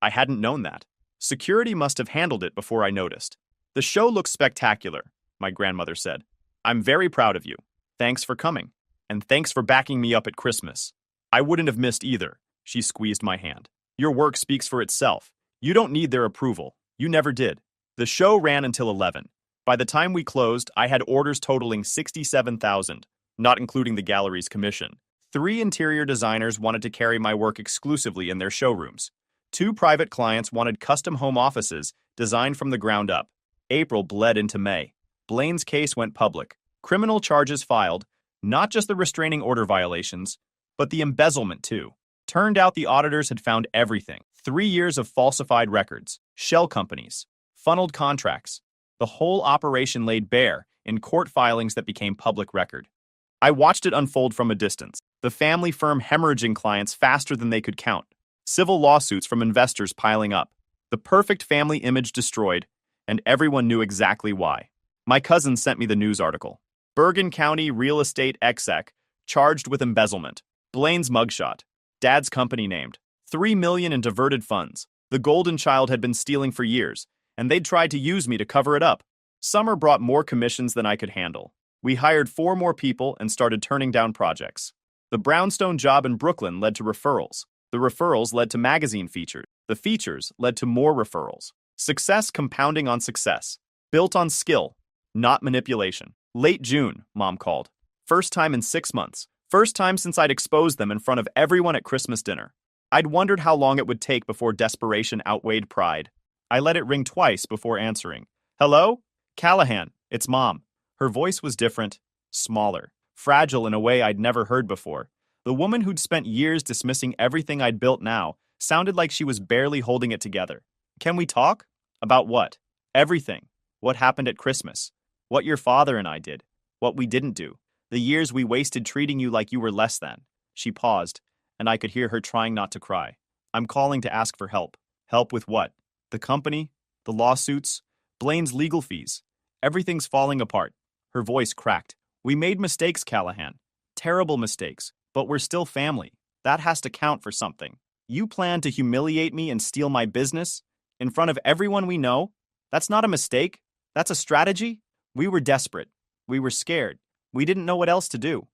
I hadn't known that. Security must have handled it before I noticed." "The show looks spectacular," my grandmother said. "I'm very proud of you. Thanks for coming. And thanks for backing me up at Christmas. I wouldn't have missed either." She squeezed my hand. "Your work speaks for itself. You don't need their approval. You never did." The show ran until 11. By the time we closed, I had orders totaling $67,000, not including the gallery's commission. 3 interior designers wanted to carry my work exclusively in their showrooms. 2 private clients wanted custom home offices designed from the ground up. April bled into May. Blaine's case went public. Criminal charges filed, not just the restraining order violations, but the embezzlement too. Turned out the auditors had found everything. 3 years of falsified records, shell companies, funneled contracts. The whole operation laid bare in court filings that became public record. I watched it unfold from a distance. The family firm hemorrhaging clients faster than they could count. Civil lawsuits from investors piling up. The perfect family image destroyed, and everyone knew exactly why. My cousin sent me the news article. Bergen County real estate exec charged with embezzlement. Blaine's mugshot. Dad's company named. $3 million in diverted funds. The golden child had been stealing for years, and they'd tried to use me to cover it up. Summer brought more commissions than I could handle. We hired 4 more people and started turning down projects. The brownstone job in Brooklyn led to referrals. The referrals led to magazine features. The features led to more referrals. Success compounding on success. Built on skill, not manipulation. Late June, Mom called. First time in 6 months. First time since I'd exposed them in front of everyone at Christmas dinner. I'd wondered how long it would take before desperation outweighed pride. I let it ring twice before answering. "Hello? Callahan, it's Mom." Her voice was different, smaller, fragile in a way I'd never heard before. The woman who'd spent years dismissing everything I'd built now sounded like she was barely holding it together. "Can we talk?" "About what?" "Everything. What happened at Christmas. What your father and I did. What we didn't do. The years we wasted treating you like you were less than." She paused, and I could hear her trying not to cry. "I'm calling to ask for help." "Help with what?" "The company, the lawsuits, Blaine's legal fees. Everything's falling apart." Her voice cracked. "We made mistakes, Callahan. Terrible mistakes, but we're still family. That has to count for something. You plan to humiliate me and steal my business? In front of everyone we know? That's not a mistake. That's a strategy." We were desperate. We were scared. We didn't know what else to do.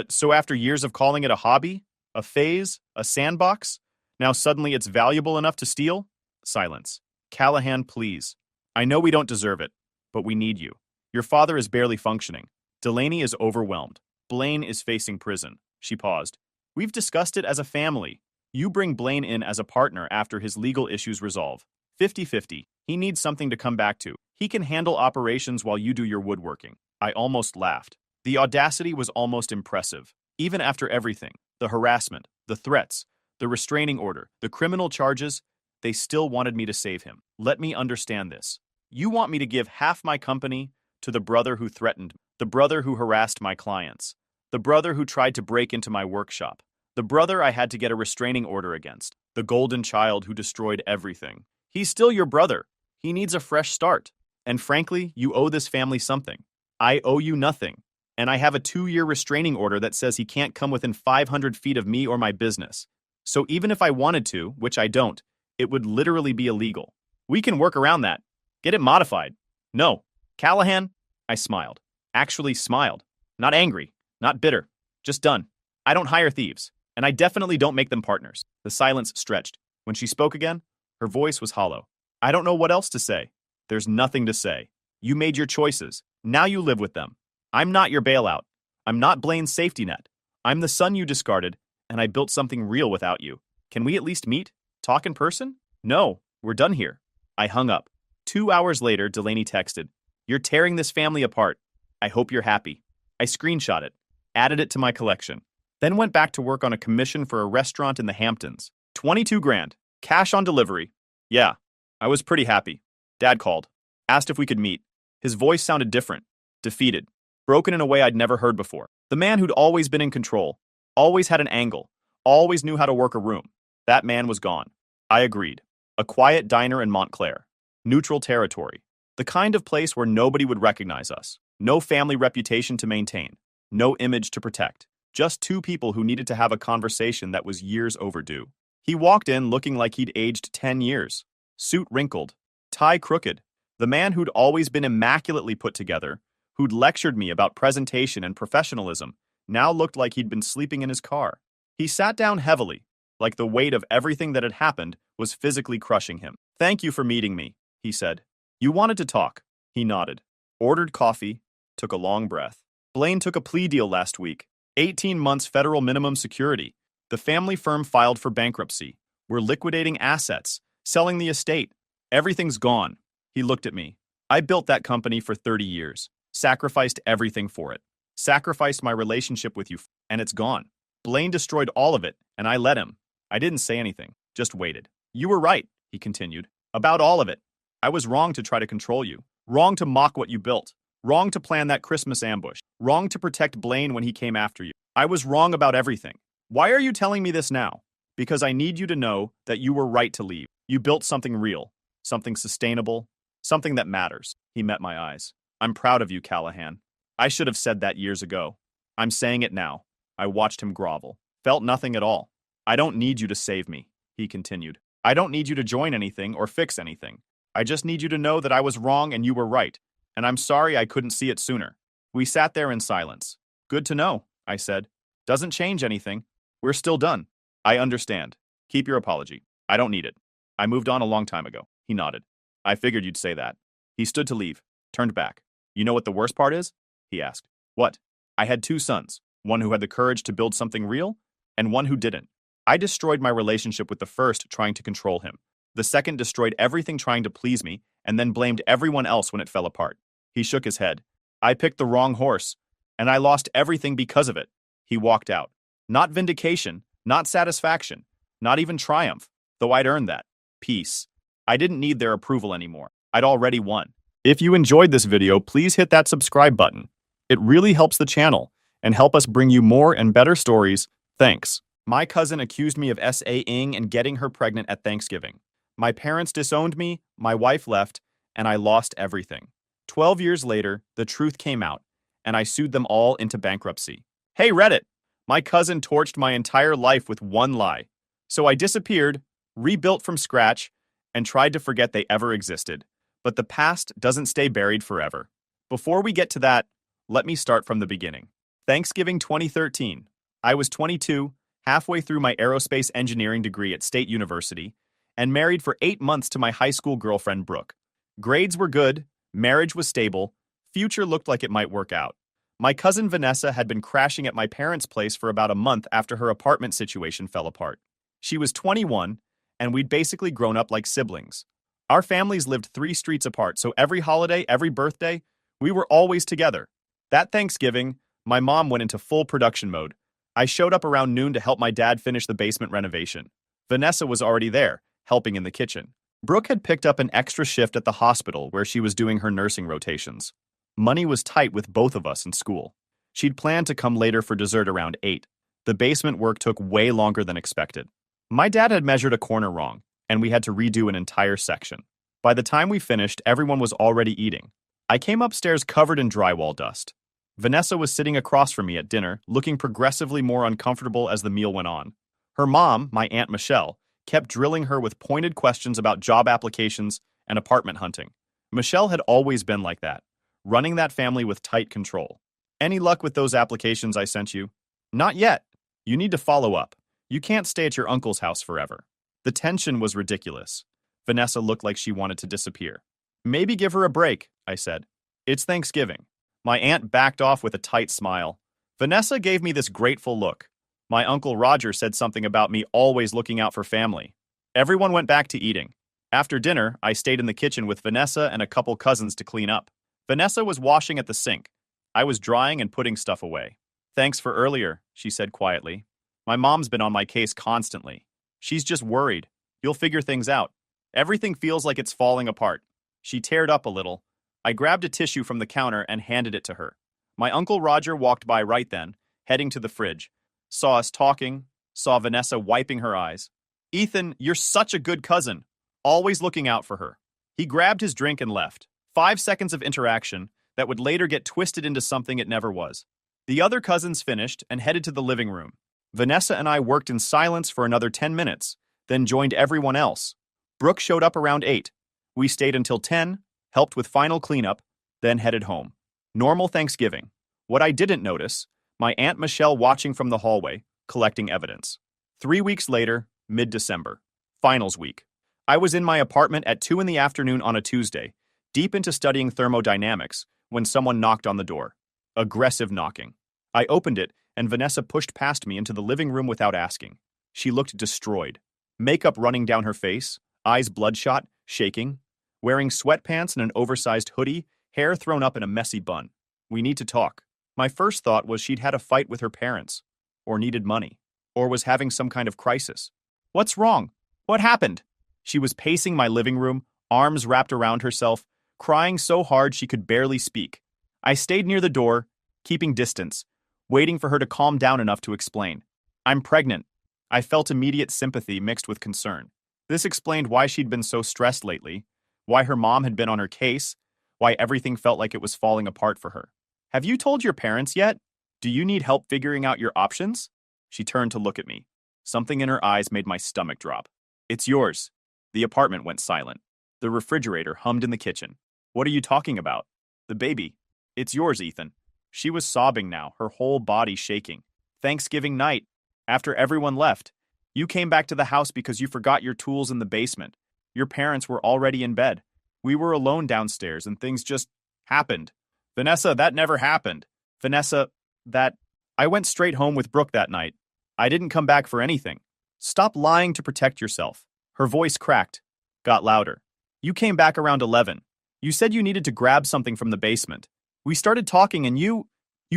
So after years of calling it a hobby, a phase, a sandbox, now suddenly it's valuable enough to steal? Silence. "Callahan, please. I know we don't deserve it, but we need you. Your father is barely functioning. Delaney is overwhelmed. Blaine is facing prison." She paused. "We've discussed it as a family. You bring Blaine in as a partner after his legal issues resolve. 50-50. He needs something to come back to. He can handle operations while you do your woodworking." I almost laughed. The audacity was almost impressive. Even after everything, the harassment, the threats, the restraining order, the criminal charges, they still wanted me to save him. "Let me understand this. You want me to give half my company to the brother who threatened me, the brother who harassed my clients, the brother who tried to break into my workshop, the brother I had to get a restraining order against, the golden child who destroyed everything. He's still your brother. He needs a fresh start. And frankly, you owe this family something. I owe you nothing. And I have a 2-year restraining order that says he can't come within 500 feet of me or my business. So even if I wanted to, which I don't, it would literally be illegal. We can work around that. Get it modified." "No. Callahan," I smiled. Actually smiled. Not angry, not bitter. Just done. "I don't hire thieves, and I definitely don't make them partners." The silence stretched. When she spoke again, Her voice was hollow. I don't know what else to say. There's nothing to say. You made your choices. Now you live with them. I'm not your bailout. I'm not Blaine's safety net. I'm the son you discarded, and I built something real without you. Can we at least meet? Talk in person? No, we're done here. I hung up. 2 hours later, Delaney texted, "You're tearing this family apart. I hope you're happy." I screenshot it, added it to my collection, then went back to work on a commission for a restaurant in the Hamptons. 22 grand, cash on delivery. Yeah, I was pretty happy. Dad called, asked if we could meet. His voice sounded different, defeated, broken in a way I'd never heard before. The man who'd always been in control, always had an angle, always knew how to work a room. That man was gone. I agreed. A quiet diner in Montclair. Neutral territory. The kind of place where nobody would recognize us. No family reputation to maintain. No image to protect. Just two people who needed to have a conversation that was years overdue. He walked in looking like he'd aged 10 years. Suit wrinkled. Tie crooked. The man who'd always been immaculately put together, who'd lectured me about presentation and professionalism, now looked like he'd been sleeping in his car. He sat down heavily, like the weight of everything that had happened was physically crushing him. "Thank you for meeting me," he said. "You wanted to talk." He nodded. Ordered coffee, took a long breath. "Blaine took a plea deal last week. 18 months federal minimum security. The family firm filed for bankruptcy. We're liquidating assets, selling the estate. Everything's gone." He looked at me. "I built that company for 30 years. Sacrificed everything for it. Sacrificed my relationship with you, and it's gone. Blaine destroyed all of it, and I let him." I didn't say anything, just waited. "You were right," he continued, "about all of it. I was wrong to try to control you. Wrong to mock what you built. Wrong to plan that Christmas ambush. Wrong to protect Blaine when he came after you. I was wrong about everything. Why are you telling me this now? Because I need you to know that you were right to leave. You built something real, something sustainable, something that matters." He met my eyes. "I'm proud of you, Callahan. I should have said that years ago. I'm saying it now." I watched him grovel. Felt nothing at all. "I don't need you to save me," he continued. "I don't need you to join anything or fix anything. I just need you to know that I was wrong and you were right, and I'm sorry I couldn't see it sooner." We sat there in silence. "Good to know," I said. "Doesn't change anything. We're still done." "I understand. Keep your apology. I don't need it. I moved on a long time ago." He nodded. "I figured you'd say that." He stood to leave, turned back. "You know what the worst part is?" he asked. "What?" "I had two sons, one who had the courage to build something real, and one who didn't. I destroyed my relationship with the first trying to control him. The second destroyed everything trying to please me, and then blamed everyone else when it fell apart." He shook his head. "I picked the wrong horse, and I lost everything because of it." He walked out. Not vindication, not satisfaction, not even triumph, though I'd earned that. Peace. I didn't need their approval anymore. I'd already won. If you enjoyed this video, please hit that subscribe button. It really helps the channel and help us bring you more and better stories. Thanks. My cousin accused me of SA-ing and getting her pregnant at Thanksgiving. My parents disowned me, my wife left, and I lost everything. 12 years later, the truth came out, and I sued them all into bankruptcy. Hey Reddit! My cousin torched my entire life with one lie. So I disappeared, rebuilt from scratch, and tried to forget they ever existed. But the past doesn't stay buried forever. Before we get to that, let me start from the beginning. Thanksgiving 2013. I was 22, halfway through my aerospace engineering degree at State University, and married for 8 months to my high school girlfriend, Brooke. Grades were good, marriage was stable, future looked like it might work out. My cousin Vanessa had been crashing at my parents' place for about a month after her apartment situation fell apart. She was 21, and we'd basically grown up like siblings. Our families lived 3 streets apart, so every holiday, every birthday, we were always together. That Thanksgiving, my mom went into full production mode. I showed up around noon to help my dad finish the basement renovation. Vanessa was already there, helping in the kitchen. Brooke had picked up an extra shift at the hospital where she was doing her nursing rotations. Money was tight with both of us in school. She'd planned to come later for dessert around 8. The basement work took way longer than expected. My dad had measured a corner wrong, and we had to redo an entire section. By the time we finished, everyone was already eating. I came upstairs covered in drywall dust. Vanessa was sitting across from me at dinner, looking progressively more uncomfortable as the meal went on. Her mom, my Aunt Michelle, kept drilling her with pointed questions about job applications and apartment hunting. Michelle had always been like that, running that family with tight control. "Any luck with those applications I sent you?" "Not yet. You need to follow up. You can't stay at your uncle's house forever." The tension was ridiculous. Vanessa looked like she wanted to disappear. Maybe give her a break, I said. It's Thanksgiving. My aunt backed off with a tight smile. Vanessa gave me this grateful look. My Uncle Roger said something about me always looking out for family. Everyone went back to eating. After dinner, I stayed in the kitchen with Vanessa and a couple cousins to clean up. Vanessa was washing at the sink. I was drying and putting stuff away. Thanks for earlier, she said quietly. My mom's been on my case constantly. She's just worried. You'll figure things out. Everything feels like it's falling apart. She teared up a little. I grabbed a tissue from the counter and handed it to her. My Uncle Roger walked by right then, heading to the fridge. Saw us talking, saw Vanessa wiping her eyes. Ethan, you're such a good cousin. Always looking out for her. He grabbed his drink and left. 5 seconds of interaction that would later get twisted into something it never was. The other cousins finished and headed to the living room. Vanessa and I worked in silence for another 10 minutes, then joined everyone else. Brooke showed up around 8. We stayed until 10, helped with final cleanup, then headed home. Normal Thanksgiving. What I didn't notice, my Aunt Michelle watching from the hallway, collecting evidence. 3 weeks later, mid-December. Finals week. I was in my apartment at 2 in the afternoon on a Tuesday, deep into studying thermodynamics, when someone knocked on the door. Aggressive knocking. I opened it, and Vanessa pushed past me into the living room without asking. She looked destroyed. Makeup running down her face, eyes bloodshot, shaking. Wearing sweatpants and an oversized hoodie, hair thrown up in a messy bun. We need to talk. My first thought was she'd had a fight with her parents, or needed money, or was having some kind of crisis. What's wrong? What happened? She was pacing my living room, arms wrapped around herself, crying so hard she could barely speak. I stayed near the door, keeping distance, waiting for her to calm down enough to explain. I'm pregnant. I felt immediate sympathy mixed with concern. This explained why she'd been so stressed lately, why her mom had been on her case, why everything felt like it was falling apart for her. Have you told your parents yet? Do you need help figuring out your options? She turned to look at me. Something in her eyes made my stomach drop. It's yours. The apartment went silent. The refrigerator hummed in the kitchen. What are you talking about? The baby. It's yours, Ethan. She was sobbing now, her whole body shaking. Thanksgiving night. After everyone left, you came back to the house because you forgot your tools in the basement. Your parents were already in bed. We were alone downstairs and things just happened. Vanessa, that never happened. Vanessa, I went straight home with Brooke that night. I didn't come back for anything. Stop lying to protect yourself. Her voice cracked, got louder. You came back around 11. You said you needed to grab something from the basement. We started talking and you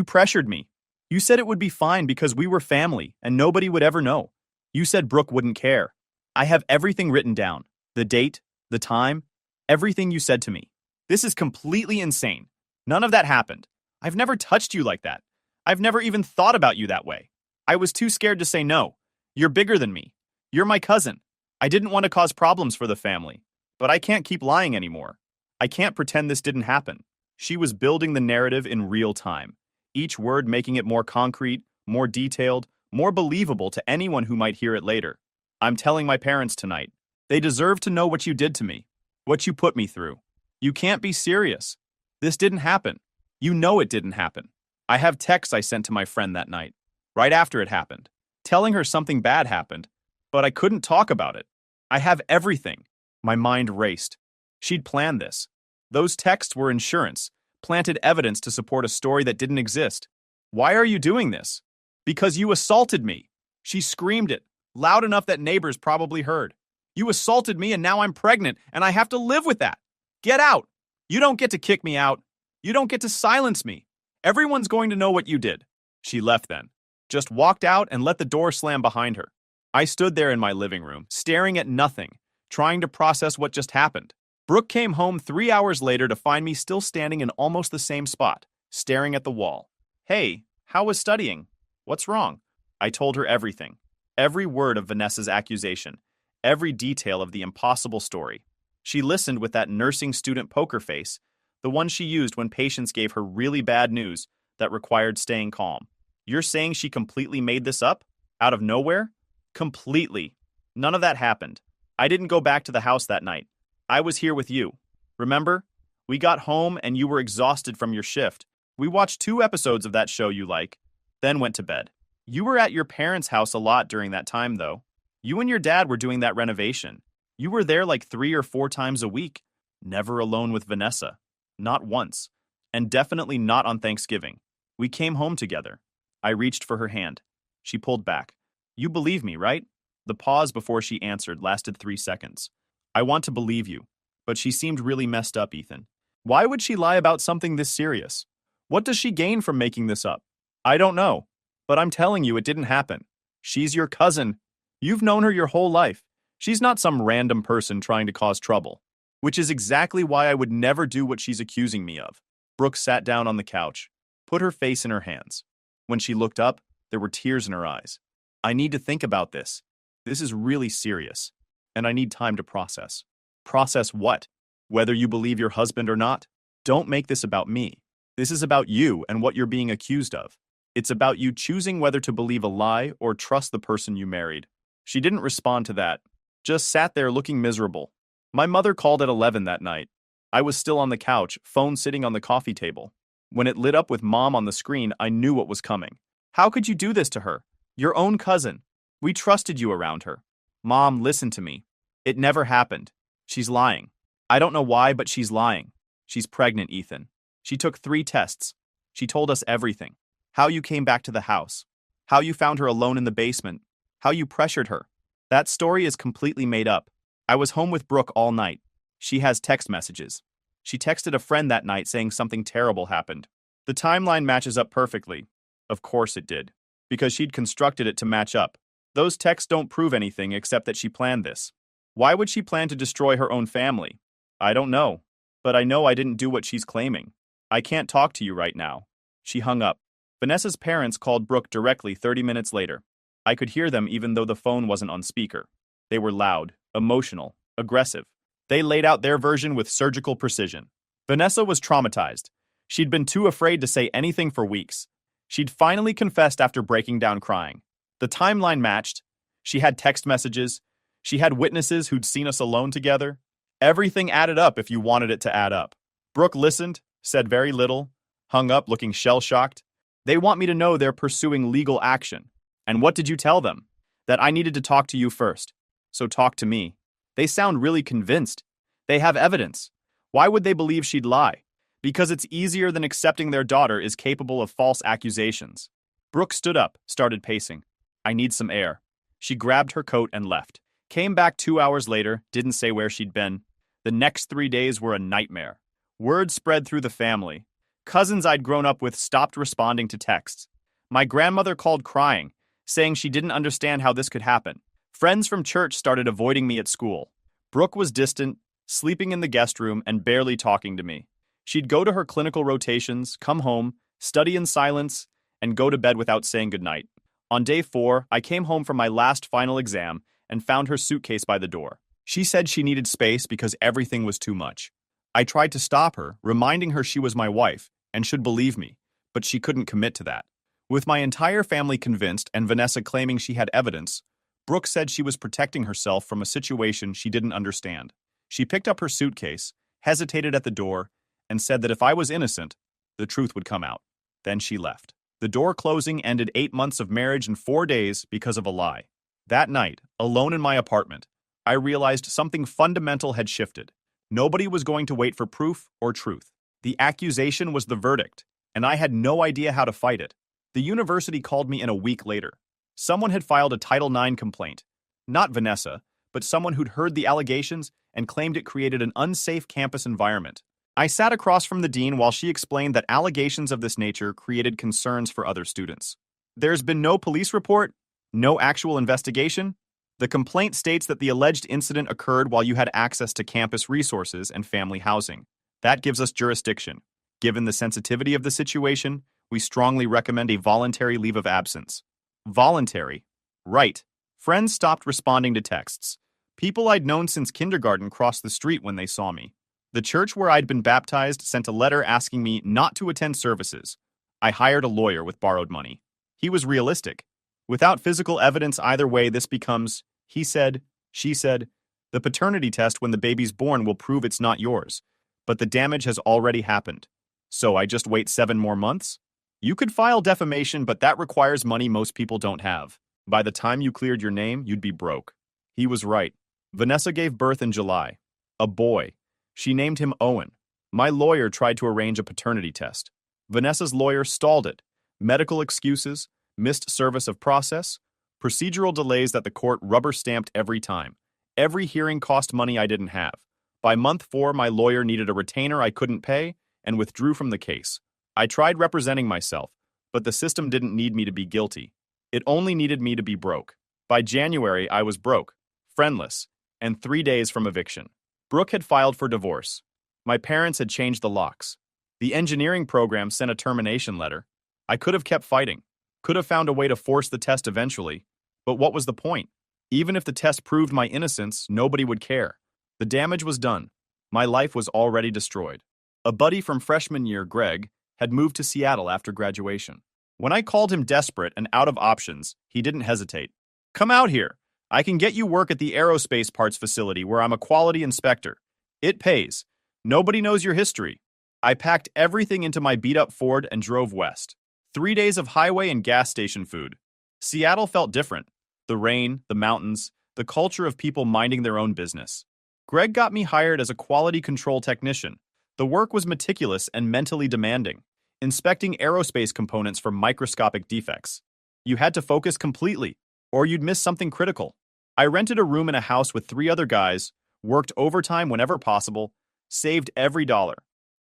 pressured me. You said it would be fine because we were family and nobody would ever know. You said Brooke wouldn't care. I have everything written down. The date, the time, everything you said to me. This is completely insane. None of that happened. I've never touched you like that. I've never even thought about you that way. I was too scared to say no. You're bigger than me. You're my cousin. I didn't want to cause problems for the family. But I can't keep lying anymore. I can't pretend this didn't happen. She was building the narrative in real time, each word making it more concrete, more detailed, more believable to anyone who might hear it later. I'm telling my parents tonight. They deserve to know what you did to me, what you put me through. You can't be serious. This didn't happen. You know it didn't happen. I have texts I sent to my friend that night, right after it happened, telling her something bad happened, but I couldn't talk about it. I have everything. My mind raced. She'd planned this. Those texts were insurance, planted evidence to support a story that didn't exist. Why are you doing this? Because you assaulted me. She screamed it, loud enough that neighbors probably heard. You assaulted me and now I'm pregnant and I have to live with that. Get out. You don't get to kick me out. You don't get to silence me. Everyone's going to know what you did. She left then. Just walked out and let the door slam behind her. I stood there in my living room, staring at nothing, trying to process what just happened. Brooke came home 3 hours later to find me still standing in almost the same spot, staring at the wall. Hey, how was studying? What's wrong? I told her everything. Every word of Vanessa's accusation. Every detail of the impossible story. She listened with that nursing student poker face, the one she used when patients gave her really bad news that required staying calm. You're saying she completely made this up? Out of nowhere? Completely. None of that happened. I didn't go back to the house that night. I was here with you. Remember? We got home and you were exhausted from your shift. We watched 2 episodes of that show you like, then went to bed. You were at your parents' house a lot during that time, though. You and your dad were doing that renovation. You were there like 3 or 4 times a week. Never alone with Vanessa. Not once. And definitely not on Thanksgiving. We came home together. I reached for her hand. She pulled back. You believe me, right? The pause before she answered lasted 3 seconds. I want to believe you. But she seemed really messed up, Ethan. Why would she lie about something this serious? What does she gain from making this up? I don't know. But I'm telling you it didn't happen. She's your cousin. You've known her your whole life. She's not some random person trying to cause trouble. Which is exactly why I would never do what she's accusing me of. Brooke sat down on the couch, put her face in her hands. When she looked up, there were tears in her eyes. I need to think about this. This is really serious. And I need time to process. Process what? Whether you believe your husband or not? Don't make this about me. This is about you and what you're being accused of. It's about you choosing whether to believe a lie or trust the person you married. She didn't respond to that. Just sat there looking miserable. My mother called at 11 that night. I was still on the couch, phone sitting on the coffee table. When it lit up with Mom on the screen, I knew what was coming. How could you do this to her? Your own cousin. We trusted you around her. Mom, listen to me. It never happened. She's lying. I don't know why, but she's lying. She's pregnant, Ethan. She took 3 tests. She told us everything. How you came back to the house. How you found her alone in the basement. How you pressured her. That story is completely made up. I was home with Brooke all night. She has text messages. She texted a friend that night saying something terrible happened. The timeline matches up perfectly. Of course it did. Because she'd constructed it to match up. Those texts don't prove anything except that she planned this. Why would she plan to destroy her own family? I don't know. But I know I didn't do what she's claiming. I can't talk to you right now. She hung up. Vanessa's parents called Brooke directly 30 minutes later. I could hear them even though the phone wasn't on speaker. They were loud, emotional, aggressive. They laid out their version with surgical precision. Vanessa was traumatized. She'd been too afraid to say anything for weeks. She'd finally confessed after breaking down crying. The timeline matched. She had text messages. She had witnesses who'd seen us alone together. Everything added up if you wanted it to add up. Brooke listened, said very little, hung up looking shell-shocked. They want me to know they're pursuing legal action. And what did you tell them? That I needed to talk to you first. So talk to me. They sound really convinced. They have evidence. Why would they believe she'd lie? Because it's easier than accepting their daughter is capable of false accusations. Brooke stood up, started pacing. I need some air. She grabbed her coat and left. Came back 2 hours later, didn't say where she'd been. The next 3 days were a nightmare. Word spread through the family. Cousins I'd grown up with stopped responding to texts. My grandmother called crying, saying she didn't understand how this could happen. Friends from church started avoiding me at school. Brooke was distant, sleeping in the guest room and barely talking to me. She'd go to her clinical rotations, come home, study in silence, and go to bed without saying goodnight. On day 4, I came home from my last final exam and found her suitcase by the door. She said she needed space because everything was too much. I tried to stop her, reminding her she was my wife and should believe me, but she couldn't commit to that. With my entire family convinced and Vanessa claiming she had evidence, Brooke said she was protecting herself from a situation she didn't understand. She picked up her suitcase, hesitated at the door, and said that if I was innocent, the truth would come out. Then she left. The door closing ended 8 months of marriage in 4 days because of a lie. That night, alone in my apartment, I realized something fundamental had shifted. Nobody was going to wait for proof or truth. The accusation was the verdict, and I had no idea how to fight it. The university called me in a week later. Someone had filed a Title IX complaint. Not Vanessa, but someone who'd heard the allegations and claimed it created an unsafe campus environment. I sat across from the dean while she explained that allegations of this nature created concerns for other students. There's been no police report, no actual investigation. The complaint states that the alleged incident occurred while you had access to campus resources and family housing. That gives us jurisdiction. Given the sensitivity of the situation, we strongly recommend a voluntary leave of absence. Voluntary. Right. Friends stopped responding to texts. People I'd known since kindergarten crossed the street when they saw me. The church where I'd been baptized sent a letter asking me not to attend services. I hired a lawyer with borrowed money. He was realistic. Without physical evidence either way, this becomes, he said, she said, the paternity test when the baby's born will prove it's not yours. But the damage has already happened. So I just wait 7 more months? You could file defamation, but that requires money most people don't have. By the time you cleared your name, you'd be broke. He was right. Vanessa gave birth in July. A boy. She named him Owen. My lawyer tried to arrange a paternity test. Vanessa's lawyer stalled it. Medical excuses, missed service of process, procedural delays that the court rubber-stamped every time. Every hearing cost money I didn't have. By month 4, my lawyer needed a retainer I couldn't pay and withdrew from the case. I tried representing myself, but the system didn't need me to be guilty. It only needed me to be broke. By January, I was broke, friendless, and 3 days from eviction. Brooke had filed for divorce. My parents had changed the locks. The engineering program sent a termination letter. I could have kept fighting, could have found a way to force the test eventually, but what was the point? Even if the test proved my innocence, nobody would care. The damage was done. My life was already destroyed. A buddy from freshman year, Greg, had moved to Seattle after graduation. When I called him desperate and out of options, he didn't hesitate. Come out here. I can get you work at the aerospace parts facility where I'm a quality inspector. It pays. Nobody knows your history. I packed everything into my beat-up Ford and drove west. 3 days of highway and gas station food. Seattle felt different. The rain, the mountains, the culture of people minding their own business. Greg got me hired as a quality control technician. The work was meticulous and mentally demanding, inspecting aerospace components for microscopic defects. You had to focus completely, or you'd miss something critical. I rented a room in a house with 3 other guys, worked overtime whenever possible, saved every dollar.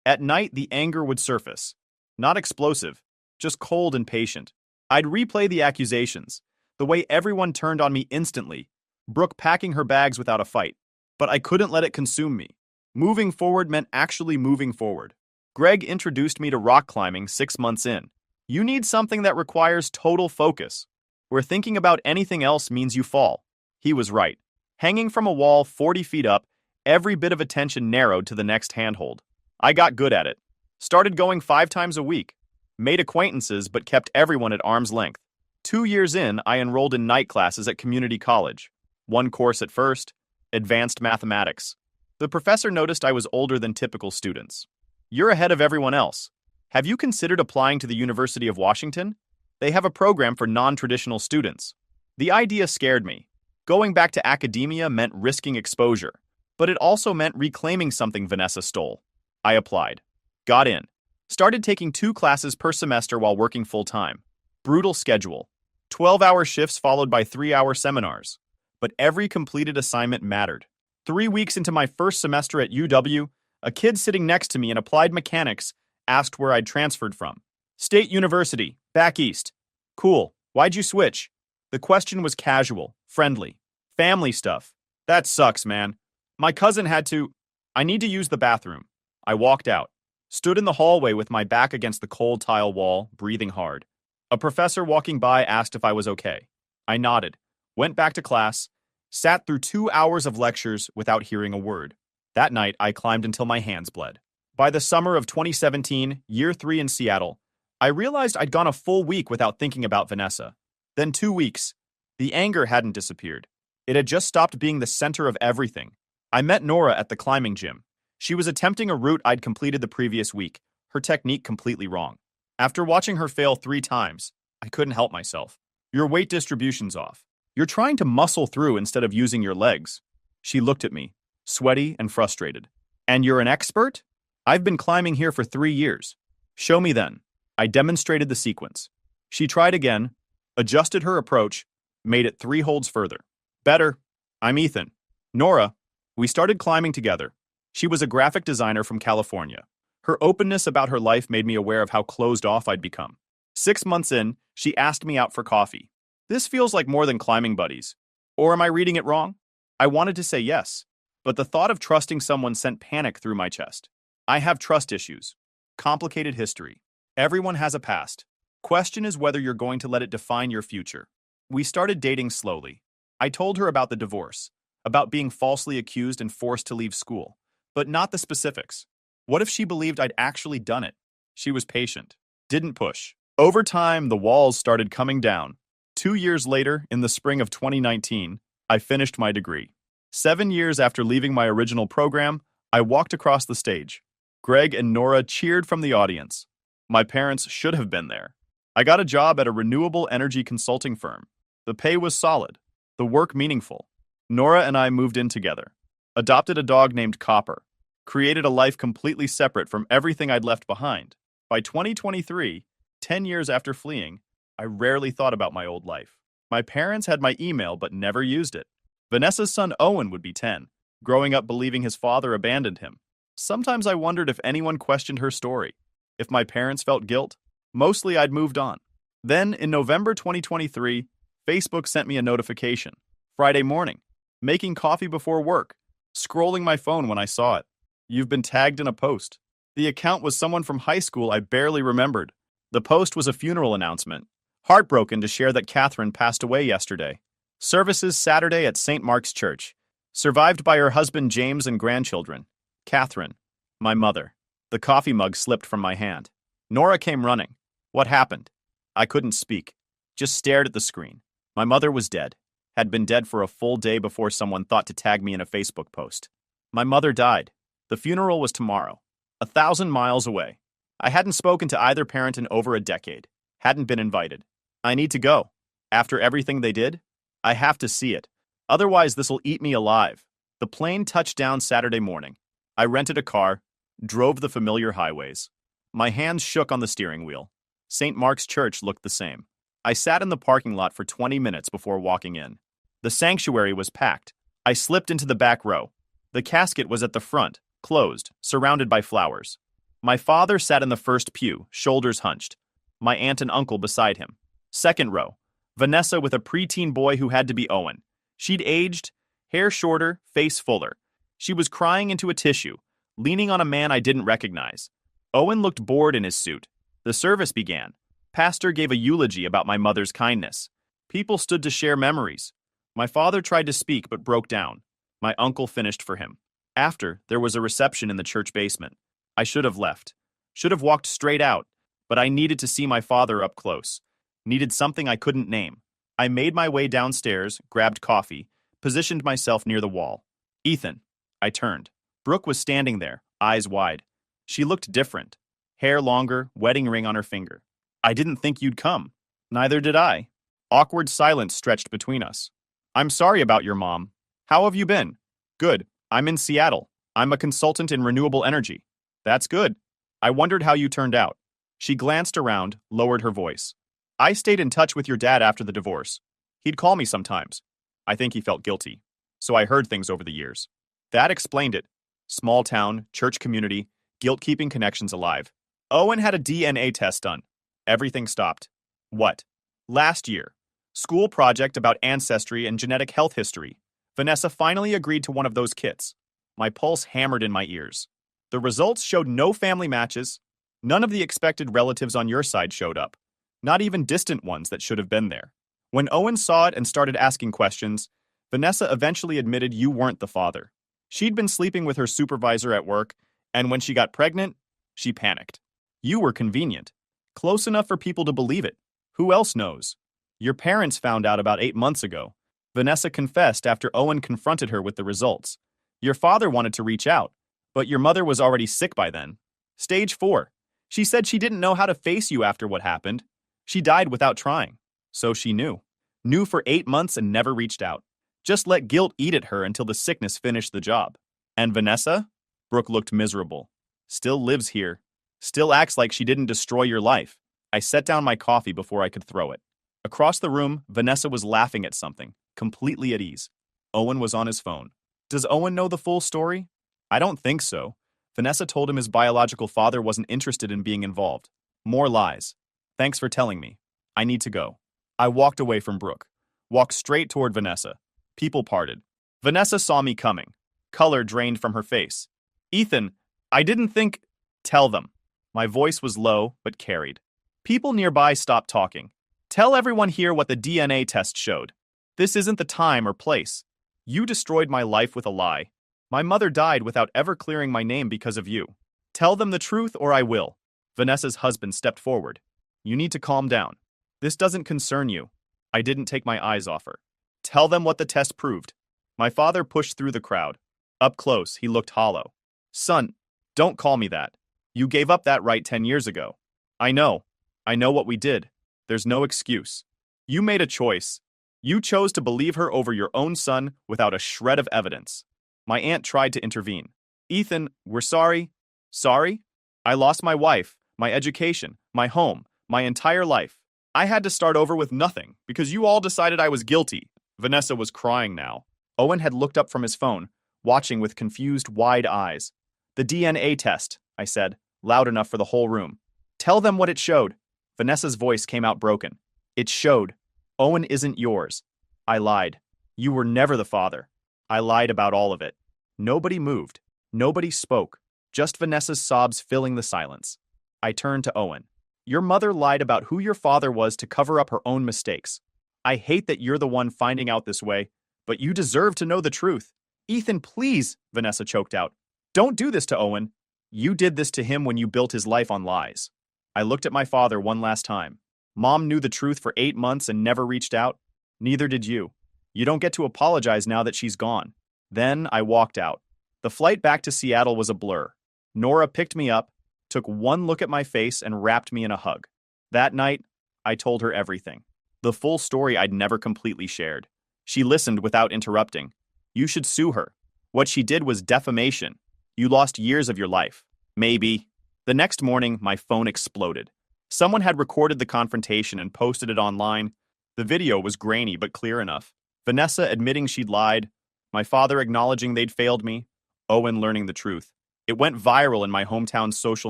At night, the anger would surface. Not explosive, just cold and patient. I'd replay the accusations, the way everyone turned on me instantly, Brooke packing her bags without a fight. But I couldn't let it consume me. Moving forward meant actually moving forward. Greg introduced me to rock climbing 6 months in. You need something that requires total focus, where thinking about anything else means you fall. He was right. Hanging from a wall 40 feet up, every bit of attention narrowed to the next handhold. I got good at it. Started going 5 times a week. Made acquaintances but kept everyone at arm's length. 2 years in, I enrolled in night classes at community college. 1 course at first, advanced mathematics. The professor noticed I was older than typical students. You're ahead of everyone else. Have you considered applying to the University of Washington? They have a program for non-traditional students. The idea scared me. Going back to academia meant risking exposure, but it also meant reclaiming something Vanessa stole. I applied. Got in. Started taking 2 classes per semester while working full-time. Brutal schedule. 12-hour shifts followed by 3-hour seminars. But every completed assignment mattered. 3 weeks into my first semester at UW, a kid sitting next to me in applied mechanics asked where I'd transferred from. State University, back east. Cool. Why'd you switch? The question was casual, friendly. Family stuff. That sucks, man. My cousin had to. I need to use the bathroom. I walked out. Stood in the hallway with my back against the cold tile wall, breathing hard. A professor walking by asked if I was okay. I nodded, went back to class, sat through 2 hours of lectures without hearing a word. That night, I climbed until my hands bled. By the summer of 2017, year 3 in Seattle, I realized I'd gone a full week without thinking about Vanessa. Then 2 weeks. The anger hadn't disappeared. It had just stopped being the center of everything. I met Nora at the climbing gym. She was attempting a route I'd completed the previous week, her technique completely wrong. After watching her fail 3 times, I couldn't help myself. Your weight distribution's off. You're trying to muscle through instead of using your legs. She looked at me, sweaty and frustrated. And you're an expert? I've been climbing here for 3 years. Show me then. I demonstrated the sequence. She tried again, adjusted her approach, made it 3 holds further. Better. I'm Ethan. Nora. We started climbing together. She was a graphic designer from California. Her openness about her life made me aware of how closed off I'd become. 6 months in, she asked me out for coffee. This feels like more than climbing buddies. Or am I reading it wrong? I wanted to say yes, but the thought of trusting someone sent panic through my chest. I have trust issues. Complicated history. Everyone has a past. Question is whether you're going to let it define your future. We started dating slowly. I told her about the divorce, about being falsely accused and forced to leave school, but not the specifics. What if she believed I'd actually done it? She was patient, didn't push. Over time, the walls started coming down. 2 years later, in the spring of 2019, I finished my degree. 7 years after leaving my original program, I walked across the stage. Greg and Nora cheered from the audience. My parents should have been there. I got a job at a renewable energy consulting firm. The pay was solid, the work meaningful. Nora and I moved in together, adopted a dog named Copper, created a life completely separate from everything I'd left behind. By 2023, 10 years after fleeing, I rarely thought about my old life. My parents had my email but never used it. Vanessa's son Owen would be 10, growing up believing his father abandoned him. Sometimes I wondered if anyone questioned her story, if my parents felt guilt. Mostly I'd moved on. Then, in November 2023, Facebook sent me a notification. Friday morning. Making coffee before work. Scrolling my phone when I saw it. You've been tagged in a post. The account was someone from high school I barely remembered. The post was a funeral announcement. Heartbroken to share that Catherine passed away yesterday. Services Saturday at St. Mark's Church. Survived by her husband James and grandchildren. Catherine. My mother. The coffee mug slipped from my hand. Nora came running. What happened? I couldn't speak. Just stared at the screen. My mother was dead. Had been dead for a full day before someone thought to tag me in a Facebook post. My mother died. The funeral was tomorrow. 1,000 miles away. I hadn't spoken to either parent in over a decade. Hadn't been invited. I need to go. After everything they did, I have to see it. Otherwise, this'll eat me alive. The plane touched down Saturday morning. I rented a car, drove the familiar highways. My hands shook on the steering wheel. St. Mark's Church looked the same. I sat in the parking lot for 20 minutes before walking in. The sanctuary was packed. I slipped into the back row. The casket was at the front, closed, surrounded by flowers. My father sat in the first pew, shoulders hunched. My aunt and uncle beside him. Second row. Vanessa with a preteen boy who had to be Owen. She'd aged, hair shorter, face fuller. She was crying into a tissue, leaning on a man I didn't recognize. Owen looked bored in his suit. The service began. Pastor gave a eulogy about my mother's kindness. People stood to share memories. My father tried to speak but broke down. My uncle finished for him. After, there was a reception in the church basement. I should have left. Should have walked straight out, but I needed to see my father up close. Needed something I couldn't name. I made my way downstairs, grabbed coffee, positioned myself near the wall. Ethan. I turned. Brooke was standing there, eyes wide. She looked different. Hair longer, wedding ring on her finger. I didn't think you'd come. Neither did I. Awkward silence stretched between us. I'm sorry about your mom. How have you been? Good. I'm in Seattle. I'm a consultant in renewable energy. That's good. I wondered how you turned out. She glanced around, lowered her voice. I stayed in touch with your dad after the divorce. He'd call me sometimes. I think he felt guilty. So I heard things over the years. That explained it. Small town, church community, guilt-keeping connections alive. Owen had a DNA test done. Everything stopped. What? Last year. School project about ancestry and genetic health history. Vanessa finally agreed to one of those kits. My pulse hammered in my ears. The results showed no family matches. None of the expected relatives on your side showed up. Not even distant ones that should have been there. When Owen saw it and started asking questions, Vanessa eventually admitted you weren't the father. She'd been sleeping with her supervisor at work, and when she got pregnant, she panicked. You were convenient. Close enough for people to believe it. Who else knows? Your parents found out about 8 months ago. Vanessa confessed after Owen confronted her with the results. Your father wanted to reach out, but your mother was already sick by then. Stage 4. She said she didn't know how to face you after what happened. She died without trying. So she knew. Knew for 8 months and never reached out. Just let guilt eat at her until the sickness finished the job. And Vanessa? Brooke looked miserable. Still lives here. Still acts like she didn't destroy your life. I set down my coffee before I could throw it. Across the room, Vanessa was laughing at something, completely at ease. Owen was on his phone. Does Owen know the full story? I don't think so. Vanessa told him his biological father wasn't interested in being involved. More lies. Thanks for telling me. I need to go. I walked away from Brooke. Walked straight toward Vanessa. People parted. Vanessa saw me coming. Color drained from her face. Ethan, I didn't think... Tell them. My voice was low, but carried. People nearby stopped talking. Tell everyone here what the DNA test showed. This isn't the time or place. You destroyed my life with a lie. My mother died without ever clearing my name because of you. Tell them the truth or I will. Vanessa's husband stepped forward. You need to calm down. This doesn't concern you. I didn't take my eyes off her. Tell them what the test proved. My father pushed through the crowd. Up close, he looked hollow. Son, don't call me that. You gave up that right 10 years ago. I know. I know what we did. There's no excuse. You made a choice. You chose to believe her over your own son without a shred of evidence. My aunt tried to intervene. Ethan, we're sorry. Sorry? I lost my wife, my education, my home, my entire life. I had to start over with nothing because you all decided I was guilty. Vanessa was crying now. Owen had looked up from his phone, watching with confused, wide eyes. The DNA test, I said, loud enough for the whole room. Tell them what it showed. Vanessa's voice came out broken. It showed. Owen isn't yours. I lied. You were never the father. I lied about all of it. Nobody moved. Nobody spoke. Just Vanessa's sobs filling the silence. I turned to Owen. Your mother lied about who your father was to cover up her own mistakes. I hate that you're the one finding out this way, but you deserve to know the truth. Ethan, please, Vanessa choked out. Don't do this to Owen. You did this to him when you built his life on lies. I looked at my father one last time. Mom knew the truth for 8 months and never reached out. Neither did you. You don't get to apologize now that she's gone. Then I walked out. The flight back to Seattle was a blur. Nora picked me up, took one look at my face, and wrapped me in a hug. That night, I told her everything. The full story I'd never completely shared. She listened without interrupting. You should sue her. What she did was defamation. You lost years of your life. Maybe. The next morning, my phone exploded. Someone had recorded the confrontation and posted it online. The video was grainy but clear enough. Vanessa admitting she'd lied. My father acknowledging they'd failed me. Owen learning the truth. It went viral in my hometown's social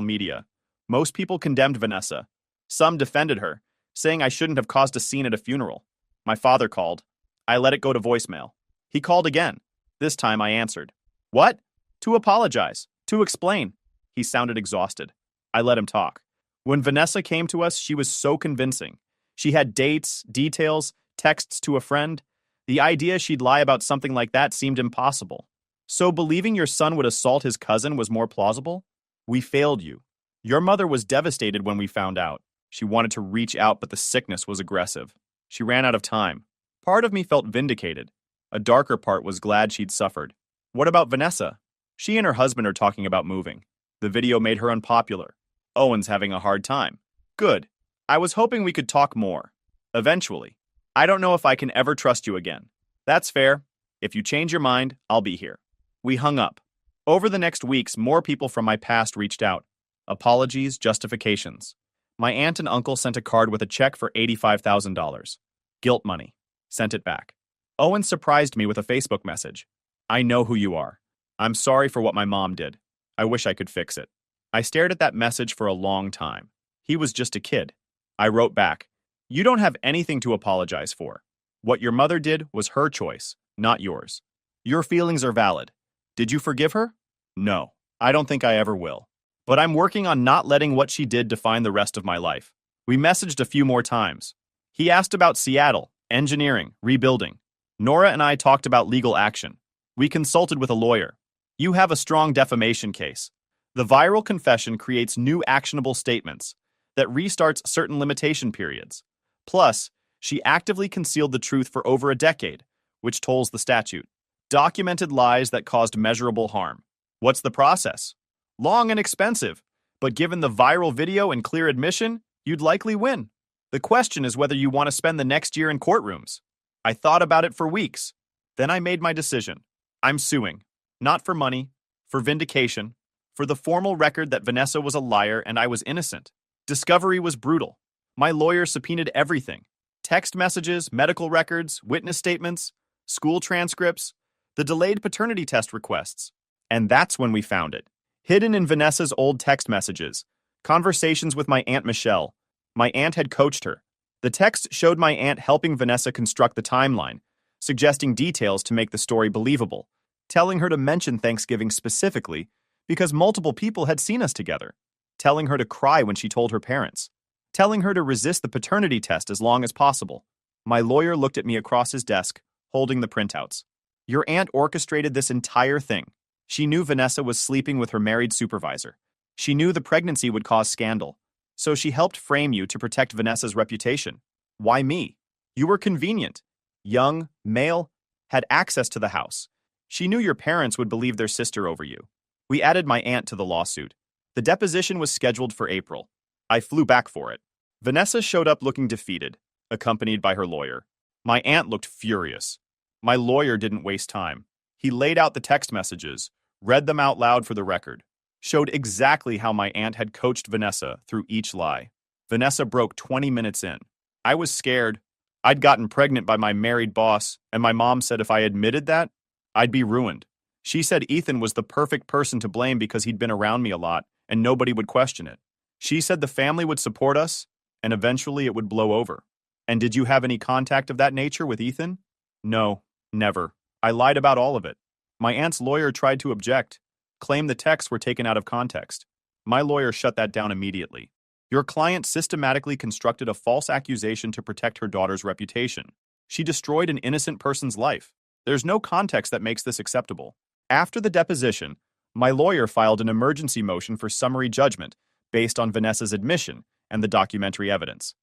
media. Most people condemned Vanessa. Some defended her, saying I shouldn't have caused a scene at a funeral. My father called. I let it go to voicemail. He called again. This time I answered. What? To apologize. To explain. He sounded exhausted. I let him talk. When Vanessa came to us, she was so convincing. She had dates, details, texts to a friend. The idea she'd lie about something like that seemed impossible. So believing your son would assault his cousin was more plausible? We failed you. Your mother was devastated when we found out. She wanted to reach out, but the sickness was aggressive. She ran out of time. Part of me felt vindicated. A darker part was glad she'd suffered. What about Vanessa? She and her husband are talking about moving. The video made her unpopular. Owen's having a hard time. Good. I was hoping we could talk more. Eventually. I don't know if I can ever trust you again. That's fair. If you change your mind, I'll be here. We hung up. Over the next weeks, more people from my past reached out. Apologies, justifications. My aunt and uncle sent a card with a check for $85,000. Guilt money. Sent it back. Owen surprised me with a Facebook message. I know who you are. I'm sorry for what my mom did. I wish I could fix it. I stared at that message for a long time. He was just a kid. I wrote back, you don't have anything to apologize for. What your mother did was her choice, not yours. Your feelings are valid. Did you forgive her? No, I don't think I ever will. But I'm working on not letting what she did define the rest of my life. We messaged a few more times. He asked about Seattle, engineering, rebuilding. Nora and I talked about legal action. We consulted with a lawyer. You have a strong defamation case. The viral confession creates new actionable statements that restarts certain limitation periods. Plus, she actively concealed the truth for over a decade, which tolls the statute. Documented lies that caused measurable harm. What's the process? Long and expensive, but given the viral video and clear admission, you'd likely win. The question is whether you want to spend the next year in courtrooms. I thought about it for weeks. Then I made my decision. I'm suing. Not for money, for vindication, for the formal record that Vanessa was a liar and I was innocent. Discovery was brutal. My lawyer subpoenaed everything. Text messages, medical records, witness statements, school transcripts, the delayed paternity test requests. And that's when we found it. Hidden in Vanessa's old text messages. Conversations with my Aunt Michelle. My aunt had coached her. The text showed my aunt helping Vanessa construct the timeline, suggesting details to make the story believable, telling her to mention Thanksgiving specifically because multiple people had seen us together, telling her to cry when she told her parents, telling her to resist the paternity test as long as possible. My lawyer looked at me across his desk, holding the printouts. Your aunt orchestrated this entire thing. She knew Vanessa was sleeping with her married supervisor. She knew the pregnancy would cause scandal. So she helped frame you to protect Vanessa's reputation. Why me? You were convenient. Young, male, had access to the house. She knew your parents would believe their sister over you. We added my aunt to the lawsuit. The deposition was scheduled for April. I flew back for it. Vanessa showed up looking defeated, accompanied by her lawyer. My aunt looked furious. My lawyer didn't waste time. He laid out the text messages, read them out loud for the record, showed exactly how my aunt had coached Vanessa through each lie. Vanessa broke 20 minutes in. I was scared. I'd gotten pregnant by my married boss, and my mom said if I admitted that, I'd be ruined. She said Ethan was the perfect person to blame because he'd been around me a lot, and nobody would question it. She said the family would support us, and eventually it would blow over. And did you have any contact of that nature with Ethan? No, never. I lied about all of it. My aunt's lawyer tried to object, claimed the texts were taken out of context. My lawyer shut that down immediately. Your client systematically constructed a false accusation to protect her daughter's reputation. She destroyed an innocent person's life. There's no context that makes this acceptable. After the deposition, my lawyer filed an emergency motion for summary judgment based on Vanessa's admission and the documentary evidence.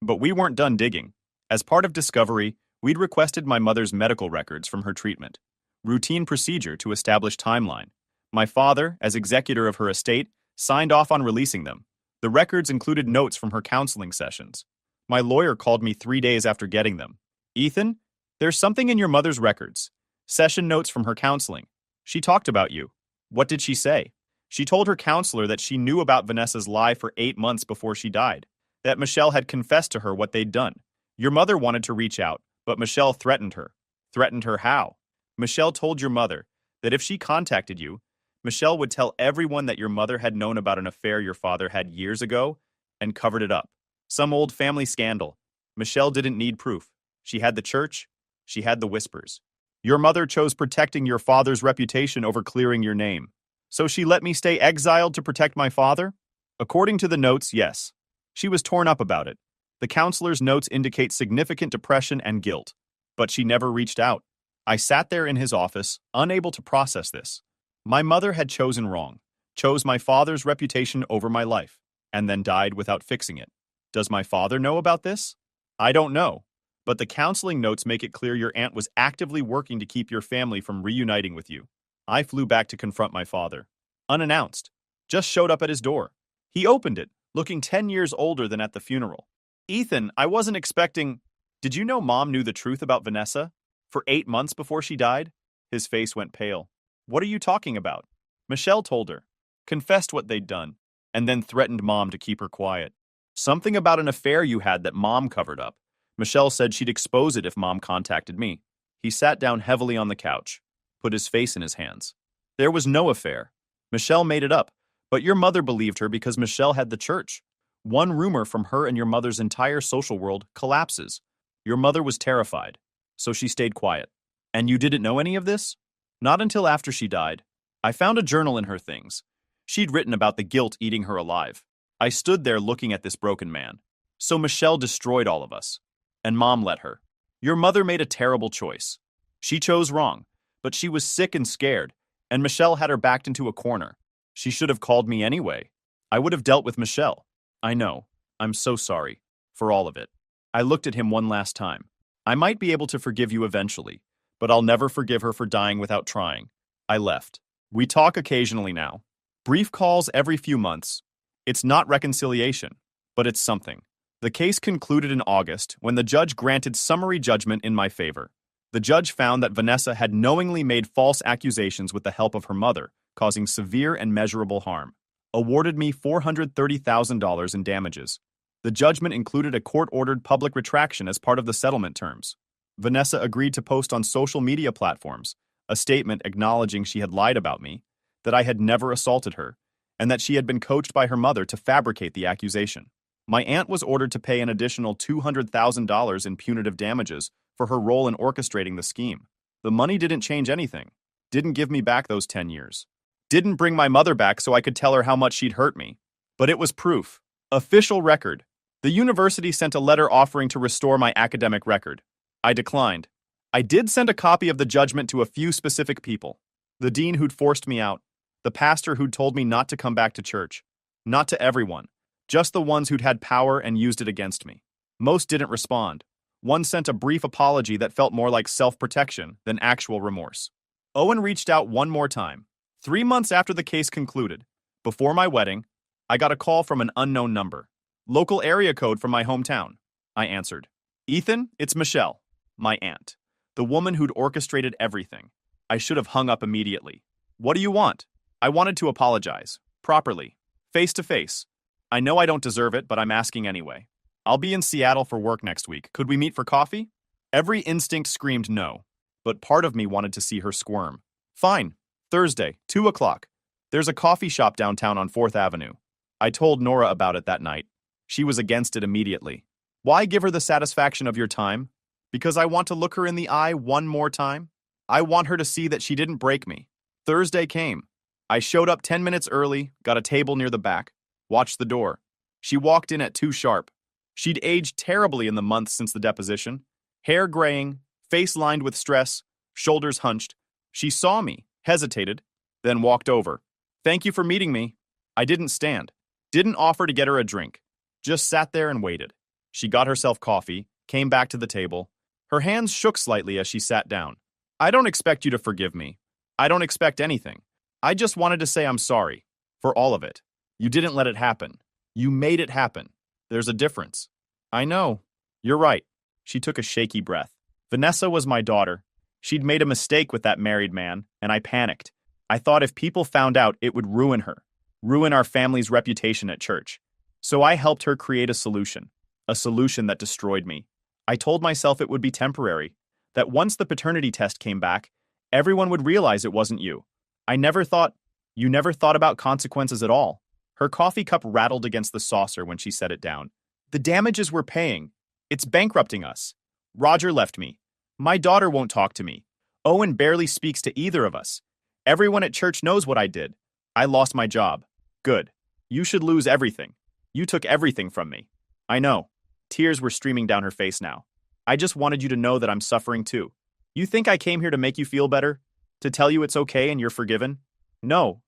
But we weren't done digging. As part of discovery, we'd requested my mother's medical records from her treatment. Routine procedure to establish timeline. My father, as executor of her estate, signed off on releasing them. The records included notes from her counseling sessions. My lawyer called me 3 days after getting them. Ethan, there's something in your mother's records. Session notes from her counseling. She talked about you. What did she say? She told her counselor that she knew about Vanessa's lie for 8 months before she died, that Michelle had confessed to her what they'd done. Your mother wanted to reach out, but Michelle threatened her. Threatened her how? Michelle told your mother that if she contacted you, Michelle would tell everyone that your mother had known about an affair your father had years ago and covered it up. Some old family scandal. Michelle didn't need proof. She had the church. She had the whispers. Your mother chose protecting your father's reputation over clearing your name. So she let me stay exiled to protect my father? According to the notes, yes. She was torn up about it. The counselor's notes indicate significant depression and guilt. But she never reached out. I sat there in his office, unable to process this. My mother had chosen wrong, chose my father's reputation over my life, and then died without fixing it. Does my father know about this? I don't know, but the counseling notes make it clear your aunt was actively working to keep your family from reuniting with you. I flew back to confront my father. Unannounced. Just showed up at his door. He opened it, looking 10 years older than at the funeral. Ethan, I wasn't expecting... Did you know Mom knew the truth about Vanessa? For 8 months before she died? His face went pale. What are you talking about? Michelle told her, confessed what they'd done, and then threatened Mom to keep her quiet. Something about an affair you had that Mom covered up. Michelle said she'd expose it if Mom contacted me. He sat down heavily on the couch, put his face in his hands. There was no affair. Michelle made it up, but your mother believed her because Michelle had the church. One rumor from her and your mother's entire social world collapses. Your mother was terrified, so she stayed quiet. And you didn't know any of this? Not until after she died. I found a journal in her things. She'd written about the guilt eating her alive. I stood there looking at this broken man. So Michelle destroyed all of us. And Mom let her. Your mother made a terrible choice. She chose wrong, but she was sick and scared, and Michelle had her backed into a corner. She should have called me anyway. I would have dealt with Michelle. I know. I'm so sorry. For all of it. I looked at him one last time. I might be able to forgive you eventually, but I'll never forgive her for dying without trying. I left. We talk occasionally now. Brief calls every few months. It's not reconciliation, but it's something. The case concluded in August when the judge granted summary judgment in my favor. The judge found that Vanessa had knowingly made false accusations with the help of her mother, causing severe and measurable harm. Awarded me $430,000 in damages. The judgment included a court-ordered public retraction as part of the settlement terms. Vanessa agreed to post on social media platforms a statement acknowledging she had lied about me, that I had never assaulted her, and that she had been coached by her mother to fabricate the accusation. My aunt was ordered to pay an additional $200,000 in punitive damages for her role in orchestrating the scheme. The money didn't change anything, didn't give me back those 10 years, didn't bring my mother back so I could tell her how much she'd hurt me. But it was proof. Official record. The university sent a letter offering to restore my academic record. I declined. I did send a copy of the judgment to a few specific people. The dean who'd forced me out. The pastor who'd told me not to come back to church. Not to everyone. Just the ones who'd had power and used it against me. Most didn't respond. One sent a brief apology that felt more like self-protection than actual remorse. Owen reached out one more time. 3 months after the case concluded, before my wedding, I got a call from an unknown number. Local area code from my hometown. I answered. Ethan, it's Michelle. My aunt. The woman who'd orchestrated everything. I should have hung up immediately. What do you want? I wanted to apologize. Properly. Face to face. I know I don't deserve it, but I'm asking anyway. I'll be in Seattle for work next week. Could we meet for coffee? Every instinct screamed no, but part of me wanted to see her squirm. Fine. Thursday, 2 o'clock. There's a coffee shop downtown on 4th Avenue. I told Nora about it that night. She was against it immediately. Why give her the satisfaction of your time? Because I want to look her in the eye one more time? I want her to see that she didn't break me. Thursday came. I showed up 10 minutes early, got a table near the back, watched the door. She walked in at 2 sharp. She'd aged terribly in the months since the deposition. Hair graying, face lined with stress, shoulders hunched. She saw me, hesitated, then walked over. Thank you for meeting me. I didn't stand. Didn't offer to get her a drink. Just sat there and waited. She got herself coffee, came back to the table. Her hands shook slightly as she sat down. I don't expect you to forgive me. I don't expect anything. I just wanted to say I'm sorry. For all of it. You didn't let it happen. You made it happen. There's a difference. I know. You're right. She took a shaky breath. Vanessa was my daughter. She'd made a mistake with that married man, and I panicked. I thought if people found out, it would ruin her, ruin our family's reputation at church. So I helped her create a solution that destroyed me. I told myself it would be temporary, that once the paternity test came back, everyone would realize it wasn't you. You never thought about consequences at all. Her coffee cup rattled against the saucer when she set it down. The damages we're paying. It's bankrupting us. Roger left me. My daughter won't talk to me. Owen barely speaks to either of us. Everyone at church knows what I did. I lost my job. Good. You should lose everything. You took everything from me. I know. Tears were streaming down her face now. I just wanted you to know that I'm suffering too. You think I came here to make you feel better? To tell you it's okay and you're forgiven? No,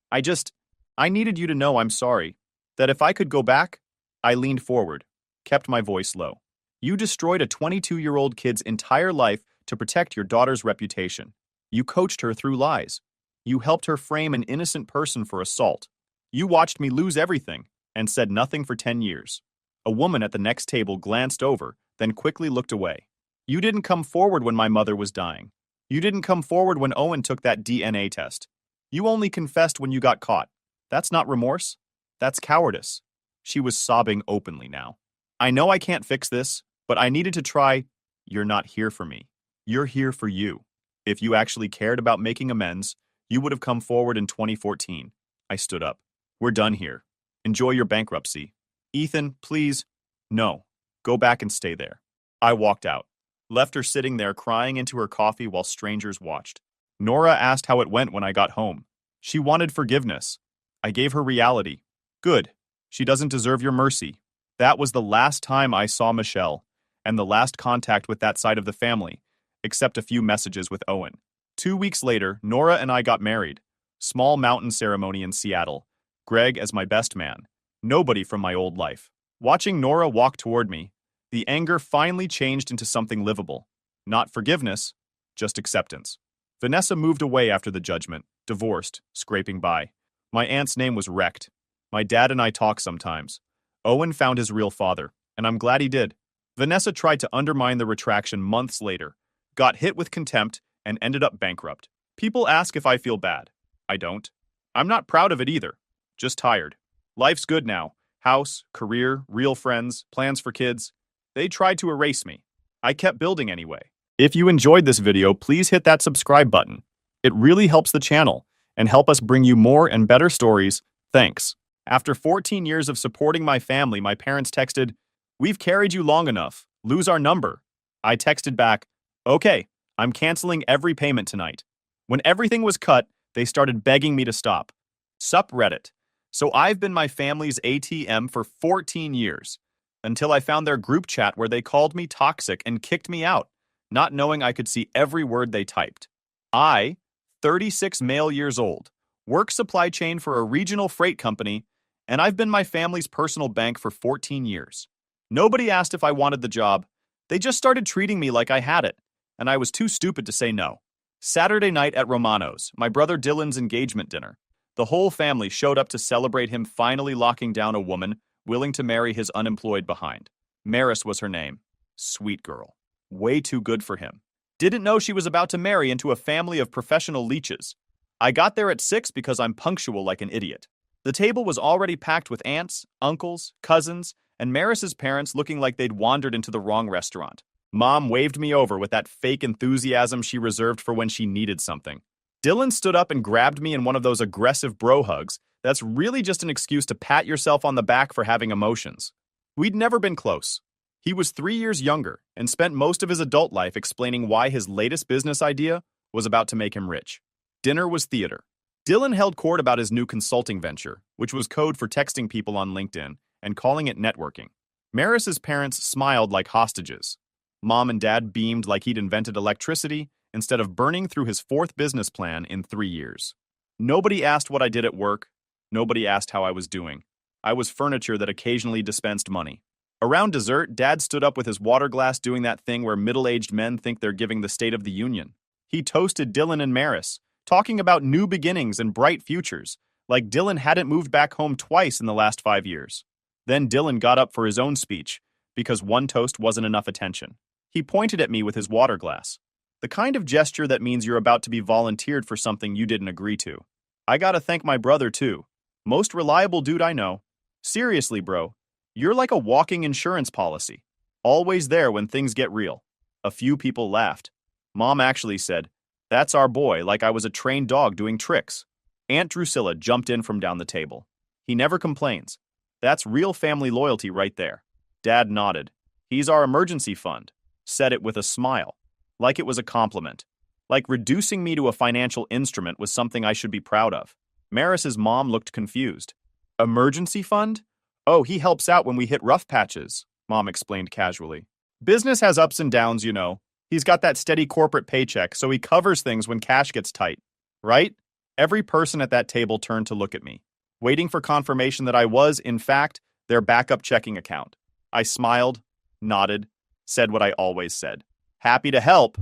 I needed you to know I'm sorry. That if I could go back, I leaned forward, kept my voice low. You destroyed a 22-year-old kid's entire life to protect your daughter's reputation. You coached her through lies. You helped her frame an innocent person for assault. You watched me lose everything and said nothing for 10 years. A woman at the next table glanced over, then quickly looked away. You didn't come forward when my mother was dying. You didn't come forward when Owen took that DNA test. You only confessed when you got caught. That's not remorse. That's cowardice. She was sobbing openly now. I know I can't fix this, but I needed to try. You're not here for me. You're here for you. If you actually cared about making amends, you would have come forward in 2014. I stood up. We're done here. Enjoy your bankruptcy. Ethan, please. No. Go back and stay there. I walked out. Left her sitting there crying into her coffee while strangers watched. Nora asked how it went when I got home. She wanted forgiveness. I gave her reality. Good. She doesn't deserve your mercy. That was the last time I saw Michelle, and the last contact with that side of the family, except a few messages with Owen. 2 weeks later, Nora and I got married. Small mountain ceremony in Seattle. Greg as my best man. Nobody from my old life. Watching Nora walk toward me, the anger finally changed into something livable. Not forgiveness, just acceptance. Vanessa moved away after the judgment, divorced, scraping by. My aunt's name was wrecked. My dad and I talk sometimes. Owen found his real father, and I'm glad he did. Vanessa tried to undermine the retraction months later, got hit with contempt, and ended up bankrupt. People ask if I feel bad. I don't. I'm not proud of it either. Just tired. Life's good now. House, career, real friends, plans for kids. They tried to erase me. I kept building anyway. If you enjoyed this video, please hit that subscribe button. It really helps the channel and help us bring you more and better stories. Thanks. After 14 years of supporting my family, my parents texted, "We've carried you long enough. Lose our number." I texted back, "Okay, I'm canceling every payment tonight." When everything was cut, they started begging me to stop. Sup Reddit. So I've been my family's ATM for 14 years, until I found their group chat where they called me toxic and kicked me out, not knowing I could see every word they typed. I, 36 male years old, work supply chain for a regional freight company, and I've been my family's personal bank for 14 years. Nobody asked if I wanted the job. They just started treating me like I had it, and I was too stupid to say no. Saturday night at Romano's, my brother Dylan's engagement dinner. The whole family showed up to celebrate him finally locking down a woman willing to marry his unemployed behind. Maris was her name. Sweet girl. Way too good for him. Didn't know she was about to marry into a family of professional leeches. I got there at 6 because I'm punctual like an idiot. The table was already packed with aunts, uncles, cousins, and Maris's parents looking like they'd wandered into the wrong restaurant. Mom waved me over with that fake enthusiasm she reserved for when she needed something. Dylan stood up and grabbed me in one of those aggressive bro hugs that's really just an excuse to pat yourself on the back for having emotions. We'd never been close. He was 3 years younger and spent most of his adult life explaining why his latest business idea was about to make him rich. Dinner was theater. Dylan held court about his new consulting venture, which was code for texting people on LinkedIn and calling it networking. Maris's parents smiled like hostages. Mom and Dad beamed like he'd invented electricity instead of burning through his 4th business plan in 3 years. Nobody asked what I did at work. Nobody asked how I was doing. I was furniture that occasionally dispensed money. Around dessert, Dad stood up with his water glass doing that thing where middle-aged men think they're giving the State of the Union. He toasted Dylan and Maris, talking about new beginnings and bright futures, like Dylan hadn't moved back home twice in the last 5 years. Then Dylan got up for his own speech, because one toast wasn't enough attention. He pointed at me with his water glass. The kind of gesture that means you're about to be volunteered for something you didn't agree to. I gotta thank my brother, too. Most reliable dude I know. Seriously, bro. You're like a walking insurance policy. Always there when things get real. A few people laughed. Mom actually said, "That's our boy," like I was a trained dog doing tricks. Aunt Drusilla jumped in from down the table. He never complains. That's real family loyalty right there. Dad nodded. He's our emergency fund. Said it with a smile. Like it was a compliment. Like reducing me to a financial instrument was something I should be proud of. Maris's mom looked confused. Emergency fund? Oh, he helps out when we hit rough patches, Mom explained casually. Business has ups and downs, you know. He's got that steady corporate paycheck, so he covers things when cash gets tight. Right? Every person at that table turned to look at me, waiting for confirmation that I was, in fact, their backup checking account. I smiled, nodded, said what I always said. Happy to help.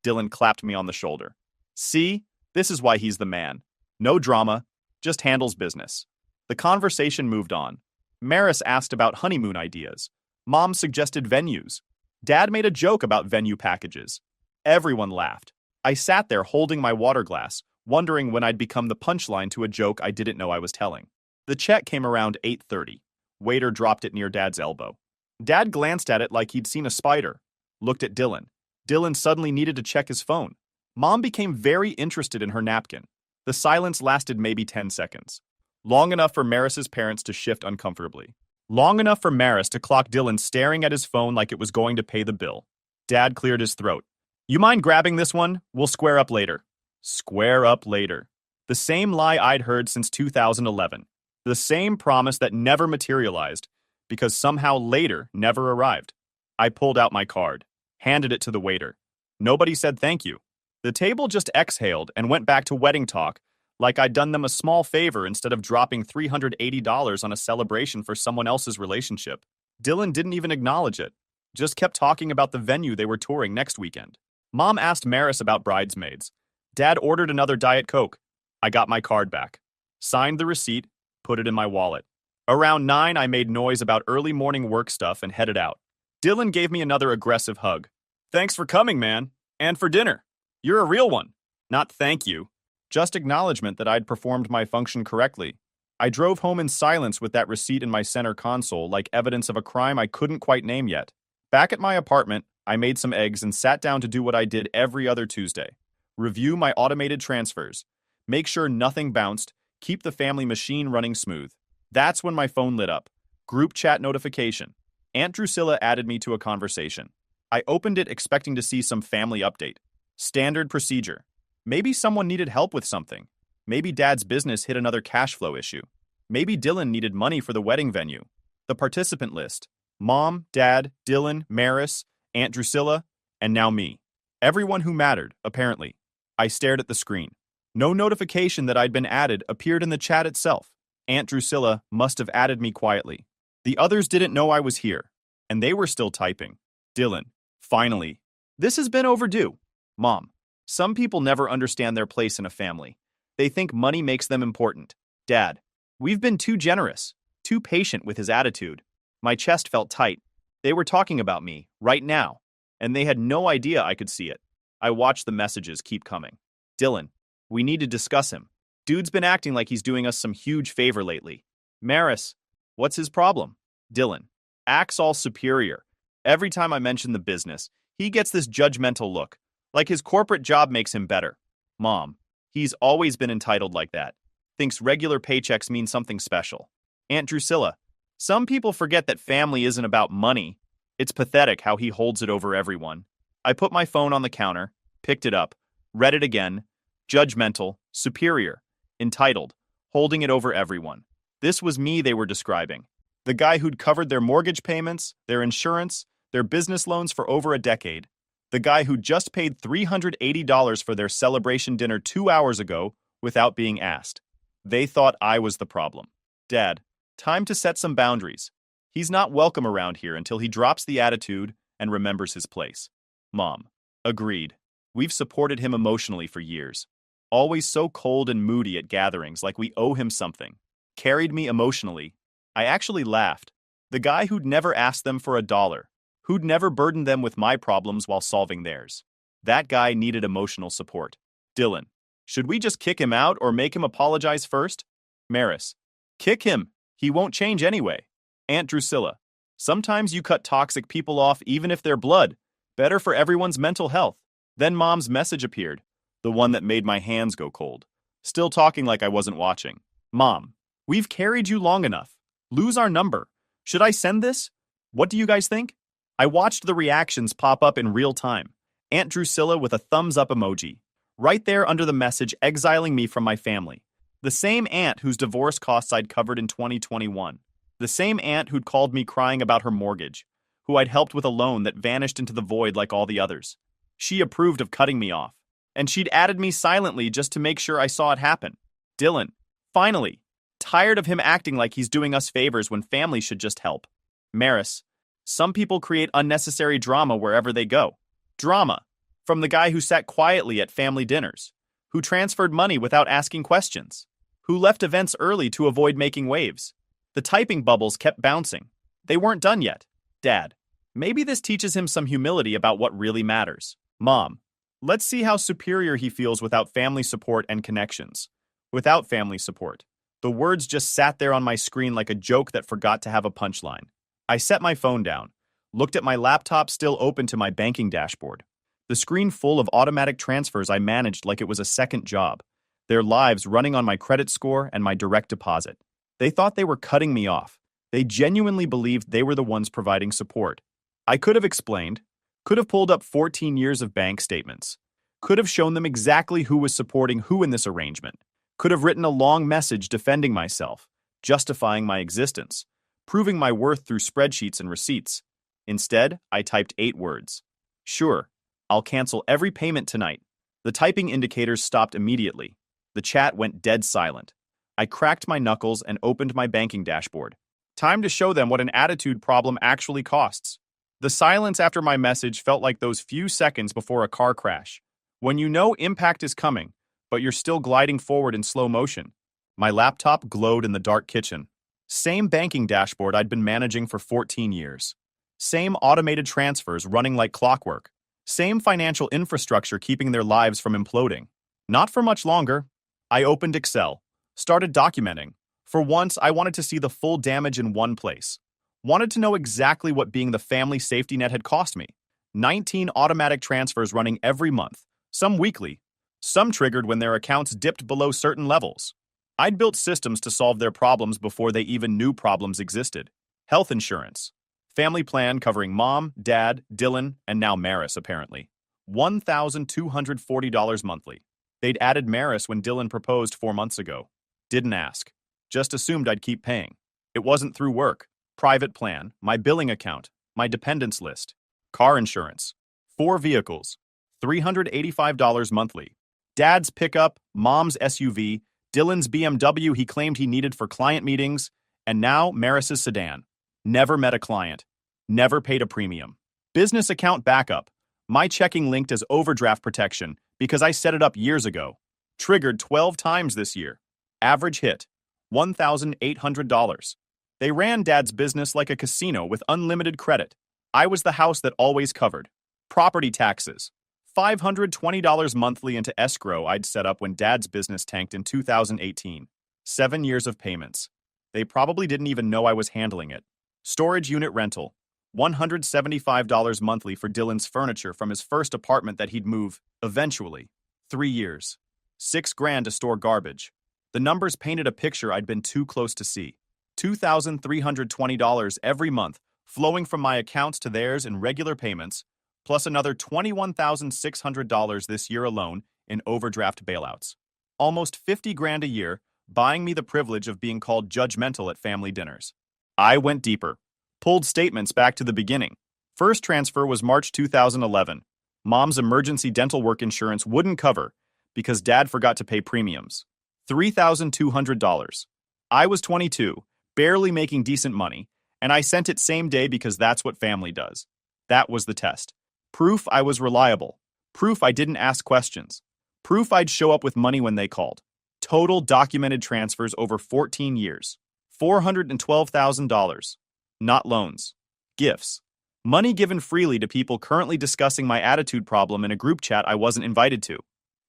Dylan clapped me on the shoulder. See? This is why he's the man. No drama, just handles business. The conversation moved on. Maris asked about honeymoon ideas. Mom suggested venues. Dad made a joke about venue packages. Everyone laughed. I sat there holding my water glass, wondering when I'd become the punchline to a joke I didn't know I was telling. The check came around 8:30. Waiter dropped it near Dad's elbow. Dad glanced at it like he'd seen a spider. Looked at Dylan. Dylan suddenly needed to check his phone. Mom became very interested in her napkin. The silence lasted maybe 10 seconds. Long enough for Maris's parents to shift uncomfortably. Long enough for Maris to clock Dylan staring at his phone like it was going to pay the bill. Dad cleared his throat. You mind grabbing this one? We'll square up later. Square up later. The same lie I'd heard since 2011. The same promise that never materialized, because somehow later never arrived. I pulled out my card, handed it to the waiter. Nobody said thank you. The table just exhaled and went back to wedding talk, like I'd done them a small favor instead of dropping $380 on a celebration for someone else's relationship. Dylan didn't even acknowledge it, just kept talking about the venue they were touring next weekend. Mom asked Maris about bridesmaids. Dad ordered another Diet Coke. I got my card back, signed the receipt, put it in my wallet. Around 9, I made noise about early morning work stuff and headed out. Dylan gave me another aggressive hug. Thanks for coming, man. And for dinner. You're a real one. Not thank you. Just acknowledgement that I'd performed my function correctly. I drove home in silence with that receipt in my center console like evidence of a crime I couldn't quite name yet. Back at my apartment, I made some eggs and sat down to do what I did every other Tuesday. Review my automated transfers. Make sure nothing bounced. Keep the family machine running smooth. That's when my phone lit up. Group chat notification. Aunt Drusilla added me to a conversation. I opened it expecting to see some family update. Standard procedure. Maybe someone needed help with something. Maybe Dad's business hit another cash flow issue. Maybe Dylan needed money for the wedding venue. The participant list. Mom, Dad, Dylan, Maris, Aunt Drusilla, and now me. Everyone who mattered, apparently. I stared at the screen. No notification that I'd been added appeared in the chat itself. Aunt Drusilla must have added me quietly. The others didn't know I was here, and they were still typing. Dylan, finally. This has been overdue. Mom, some people never understand their place in a family. They think money makes them important. Dad, we've been too generous, too patient with his attitude. My chest felt tight. They were talking about me, right now. and they had no idea I could see it. I watched the messages keep coming. Dylan, we need to discuss him. Dude's been acting like he's doing us some huge favor lately. Maris, what's his problem? Dylan, acts all superior. Every time I mention the business, he gets this judgmental look, like his corporate job makes him better. Mom, he's always been entitled like that. Thinks regular paychecks mean something special. Aunt Drusilla, some people forget that family isn't about money. It's pathetic how he holds it over everyone. I put my phone on the counter, picked it up, read it again. Judgmental, superior, entitled, holding it over everyone. This was me they were describing. The guy who'd covered their mortgage payments, their insurance, their business loans for over a decade. The guy who just paid $380 for their celebration dinner 2 hours ago without being asked. They thought I was the problem. Dad, time to set some boundaries. He's not welcome around here until he drops the attitude and remembers his place. Mom, agreed. We've supported him emotionally for years. Always so cold and moody at gatherings like we owe him something. Carried me emotionally. I actually laughed. The guy who'd never asked them for $1, who'd never burdened them with my problems while solving theirs. That guy needed emotional support. Dylan, should we just kick him out or make him apologize first? Maris, kick him. He won't change anyway. Aunt Drusilla, sometimes you cut toxic people off even if they're blood. Better for everyone's mental health. Then Mom's message appeared, the one that made my hands go cold. Still talking like I wasn't watching. Mom, we've carried you long enough. Lose our number. Should I send this? What do you guys think? I watched the reactions pop up in real time. Aunt Drusilla with a thumbs up emoji. Right there under the message exiling me from my family. The same aunt whose divorce costs I'd covered in 2021. The same aunt who'd called me crying about her mortgage. Who I'd helped with a loan that vanished into the void like all the others. She approved of cutting me off. And she'd added me silently just to make sure I saw it happen. Dylan, finally. Tired of him acting like he's doing us favors when family should just help. Maris, some people create unnecessary drama wherever they go. Drama. From the guy who sat quietly at family dinners. Who transferred money without asking questions. Who left events early to avoid making waves. The typing bubbles kept bouncing. They weren't done yet. Dad, maybe this teaches him some humility about what really matters. Mom, let's see how superior he feels without family support and connections. Without family support. The words just sat there on my screen like a joke that forgot to have a punchline. I set my phone down, looked at my laptop still open to my banking dashboard. The screen full of automatic transfers I managed like it was a second job. Their lives running on my credit score and my direct deposit. They thought they were cutting me off. They genuinely believed they were the ones providing support. I could have explained, could have pulled up 14 years of bank statements, could have shown them exactly who was supporting who in this arrangement, could have written a long message defending myself, justifying my existence, proving my worth through spreadsheets and receipts. Instead, I typed 8 words. Sure, I'll cancel every payment tonight. The typing indicators stopped immediately. The chat went dead silent. I cracked my knuckles and opened my banking dashboard. Time to show them what an attitude problem actually costs. The silence after my message felt like those few seconds before a car crash. When you know impact is coming, but you're still gliding forward in slow motion. My laptop glowed in the dark kitchen. Same banking dashboard I'd been managing for 14 years. Same automated transfers running like clockwork. Same financial infrastructure keeping their lives from imploding. Not for much longer. I opened Excel. Started documenting. For once, I wanted to see the full damage in one place. Wanted to know exactly what being the family safety net had cost me. 19 automatic transfers running every month, some weekly, some triggered when their accounts dipped below certain levels. I'd built systems to solve their problems before they even knew problems existed. Health insurance. Family plan covering Mom, Dad, Dylan, and now Maris, apparently. $1,240 monthly. They'd added Maris when Dylan proposed 4 months ago. Didn't ask. Just assumed I'd keep paying. It wasn't through work. Private plan, my billing account, my dependents list. Car insurance. 4 vehicles. $385 monthly. Dad's pickup, Mom's SUV, Dylan's BMW he claimed he needed for client meetings, and now Maris's sedan. Never met a client. Never paid a premium. Business account backup. My checking linked as overdraft protection because I set it up years ago. Triggered 12 times this year. Average hit. $1,800. They ran Dad's business like a casino with unlimited credit. I was the house that always covered. Property taxes. $520 monthly into escrow I'd set up when Dad's business tanked in 2018. 7 years of payments. They probably didn't even know I was handling it. Storage unit rental. $175 monthly for Dylan's furniture from his first apartment that he'd move, eventually. 3 years. $6,000 to store garbage. The numbers painted a picture I'd been too close to see. $2,320 every month, flowing from my accounts to theirs in regular payments, plus another $21,600 this year alone in overdraft bailouts. Almost $50,000 a year, buying me the privilege of being called judgmental at family dinners. I went deeper. Pulled statements back to the beginning. First transfer was March 2011. Mom's emergency dental work insurance wouldn't cover because Dad forgot to pay premiums. $3,200. I was 22, barely making decent money, and I sent it same day because that's what family does. That was the test. Proof I was reliable. Proof I didn't ask questions. Proof I'd show up with money when they called. Total documented transfers over 14 years. $412,000. Not loans. Gifts. Money given freely to people currently discussing my attitude problem in a group chat I wasn't invited to.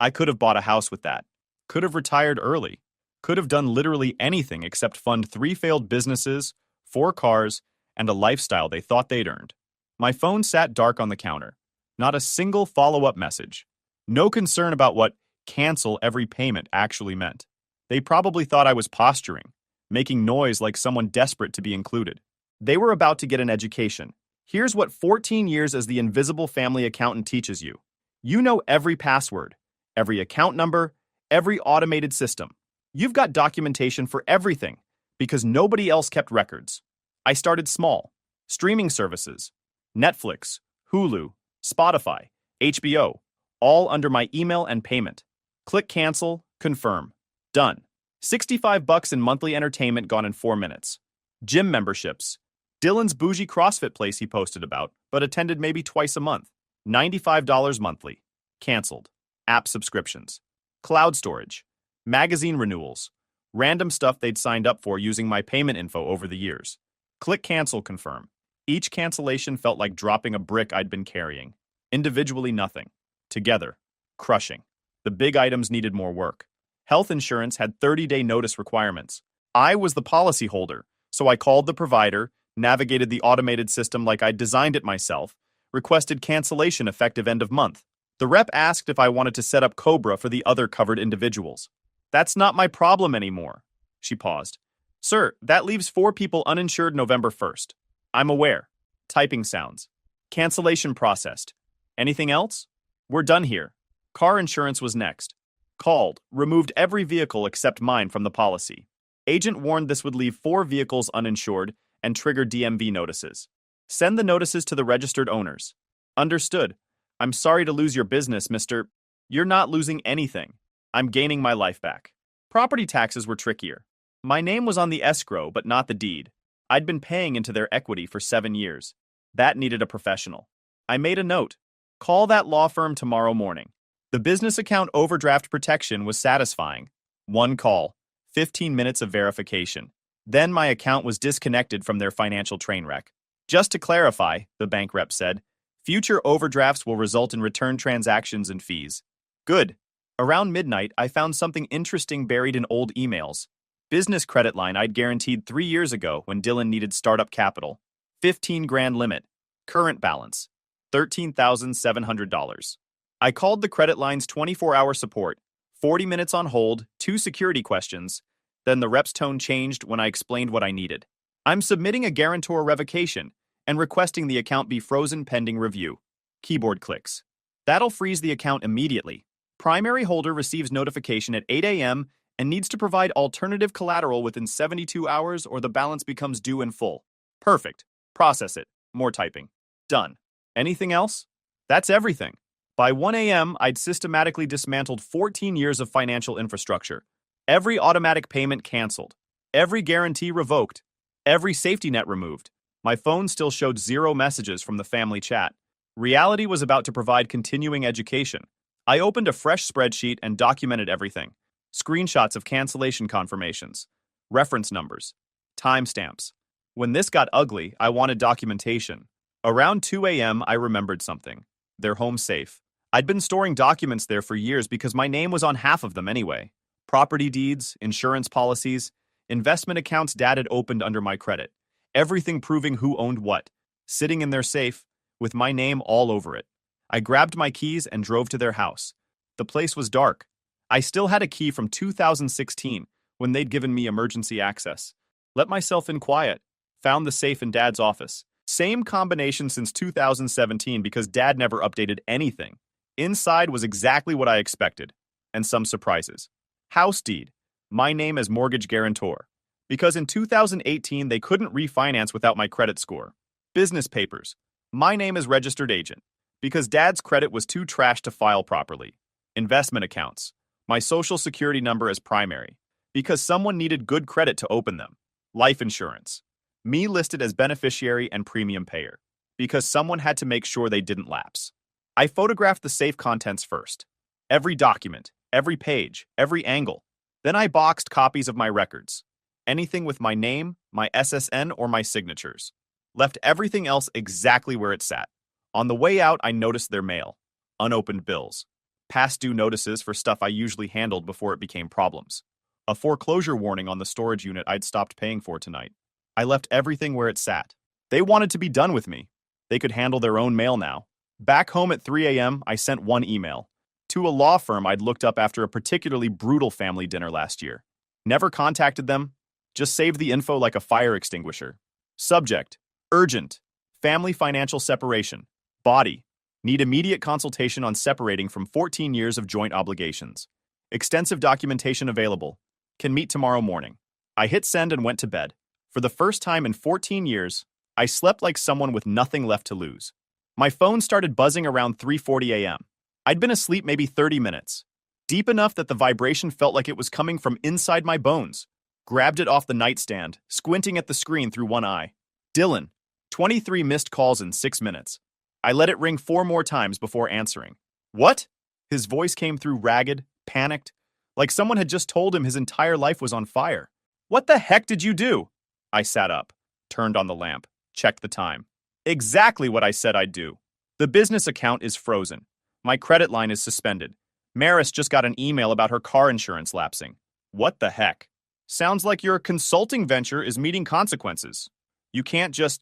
I could have bought a house with that. Could have retired early. Could have done literally anything except fund 3 failed businesses, 4 cars, and a lifestyle they thought they'd earned. My phone sat dark on the counter. Not a single follow-up message. No concern about what cancel every payment actually meant. They probably thought I was posturing, making noise like someone desperate to be included. They were about to get an education. Here's what 14 years as the invisible family accountant teaches you. You know every password, every account number, every automated system. You've got documentation for everything because nobody else kept records. I started small. Streaming services. Netflix, Hulu, Spotify, HBO, all under my email and payment. Click cancel, confirm. Done. $65 in monthly entertainment gone in 4 minutes. Gym memberships. Dylan's bougie CrossFit place he posted about, but attended maybe twice a month. $95 monthly. Canceled. App subscriptions. Cloud storage. Magazine renewals. Random stuff they'd signed up for using my payment info over the years. Click cancel, confirm. Each cancellation felt like dropping a brick I'd been carrying. Individually, nothing. Together, crushing. The big items needed more work. Health insurance had 30-day notice requirements. I was the policyholder, so I called the provider, navigated the automated system like I'd designed it myself, requested cancellation effective end of month. The rep asked if I wanted to set up Cobra for the other covered individuals. That's not my problem anymore. She paused. Sir, that leaves 4 people uninsured November 1st. I'm aware. Typing sounds. Cancellation processed. Anything else? We're done here. Car insurance was next. Called, removed every vehicle except mine from the policy. Agent warned this would leave 4 vehicles uninsured and trigger DMV notices. Send the notices to the registered owners. Understood. I'm sorry to lose your business, Mr. You're not losing anything. I'm gaining my life back. Property taxes were trickier. My name was on the escrow, but not the deed. I'd been paying into their equity for 7 years. That needed a professional. I made a note. Call that law firm tomorrow morning. The business account overdraft protection was satisfying. 1 call, 15 minutes of verification. Then my account was disconnected from their financial train wreck. Just to clarify, the bank rep said, future overdrafts will result in return transactions and fees. Good. Around midnight, I found something interesting buried in old emails. Business credit line I'd guaranteed 3 years ago when Dylan needed startup capital. $15,000 limit. Current balance. $13,700. I called the credit line's 24-hour support. 40 minutes on hold, 2 security questions. Then the rep's tone changed when I explained what I needed. I'm submitting a guarantor revocation and requesting the account be frozen pending review. Keyboard clicks. That'll freeze the account immediately. Primary holder receives notification at 8 a.m. and needs to provide alternative collateral within 72 hours or the balance becomes due in full. Perfect. Process it. More typing. Done. Anything else? That's everything. By 1 a.m., I'd systematically dismantled 14 years of financial infrastructure. Every automatic payment canceled. Every guarantee revoked. Every safety net removed. My phone still showed 0 messages from the family chat. Reality was about to provide continuing education. I opened a fresh spreadsheet and documented everything. Screenshots of cancellation confirmations. Reference numbers. Timestamps. When this got ugly, I wanted documentation. Around 2 a.m., I remembered something. Their home safe. I'd been storing documents there for years because my name was on half of them anyway. Property deeds, insurance policies, investment accounts Dad had opened under my credit. Everything proving who owned what. Sitting in their safe, with my name all over it. I grabbed my keys and drove to their house. The place was dark. I still had a key from 2016 when they'd given me emergency access. Let myself in quiet. Found the safe in Dad's office. Same combination since 2017 because Dad never updated anything. Inside was exactly what I expected. And some surprises. House deed. My name as mortgage guarantor. Because in 2018 they couldn't refinance without my credit score. Business papers. My name as registered agent. Because Dad's credit was too trash to file properly. Investment accounts. My social security number as primary. Because someone needed good credit to open them. Life insurance. Me listed as beneficiary and premium payer. Because someone had to make sure they didn't lapse. I photographed the safe contents first. Every document, every page, every angle. Then I boxed copies of my records. Anything with my name, my SSN, or my signatures. Left everything else exactly where it sat. On the way out, I noticed their mail. Unopened bills. Past due notices for stuff I usually handled before it became problems. A foreclosure warning on the storage unit I'd stopped paying for tonight. I left everything where it sat. They wanted to be done with me. They could handle their own mail now. Back home at 3 a.m., I sent one email. To a law firm I'd looked up after a particularly brutal family dinner last year. Never contacted them. Just saved the info like a fire extinguisher. Subject. Urgent. Family financial separation. Body. Need immediate consultation on separating from 14 years of joint obligations. Extensive documentation available. Can meet tomorrow morning. I hit send and went to bed. For the first time in 14 years, I slept like someone with nothing left to lose. My phone started buzzing around 3:40 a.m. I'd been asleep maybe 30 minutes. Deep enough that the vibration felt like it was coming from inside my bones. Grabbed it off the nightstand, squinting at the screen through one eye. Dylan. 23 missed calls in 6 minutes. I let it ring 4 more times before answering. What? His voice came through ragged, panicked, like someone had just told him his entire life was on fire. What the heck did you do? I sat up, turned on the lamp, checked the time. Exactly what I said I'd do. The business account is frozen. My credit line is suspended. Maris just got an email about her car insurance lapsing. What the heck? Sounds like your consulting venture is meeting consequences. You can't just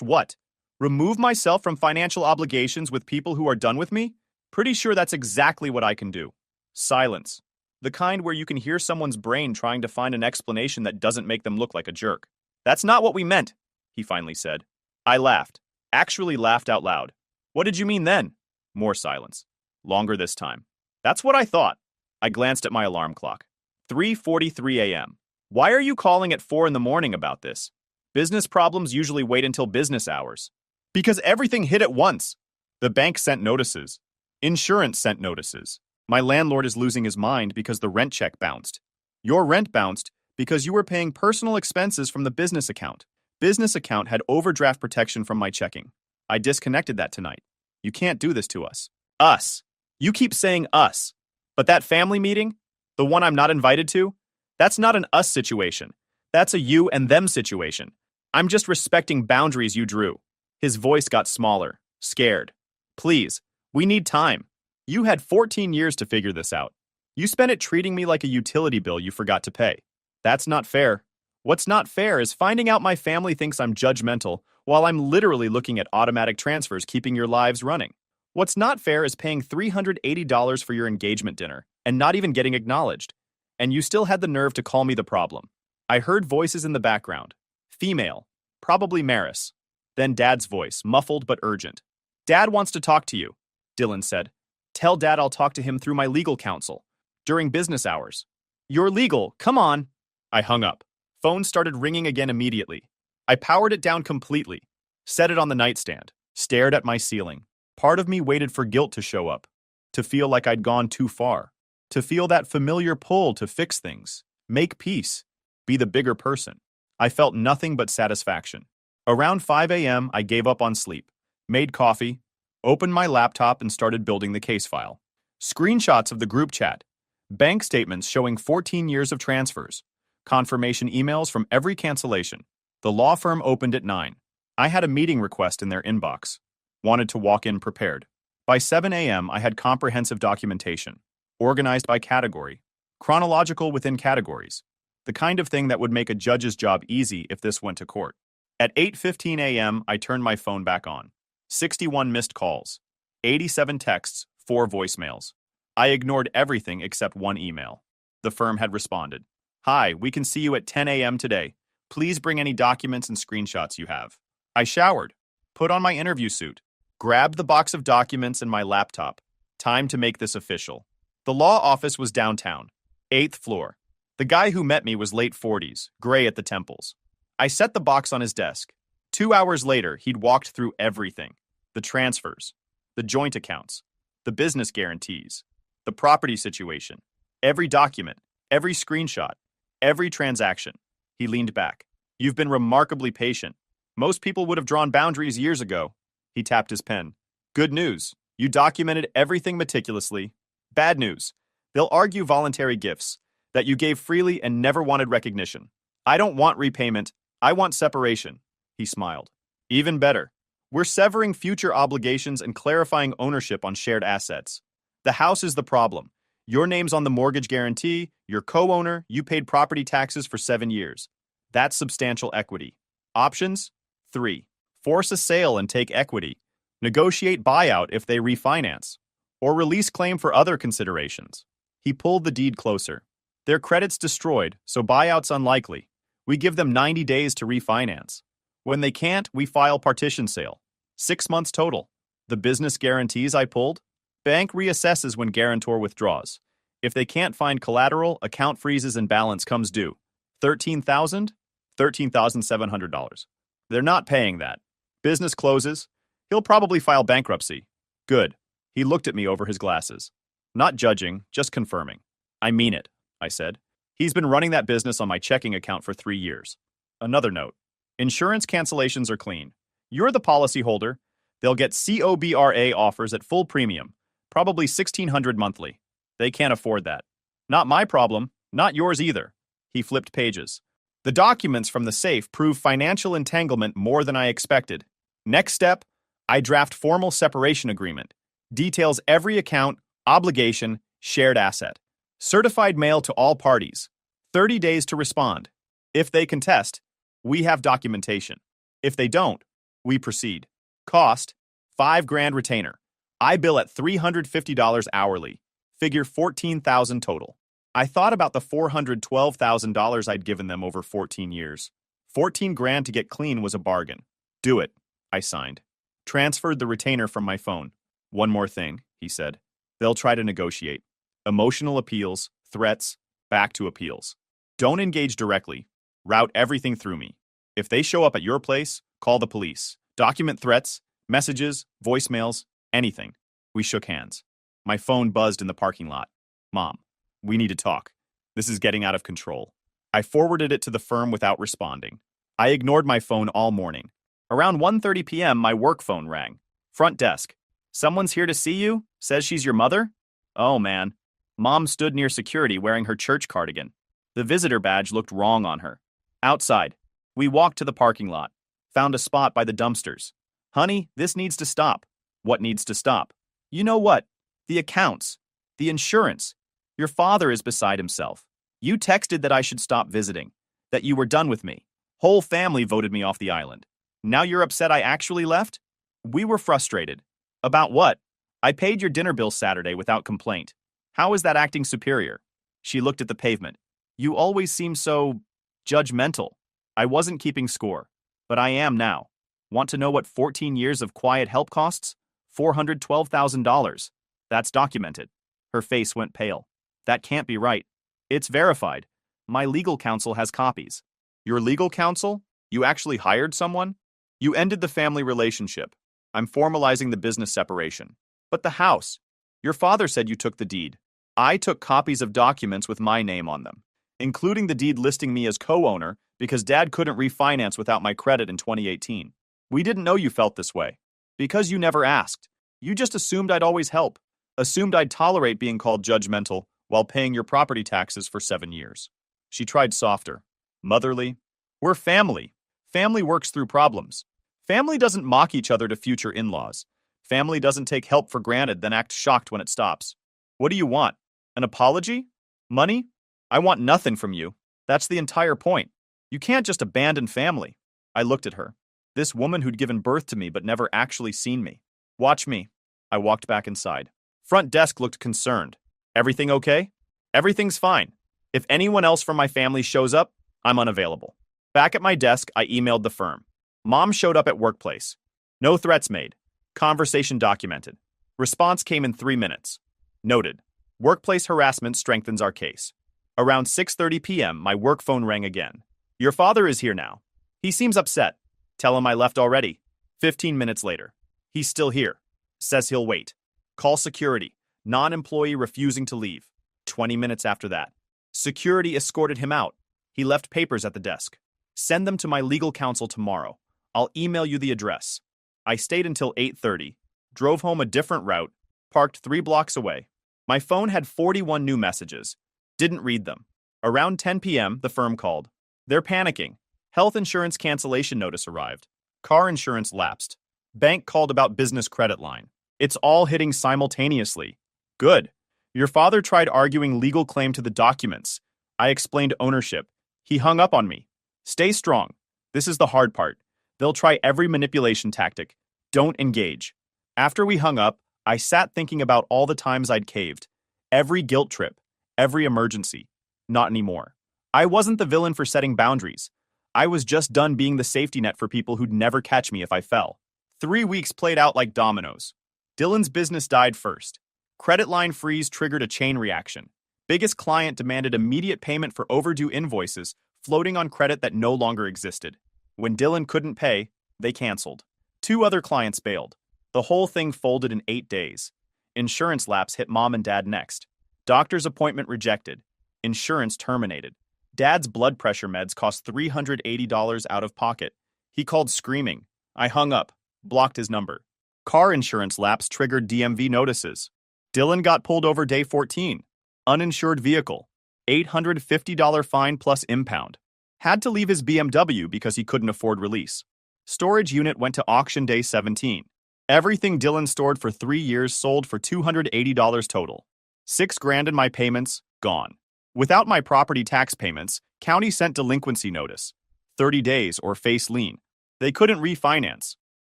what? Remove myself from financial obligations with people who are done with me? Pretty sure that's exactly what I can do. Silence. The kind where you can hear someone's brain trying to find an explanation that doesn't make them look like a jerk. That's not what we meant, he finally said. I laughed. Actually laughed out loud. What did you mean then? More silence. Longer this time. That's what I thought. I glanced at my alarm clock. 3:43 a.m. Why are you calling at 4 in the morning about this? Business problems usually wait until business hours. Because everything hit at once. The bank sent notices. Insurance sent notices. My landlord is losing his mind because the rent check bounced. Your rent bounced because you were paying personal expenses from the business account. Business account had overdraft protection from my checking. I disconnected that tonight. You can't do this to us. Us. You keep saying us. But that family meeting, the one I'm not invited to, that's not an us situation. That's a you and them situation. I'm just respecting boundaries you drew. His voice got smaller, scared. Please, we need time. You had 14 years to figure this out. You spent it treating me like a utility bill you forgot to pay. That's not fair. What's not fair is finding out my family thinks I'm judgmental while I'm literally looking at automatic transfers keeping your lives running. What's not fair is paying $380 for your engagement dinner and not even getting acknowledged. And you still had the nerve to call me the problem. I heard voices in the background. Female. Probably Maris. Then Dad's voice, muffled but urgent. Dad wants to talk to you, Dylan said. Tell Dad I'll talk to him through my legal counsel. During business hours. You're legal, come on. I hung up. Phone started ringing again immediately. I powered it down completely. Set it on the nightstand. Stared at my ceiling. Part of me waited for guilt to show up. To feel like I'd gone too far. To feel that familiar pull to fix things. Make peace. Be the bigger person. I felt nothing but satisfaction. Around 5 a.m., I gave up on sleep. Made coffee. Opened my laptop and started building the case file. Screenshots of the group chat. Bank statements showing 14 years of transfers. Confirmation emails from every cancellation. The law firm opened at 9. I had a meeting request in their inbox. Wanted to walk in prepared. By 7 a.m., I had comprehensive documentation, organized by category, chronological within categories, the kind of thing that would make a judge's job easy if this went to court. At 8:15 a.m., I turned my phone back on. 61 missed calls, 87 texts, 4 voicemails. I ignored everything except one email. The firm had responded. Hi, we can see you at 10 a.m. today. Please bring any documents and screenshots you have. I showered, put on my interview suit, grabbed the box of documents and my laptop. Time to make this official. The law office was downtown, 8th floor. The guy who met me was late 40s, gray at the temples. I set the box on his desk. 2 hours later, he'd walked through everything. The transfers, the joint accounts, the business guarantees, the property situation, every document, every screenshot, every transaction. He leaned back. You've been remarkably patient. Most people would have drawn boundaries years ago. He tapped his pen. Good news. You documented everything meticulously. Bad news. They'll argue voluntary gifts, that you gave freely and never wanted recognition. I don't want repayment. I want separation. He smiled. Even better. We're severing future obligations and clarifying ownership on shared assets. The house is the problem. Your name's on the mortgage guarantee, you're co-owner, you paid property taxes for 7 years. That's substantial equity. Options? 3. Force a sale and take equity. Negotiate buyout if they refinance. Or release claim for other considerations. He pulled the deed closer. Their credit's destroyed, so buyout's unlikely. We give them 90 days to refinance. When they can't, we file partition sale. 6 months total. The business guarantees I pulled? Bank reassesses when guarantor withdraws. If they can't find collateral, account freezes and balance comes due. $13,000? $13,700. They're not paying that. Business closes. He'll probably file bankruptcy. Good. He looked at me over his glasses. Not judging, just confirming. I mean it, I said. He's been running that business on my checking account for 3 years. Another note. Insurance cancellations are clean. You're the policyholder. They'll get COBRA offers at full premium, probably $1,600 monthly. They can't afford that. Not my problem, not yours either. He flipped pages. The documents from the safe prove financial entanglement more than I expected. Next step, I draft formal separation agreement. Details every account, obligation, shared asset. Certified mail to all parties. 30 days to respond. If they contest, we have documentation. If they don't, we proceed. Cost, $5,000 retainer. I bill at $350 hourly. Figure $14,000 total. I thought about the $412,000 I'd given them over 14 years. $14,000 to get clean was a bargain. Do it, I signed. Transferred the retainer from my phone. One more thing, he said. They'll try to negotiate. Emotional appeals, threats, back to appeals. Don't engage directly. Route everything through me. If they show up at your place, call the police. Document threats, messages, voicemails, anything. We shook hands. My phone buzzed in the parking lot. Mom, we need to talk. This is getting out of control. I forwarded it to the firm without responding. I ignored my phone all morning. Around 1:30 p.m., my work phone rang. Front desk. Someone's here to see you? Says she's your mother? Oh, man. Mom stood near security wearing her church cardigan. The visitor badge looked wrong on her. Outside. We walked to the parking lot. Found a spot by the dumpsters. Honey, this needs to stop. What needs to stop? You know what? The accounts. The insurance. Your father is beside himself. You texted that I should stop visiting. That you were done with me. Whole family voted me off the island. Now you're upset I actually left? We were frustrated. About what? I paid your dinner bill Saturday without complaint. How is that acting superior? She looked at the pavement. You always seem so judgmental. I wasn't keeping score, but I am now. Want to know what 14 years of quiet help costs? $412,000. That's documented. Her face went pale. That can't be right. It's verified. My legal counsel has copies. Your legal counsel? You actually hired someone? You ended the family relationship. I'm formalizing the business separation. But the house. Your father said you took the deed. I took copies of documents with my name on them, including the deed listing me as co-owner because Dad couldn't refinance without my credit in 2018. We didn't know you felt this way. Because you never asked. You just assumed I'd always help. Assumed I'd tolerate being called judgmental while paying your property taxes for 7 years. She tried softer. Motherly. We're family. Family works through problems. Family doesn't mock each other to future in-laws. Family doesn't take help for granted, then act shocked when it stops. What do you want? An apology? Money? I want nothing from you. That's the entire point. You can't just abandon family. I looked at her. This woman who'd given birth to me but never actually seen me. Watch me. I walked back inside. Front desk looked concerned. Everything okay? Everything's fine. If anyone else from my family shows up, I'm unavailable. Back at my desk, I emailed the firm. Mom showed up at workplace. No threats made. Conversation documented. Response came in 3 minutes. Noted. Workplace harassment strengthens our case. Around 6:30 p.m., my work phone rang again. Your father is here now. He seems upset. Tell him I left already. 15 minutes later. He's still here. Says he'll wait. Call security. Non-employee refusing to leave. 20 minutes after that. Security escorted him out. He left papers at the desk. Send them to my legal counsel tomorrow. I'll email you the address. I stayed until 8:30. Drove home a different route. Parked 3 blocks away. My phone had 41 new messages. Didn't read them. Around 10 p.m., the firm called. They're panicking. Health insurance cancellation notice arrived. Car insurance lapsed. Bank called about business credit line. It's all hitting simultaneously. Good. Your father tried arguing legal claim to the documents. I explained ownership. He hung up on me. Stay strong. This is the hard part. They'll try every manipulation tactic. Don't engage. After we hung up, I sat thinking about all the times I'd caved. Every guilt trip. Every emergency. Not anymore. I wasn't the villain for setting boundaries. I was just done being the safety net for people who'd never catch me if I fell. 3 weeks played out like dominoes. Dylan's business died first. Credit line freeze triggered a chain reaction. Biggest client demanded immediate payment for overdue invoices floating on credit that no longer existed. When Dylan couldn't pay, they canceled. 2 other clients bailed. The whole thing folded in 8 days. Insurance lapse hit mom and dad next. Doctor's appointment rejected. Insurance terminated. Dad's blood pressure meds cost $380 out of pocket. He called screaming. I hung up, blocked his number. Car insurance lapse triggered DMV notices. Dylan got pulled over day 14. Uninsured vehicle. $850 fine plus impound. Had to leave his BMW because he couldn't afford release. Storage unit went to auction day 17. Everything Dylan stored for 3 years sold for $280 total. $6,000 in my payments, gone. Without my property tax payments, county sent delinquency notice. 30 days or face lien. They couldn't refinance.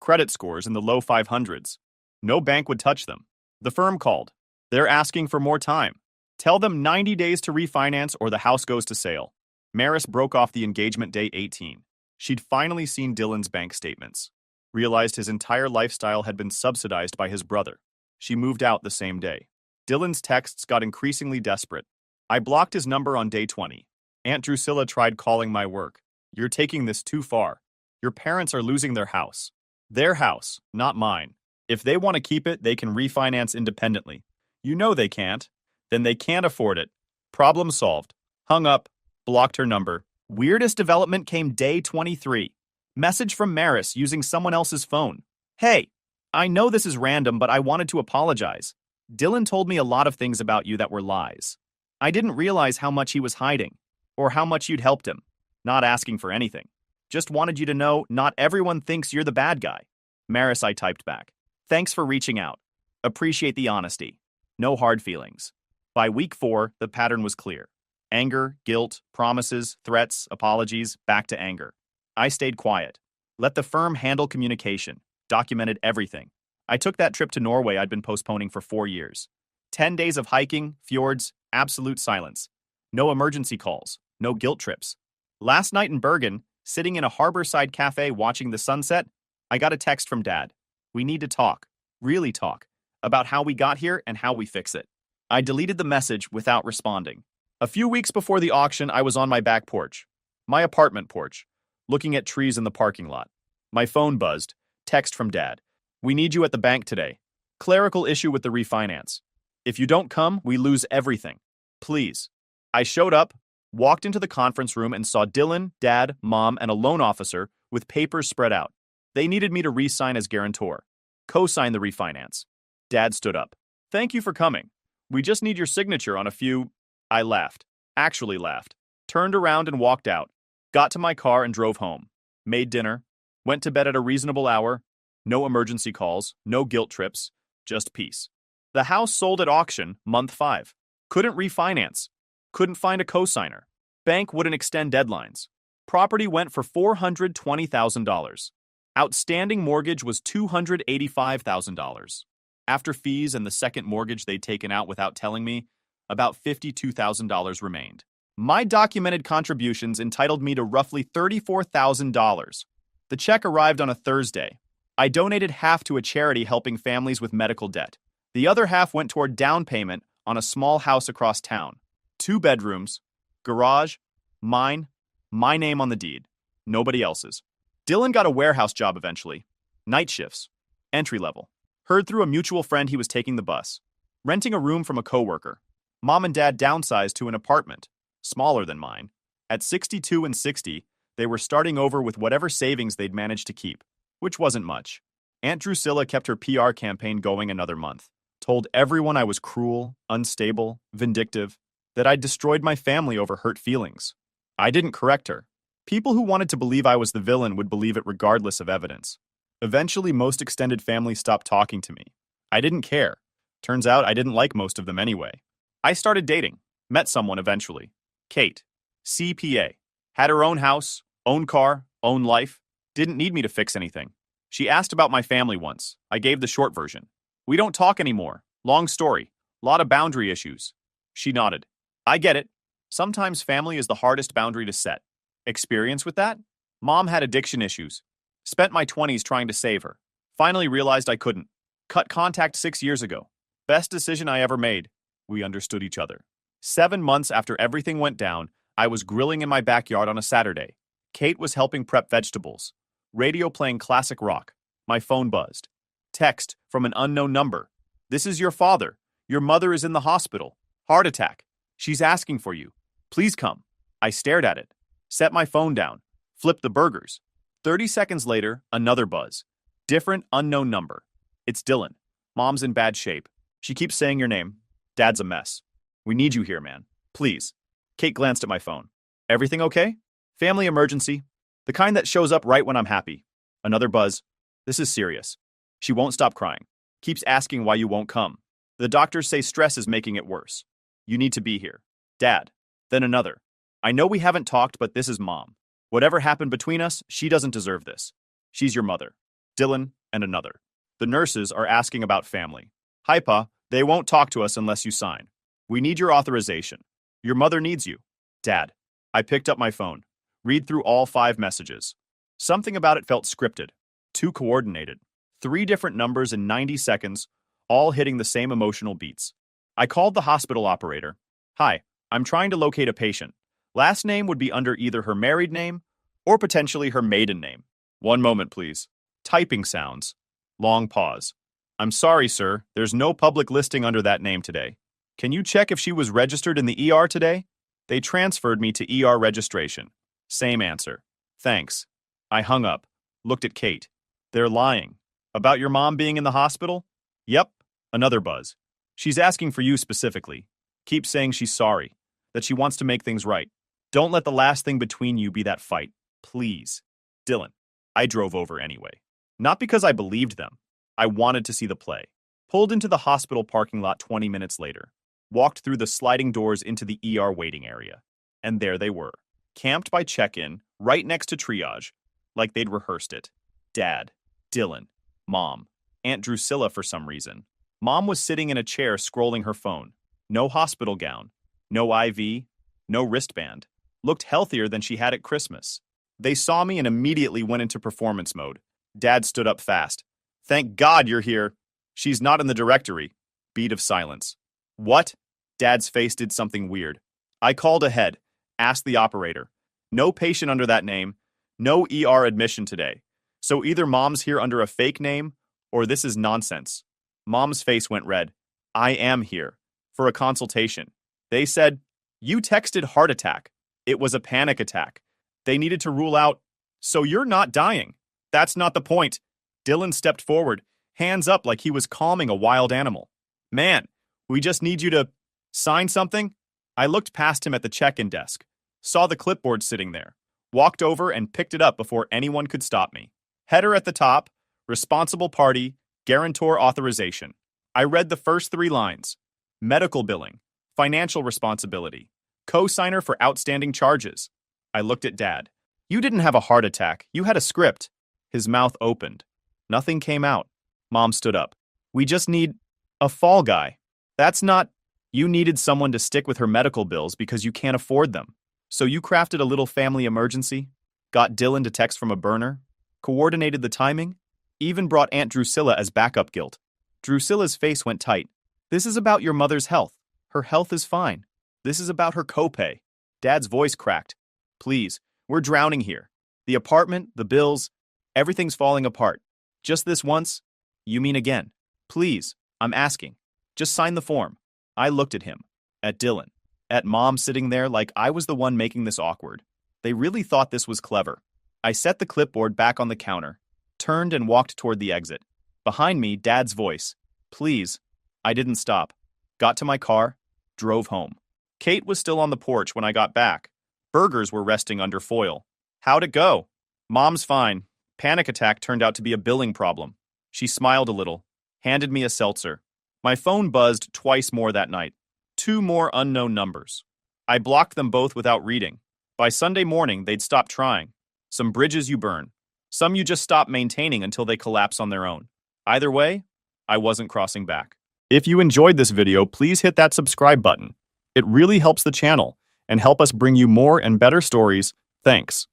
Credit scores in the low 500s. No bank would touch them. The firm called. They're asking for more time. Tell them 90 days to refinance or the house goes to sale. Maris broke off the engagement day 18. She'd finally seen Dylan's bank statements. Realized his entire lifestyle had been subsidized by his brother. She moved out the same day. Dylan's texts got increasingly desperate. I blocked his number on day 20. Aunt Drusilla tried calling my work. You're taking this too far. Your parents are losing their house. Their house, not mine. If they want to keep it, they can refinance independently. You know they can't. Then they can't afford it. Problem solved. Hung up. Blocked her number. Weirdest development came day 23. Message from Maris using someone else's phone. Hey, I know this is random, but I wanted to apologize. Dylan told me a lot of things about you that were lies. I didn't realize how much he was hiding, or how much you'd helped him. Not asking for anything. Just wanted you to know not everyone thinks you're the bad guy. Maris, I typed back. Thanks for reaching out. Appreciate the honesty. No hard feelings. By week 4, the pattern was clear. Anger, guilt, promises, threats, apologies, back to anger. I stayed quiet. Let the firm handle communication. Documented everything. I took that trip to Norway I'd been postponing for 4 years. 10 days of hiking, fjords, absolute silence. No emergency calls. No guilt trips. Last night in Bergen, sitting in a harborside cafe watching the sunset, I got a text from Dad. We need to talk. Really talk. About how we got here and how we fix it. I deleted the message without responding. A few weeks before the auction, I was on my back porch. My apartment porch. Looking at trees in the parking lot. My phone buzzed. Text from Dad. We need you at the bank today. Clerical issue with the refinance. If you don't come, we lose everything. Please. I showed up, walked into the conference room and saw Dylan, Dad, Mom, and a loan officer with papers spread out. They needed me to re-sign as guarantor. Co-sign the refinance. Dad stood up. Thank you for coming. We just need your signature on a few... I laughed. Actually laughed. Turned around and walked out. Got to my car and drove home. Made dinner. Went to bed at a reasonable hour. No emergency calls, no guilt trips, just peace. The house sold at auction, month 5. Couldn't refinance. Couldn't find a cosigner. Bank wouldn't extend deadlines. Property went for $420,000. Outstanding mortgage was $285,000. After fees and the second mortgage they'd taken out without telling me, about $52,000 remained. My documented contributions entitled me to roughly $34,000. The check arrived on a Thursday. I donated half to a charity helping families with medical debt. The other half went toward down payment on a small house across town. 2 bedrooms, garage, mine, my name on the deed, nobody else's. Dylan got a warehouse job eventually. Night shifts, entry level. Heard through a mutual friend he was taking the bus. Renting a room from a coworker. Mom and Dad downsized to an apartment, smaller than mine. At 62 and 60, they were starting over with whatever savings they'd managed to keep, which wasn't much. Aunt Drusilla kept her PR campaign going another month. Told everyone I was cruel, unstable, vindictive, that I'd destroyed my family over hurt feelings. I didn't correct her. People who wanted to believe I was the villain would believe it regardless of evidence. Eventually, most extended family stopped talking to me. I didn't care. Turns out I didn't like most of them anyway. I started dating. Met someone eventually. Kate. CPA. Had her own house, own car, own life. Didn't need me to fix anything. She asked about my family once. I gave the short version. We don't talk anymore. Long story. Lot of boundary issues. She nodded. I get it. Sometimes family is the hardest boundary to set. Experience with that? Mom had addiction issues. Spent my 20s trying to save her. Finally realized I couldn't. Cut contact 6 years ago. Best decision I ever made. We understood each other. 7 months after everything went down, I was grilling in my backyard on a Saturday. Kate was helping prep vegetables. Radio playing classic rock. My phone buzzed. Text from an unknown number. This is your father. Your mother is in the hospital. Heart attack. She's asking for you. Please come. I stared at it. Set my phone down. Flipped the burgers. 30 seconds later, another buzz. Different unknown number. It's Dylan. Mom's in bad shape. She keeps saying your name. Dad's a mess. We need you here, man. Please. Kate glanced at my phone. Everything okay? Family emergency. The kind that shows up right when I'm happy. Another buzz. This is serious. She won't stop crying. Keeps asking why you won't come. The doctors say stress is making it worse. You need to be here. Dad. Then another. I know we haven't talked, but this is Mom. Whatever happened between us, she doesn't deserve this. She's your mother. Dylan and another. The nurses are asking about family. Hi, Pa. They won't talk to us unless you sign. We need your authorization. Your mother needs you. Dad. I picked up my phone. Read through all 5 messages. Something about it felt scripted. Too coordinated. 3 different numbers in 90 seconds, all hitting the same emotional beats. I called the hospital operator. Hi, I'm trying to locate a patient. Last name would be under either her married name or potentially her maiden name. One moment, please. Typing sounds. Long pause. I'm sorry, sir. There's no public listing under that name today. Can you check if she was registered in the ER today? They transferred me to ER registration. Same answer. Thanks. I hung up. Looked at Kate. They're lying. About your mom being in the hospital? Yep. Another buzz. She's asking for you specifically. Keep saying she's sorry. That she wants to make things right. Don't let the last thing between you be that fight. Please. Dylan. I drove over anyway. Not because I believed them. I wanted to see the play. Pulled into the hospital parking lot 20 minutes later. Walked through the sliding doors into the ER waiting area. And there they were. Camped by check-in, right next to triage. Like they'd rehearsed it. Dad. Dylan. Mom. Aunt Drusilla for some reason. Mom was sitting in a chair scrolling her phone. No hospital gown. No IV. No wristband. Looked healthier than she had at Christmas. They saw me and immediately went into performance mode. Dad stood up fast. Thank God you're here. She's not in the directory. Beat of silence. What? Dad's face did something weird. I called ahead. Asked the operator. No patient under that name. No ER admission today. So either Mom's here under a fake name, or this is nonsense. Mom's face went red. I am here. For a consultation. They said, you texted heart attack. It was a panic attack. They needed to rule out, so you're not dying. That's not the point. Dylan stepped forward, hands up like he was calming a wild animal. Man, we just need you to sign something? I looked past him at the check-in desk, saw the clipboard sitting there, walked over and picked it up before anyone could stop me. Header at the top, Responsible party, guarantor authorization. I read the first 3 lines. Medical billing, financial responsibility, co-signer for outstanding charges. I looked at Dad. You didn't have a heart attack. You had a script. His mouth opened. Nothing came out. Mom stood up. We just need a fall guy. That's not... You needed someone to stick with her medical bills because you can't afford them. So you crafted a little family emergency, got Dylan to text from a burner, coordinated the timing, even brought Aunt Drusilla as backup guilt. Drusilla's face went tight. This is about your mother's health. Her health is fine. This is about her copay. Dad's voice cracked. Please, we're drowning here. The apartment, the bills, everything's falling apart. Just this once? You mean again? Please, I'm asking. Just sign the form. I looked at him, at Dylan, at Mom sitting there like I was the one making this awkward. They really thought this was clever. I set the clipboard back on the counter, turned and walked toward the exit. Behind me, Dad's voice. Please. I didn't stop. Got to my car, drove home. Kate was still on the porch when I got back. Burgers were resting under foil. How'd it go? Mom's fine. Panic attack turned out to be a billing problem. She smiled a little, handed me a seltzer. My phone buzzed twice more that night. 2 more unknown numbers. I blocked them both without reading. By Sunday morning, they'd stopped trying. Some bridges you burn. Some you just stop maintaining until they collapse on their own. Either way, I wasn't crossing back. If you enjoyed this video, please hit that subscribe button. It really helps the channel and help us bring you more and better stories. Thanks.